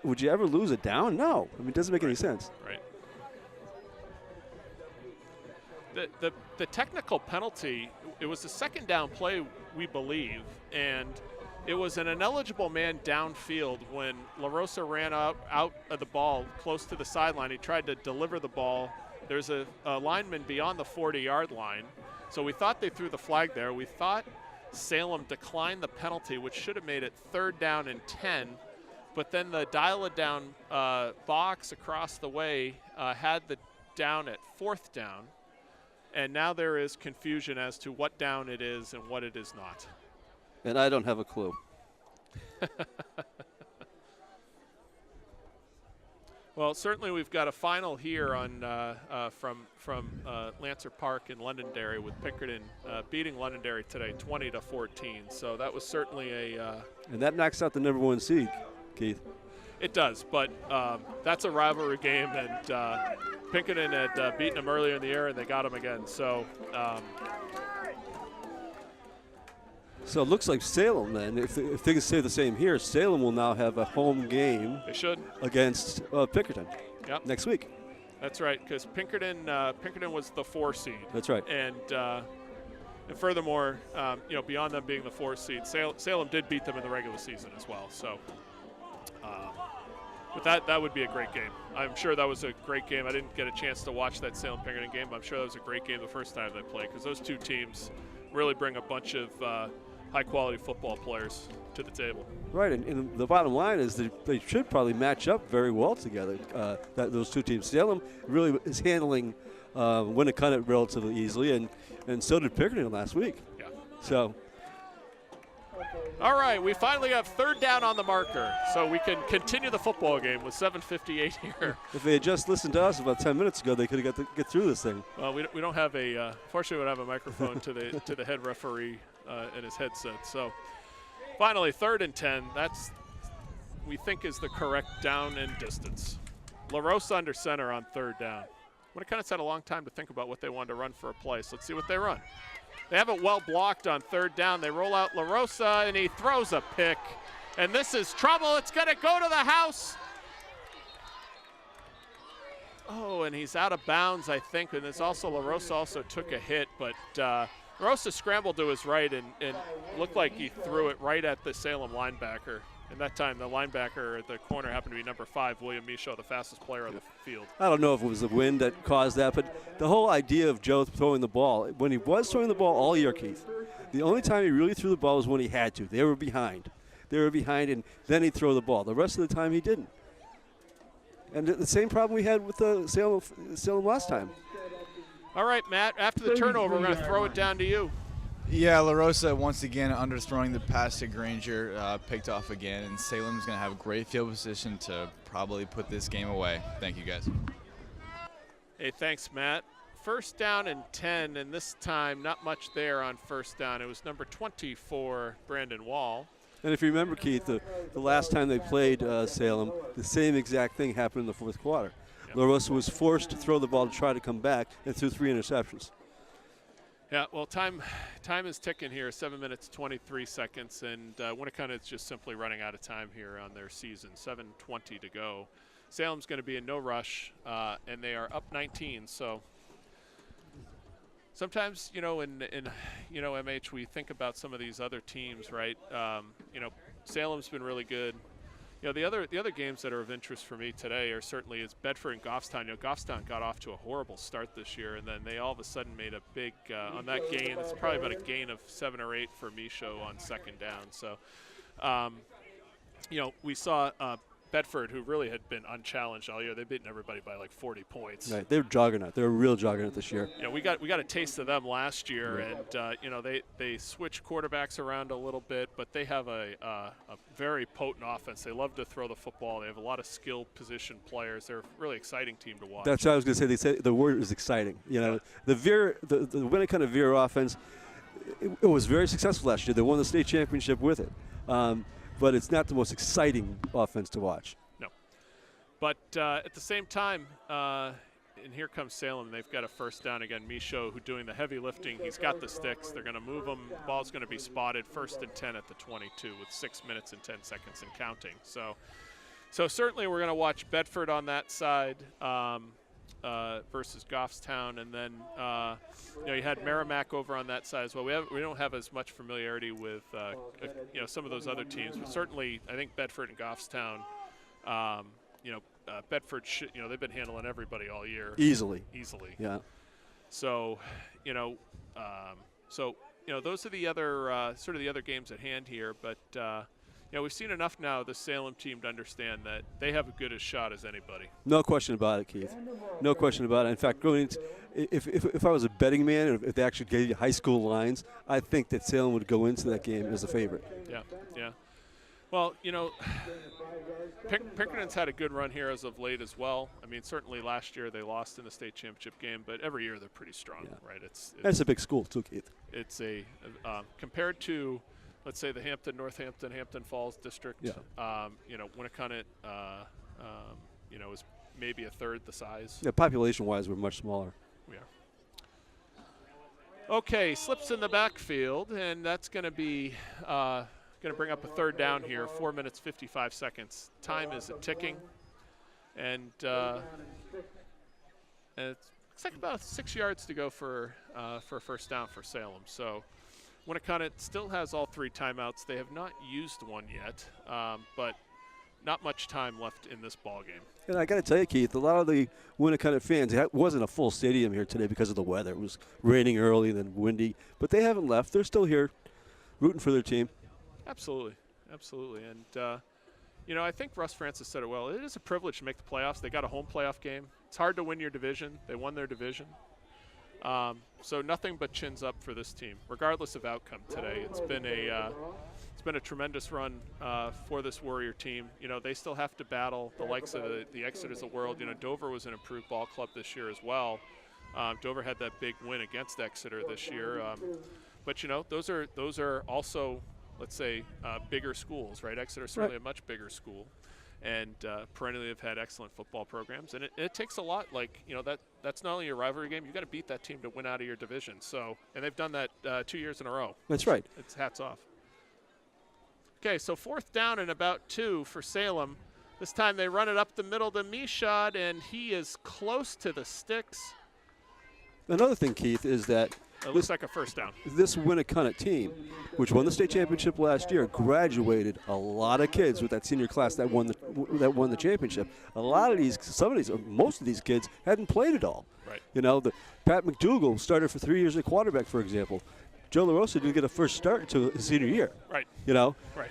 a down? No. I mean, it doesn't make any sense. Right. The technical penalty, it was a 2nd down play, we believe, and it was an ineligible man downfield when La Rosa ran out of the ball close to the sideline. He tried to deliver the ball. There's a lineman beyond the 40-yard line. So we thought they threw the flag there. We thought Salem declined the penalty, which should have made it 3rd down and 10. But then the dial-it-down box across the way had the down at 4th down. And now there is confusion as to what down it is and what it is not. And I don't have a clue. Well, certainly we've got a final here on from Lancer Park in Londonderry with Pinkerton beating Londonderry today 20-14. So that was certainly a and that knocks out the #1 seed, Keith. It does, but that's a rivalry game, and Pinkerton had beaten them earlier in the year, and they got them again. So. So it looks like Salem then, if things stay the same here, Salem will now have a home game. They should. Against Pinkerton. Yep. Next week. That's right, because Pinkerton was the 4 seed. That's right. And And furthermore, beyond them being the 4th seed, Salem did beat them in the regular season as well. So, but that would be a great game. I'm sure that was a great game. I didn't get a chance to watch that Salem-Pinkerton game, but I'm sure that was a great game the first time they played, because those two teams really bring a bunch of high-quality football players to the table. Right, and the bottom line is that they should probably match up very well together, those two teams. Salem really is handling WInnacunnet relatively easily, and so did Pinkerton last week. Yeah. So. All right, we finally have 3rd down on the marker, so we can continue the football game with 7:58 here. If they had just listened to us about 10 minutes ago, they could have get through this thing. Well, we don't have fortunately we don't have a microphone to the head referee in his headset. So finally, 3rd and 10. That's, we think, is the correct down and distance. LaRosa under center on 3rd down. WInnacunnet had a long time to think about what they wanted to run for a play, so let's see what they run. They have it well blocked on 3rd down. They roll out LaRosa, and he throws a pick. And this is trouble. It's going to go to the house. Oh, and he's out of bounds, I think. And there's also LaRosa also took a hit. But LaRosa scrambled to his right and looked like he threw it right at the Salem linebacker. And that time, the linebacker at the corner happened to be number 5, William Michaud, the fastest player on the field. I don't know if it was the wind that caused that, but the whole idea of Joe throwing the ball, when he was throwing the ball all year, Keith, the only time he really threw the ball was when he had to. They were behind. And then he'd throw the ball. The rest of the time, he didn't. And the same problem we had with the Salem last time. All right, Matt, after the turnover, we're going to throw it down to you. Yeah, LaRosa once again underthrowing the pass to Granger, picked off again, and Salem's going to have a great field position to probably put this game away. Thank you, guys. Hey, thanks, Matt. 1st down and 10, and this time not much there on 1st down. It was number 24, Brandon Wall. And if you remember, Keith, the last time they played Salem, the same exact thing happened in the 4th quarter. Yep. LaRosa was forced to throw the ball to try to come back and threw 3 interceptions. Yeah, well, time is ticking here, 7 minutes, 23 seconds, and WInnacunnet is just simply running out of time here on their season, 7:20 to go. Salem's going to be in no rush, and they are up 19, so sometimes, in MH, we think about some of these other teams, right? Salem's been really good. The other games that are of interest for me today are certainly is Bedford and Goffstown. Goffstown got off to a horrible start this year, and then they all of a sudden made a big on that gain. It's probably about a gain of 7 or 8 for Michaud on 2nd down. So, we saw Bedford, who really had been unchallenged all year. They've beaten everybody by like 40 points. Right, they're juggernaut. They're a real juggernaut this year. We got a taste of them last year, and they switched quarterbacks around a little bit, but they have a very potent offense. They love to throw the football. They have a lot of skilled position players. They're a really exciting team to watch. That's what I was going to say. They said the word is exciting. The WInnacunnet Veer offense, it was very successful last year. They won the state championship with it. But it's not the most exciting offense to watch. No. But at the same time, and here comes Salem. They've got a 1st down again. Michaud, who doing the heavy lifting. He's got the sticks. They're going to move him. Ball's going to be spotted 1st and 10 at the 22 with 6 minutes and 10 seconds and counting. So certainly we're going to watch Bedford on that side versus Goffstown, and then you had Merrimack over on that side as well. We don't have as much familiarity with some of those other teams, but certainly I think Bedford and Goffstown. Bedford they've been handling everybody all year easily. Yeah. So those are the other sort of the other games at hand here, but. We've seen enough now of the Salem team to understand that they have as good a shot as anybody. No question about it, Keith. No question about it. In fact, going into, if I was a betting man, and if they actually gave you high school lines, I think that Salem would go into that game as a favorite. Yeah. Well, Pinkerton's had a good run here as of late as well. I mean, certainly last year they lost in the state championship game, but every year they're pretty strong, right? That's a big school too, Keith. It's compared to, let's say, the Hampton, Northampton, Hampton Falls district. WInnacunnet, is maybe a third the size. Yeah, population-wise, we're much smaller. We are. Okay, slips in the backfield, and that's going to be going to bring up a 3rd down here. 4 minutes 55 seconds. Time is ticking, and it's looks like about 6 yards to go for a first down for Salem. So WInnacunnet still has all 3 timeouts. They have not used one yet, but not much time left in this ball game. And I got to tell you, Keith, a lot of the WInnacunnet fans, it wasn't a full stadium here today because of the weather. It was raining early, then windy, but they haven't left. They're still here rooting for their team. Absolutely. And, I think Russ Francis said it well. It is a privilege to make the playoffs. They got a home playoff game. It's hard to win your division. They won their division. So nothing but chins up for this team, regardless of outcome today. It's been a tremendous run for this Warrior team. They still have to battle the likes of the Exeters of the world. Dover was an improved ball club this year as well. Dover had that big win against Exeter this year. But those are also, let's say, bigger schools, right? Exeter's certainly a much bigger school, and perennially have had excellent football programs. And it takes a lot. That's not only a rivalry game. You got to beat that team to win out of your division. And they've done that 2 years in a row. That's right. It's hats off. Okay, so 4th down and about 2 for Salem. This time they run it up the middle to Mishad, and he is close to the sticks. Another thing, Keith, is that it looks like a first down. This WInnacunnet team, which won the state championship last year, graduated a lot of kids with that senior class that won the championship. Most of these kids hadn't played at all. Right. Pat McDougal started for 3 years at quarterback, for example. Joe LaRosa didn't get a first start until his senior year. Right. Right.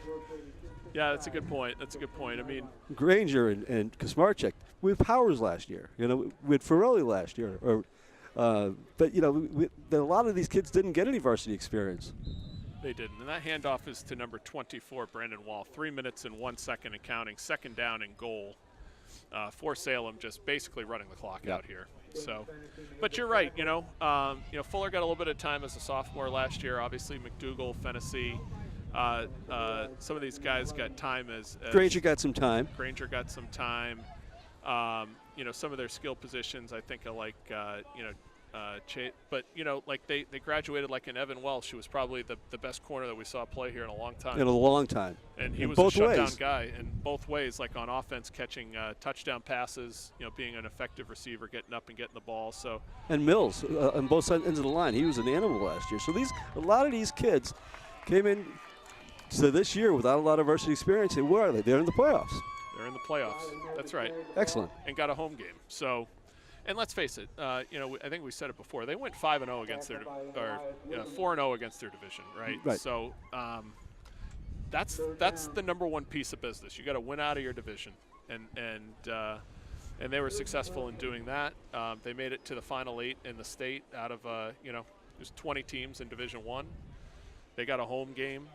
Yeah, that's a good point. I mean, Granger and Kasmarczyk. We had Powers last year. We had Farrelly last year. But a lot of these kids didn't get any varsity experience. They didn't. And that handoff is to number 24, Brandon Wall. 3 minutes and 1 second and counting. 2nd down and goal for Salem, just basically running the clock out here. So, but you're right. Fuller got a little bit of time as a sophomore last year. Obviously, McDougal, Fennessy. Some of these guys got time as Granger got some time. Some of their skill positions, I think, are like, but they graduated like an Evan Welsh, who was probably the best corner that we saw play here in a long time. And he was a shutdown guy in both ways, like on offense, catching touchdown passes, being an effective receiver, getting up and getting the ball. And Mills on both sides ends of the line, he was an animal last year. So a lot of these kids came in to this year without a lot of varsity experience. And where are they? They're in the playoffs. They're in the playoffs. That's right. Excellent. And got a home game. So, and let's face it, I think we said it before. They went 5-0 against 4-0 against their division, right? Right. So, that's the number one piece of business. You got to win out of your division, and they were successful in doing that. They made it to the final 8 in the state out of there's 20 teams in Division I. They got a home game.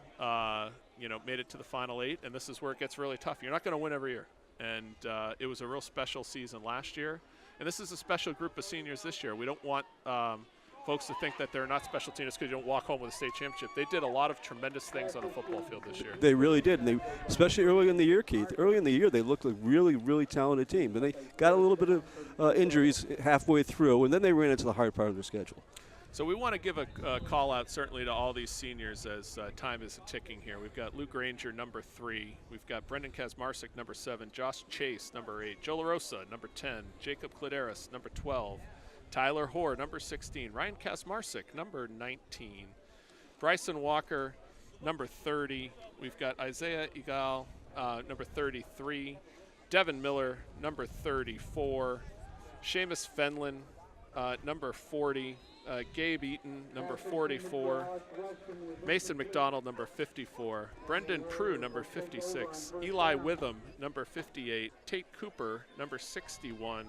Made it to the final 8, and this is where it gets really tough. You're not going to win every year, and it was a real special season last year, and this is a special group of seniors this year. We don't want folks to think that they're not special teams because you don't walk home with a state championship. They did a lot of tremendous things on a football field this year. They really did, and they, especially early in the year, Keith. Early in the year, they looked like a really, really talented team, and they got a little bit of injuries halfway through, and then they ran into the hard part of their schedule. So we want to give a call out certainly to all these seniors as time is ticking here. We've got Luke Granger, number 3. We've got Brendan Kasmarczyk, number 7. Josh Chase, number 8. Joe LaRosa, number 10. Jacob Klideris, number 12. Tyler Hoare, number 16. Ryan Kasmarczyk, number 19. Bryson Walker, number 30. We've got Isaiah Egal, number 33. Devin Miller, number 34. Seamus Fenlon, number 40. Gabe Eaton, number 44. Mason McDonald, number 54. Brendan Prue, number 56. Eli Witham, number 58. Tate Cooper, number 61.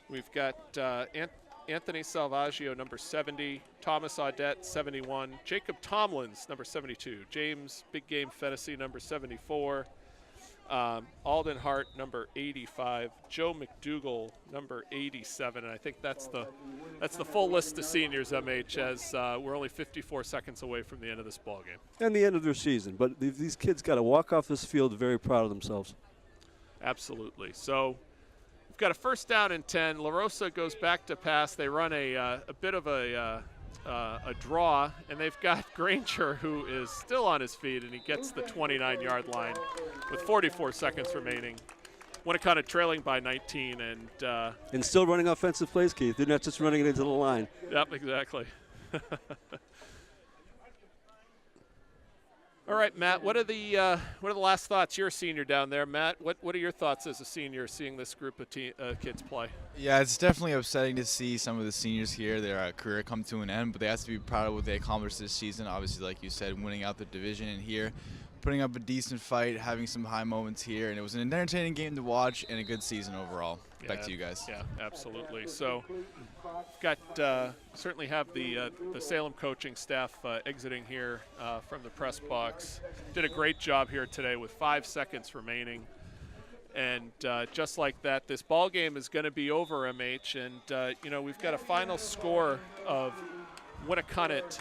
We've got Anthony Salvaggio, number 70. Thomas Audette, 71. Jacob Tomlins, number 72. James Big Game Fennessy, number 74. Alden Hart, number 85. Joe McDougal, number 87. And I think that's the full list of seniors, MH, as we're only 54 seconds away from the end of this ball game. And the end of their season. But these kids got to walk off this field very proud of themselves. Absolutely. So we've got a first down and 10. LaRosa goes back to pass. They run a bit of a draw, and they've got Granger, who is still on his feet, and he gets the 29-yard line with 44 seconds remaining. Winnacunnet trailing by 19, And still running offensive plays, Keith. They're not just running it into the line. Yep, exactly. All right, Matt. What are the last thoughts? You're a senior down there, Matt. What are your thoughts as a senior seeing this group of kids play? Yeah, it's definitely upsetting to see some of the seniors here, their career come to an end, but they have to be proud of what they accomplished this season. Obviously, like you said, winning out the division and here, putting up a decent fight, having some high moments here, and it was an entertaining game to watch and a good season overall. Back to you guys. Yeah, absolutely. So, got certainly have the Salem coaching staff exiting here from the press box. Did a great job here today with 5 seconds remaining, and just like that, this ball game is going to be over, MH. And we've got a final score of Winnacunnet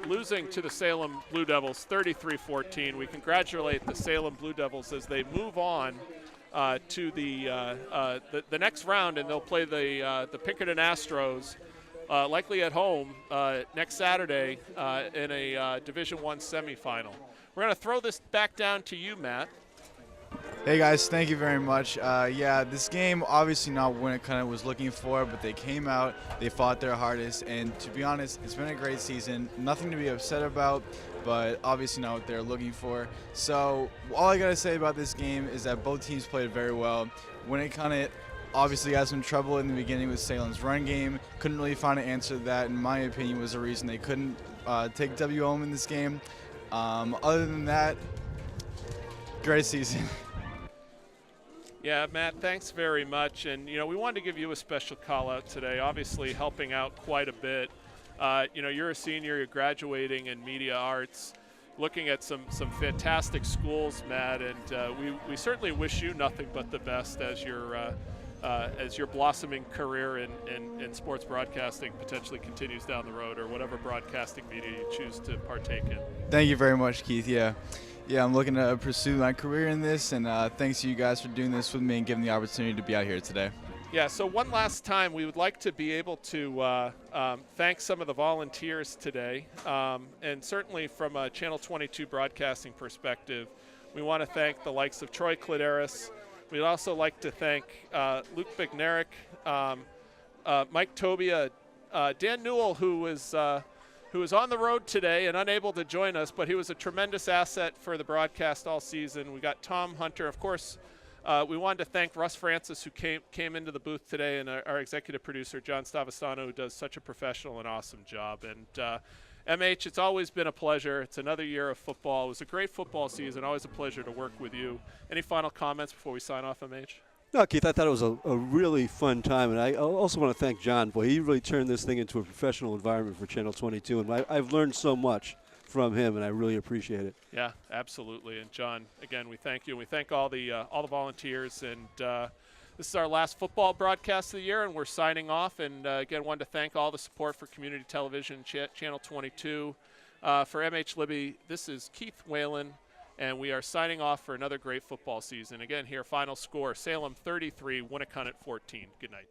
losing to the Salem Blue Devils 33-14. We congratulate the Salem Blue Devils as they move on to the next round, and they'll play the Pinkerton Astros likely at home next Saturday in a Division I semifinal. We're going to throw this back down to you, Matt. Hey guys, thank you very much. Yeah, this game obviously not what Winnacunnet was looking for, but they came out, they fought their hardest, and to be honest, it's been a great season. Nothing to be upset about, but obviously not what they're looking for. So all I gotta say about this game is that both teams played very well. Winnacunnet obviously had some trouble in the beginning with Salem's run game. Couldn't really find an answer to that, in my opinion, was the reason they couldn't take W home in this game. Other than that, great season. Yeah, Matt, thanks very much. And, we wanted to give you a special call out today, obviously helping out quite a bit. You're a senior, you're graduating in media arts, looking at some fantastic schools, Matt, and we certainly wish you nothing but the best as your blossoming career in sports broadcasting potentially continues down the road, or whatever broadcasting media you choose to partake in. Thank you very much, Keith. Yeah, I'm looking to pursue my career in this, and thanks to you guys for doing this with me and giving the opportunity to be out here today. Yeah, so one last time, we would like to be able to thank some of the volunteers today, and certainly from a Channel 22 broadcasting perspective, we want to thank the likes of Troy Klideris. We'd also like to thank Luke Bignerick, Mike Tobia, Dan Newell, who was on the road today and unable to join us, but he was a tremendous asset for the broadcast all season. We got Tom Hunter. Of course, we wanted to thank Russ Francis, who came into the booth today, and our executive producer, John Stavastano, who does such a professional and awesome job. And MH, it's always been a pleasure. It's another year of football. It was a great football season. Always a pleasure to work with you. Any final comments before we sign off, MH? No, Keith, I thought it was a really fun time, and I also want to thank John. Boy, he really turned this thing into a professional environment for Channel 22, and I've learned so much from him, and I really appreciate it. Yeah, absolutely. And John, again, we thank you, and we thank all the volunteers. And this is our last football broadcast of the year, and we're signing off. And again, wanted to thank all the support for community television, Channel 22. For MH Libby, this is Keith Whalen. And we are signing off for another great football season. Again, here, final score, Salem 33, Winnacunnet 14. Good night.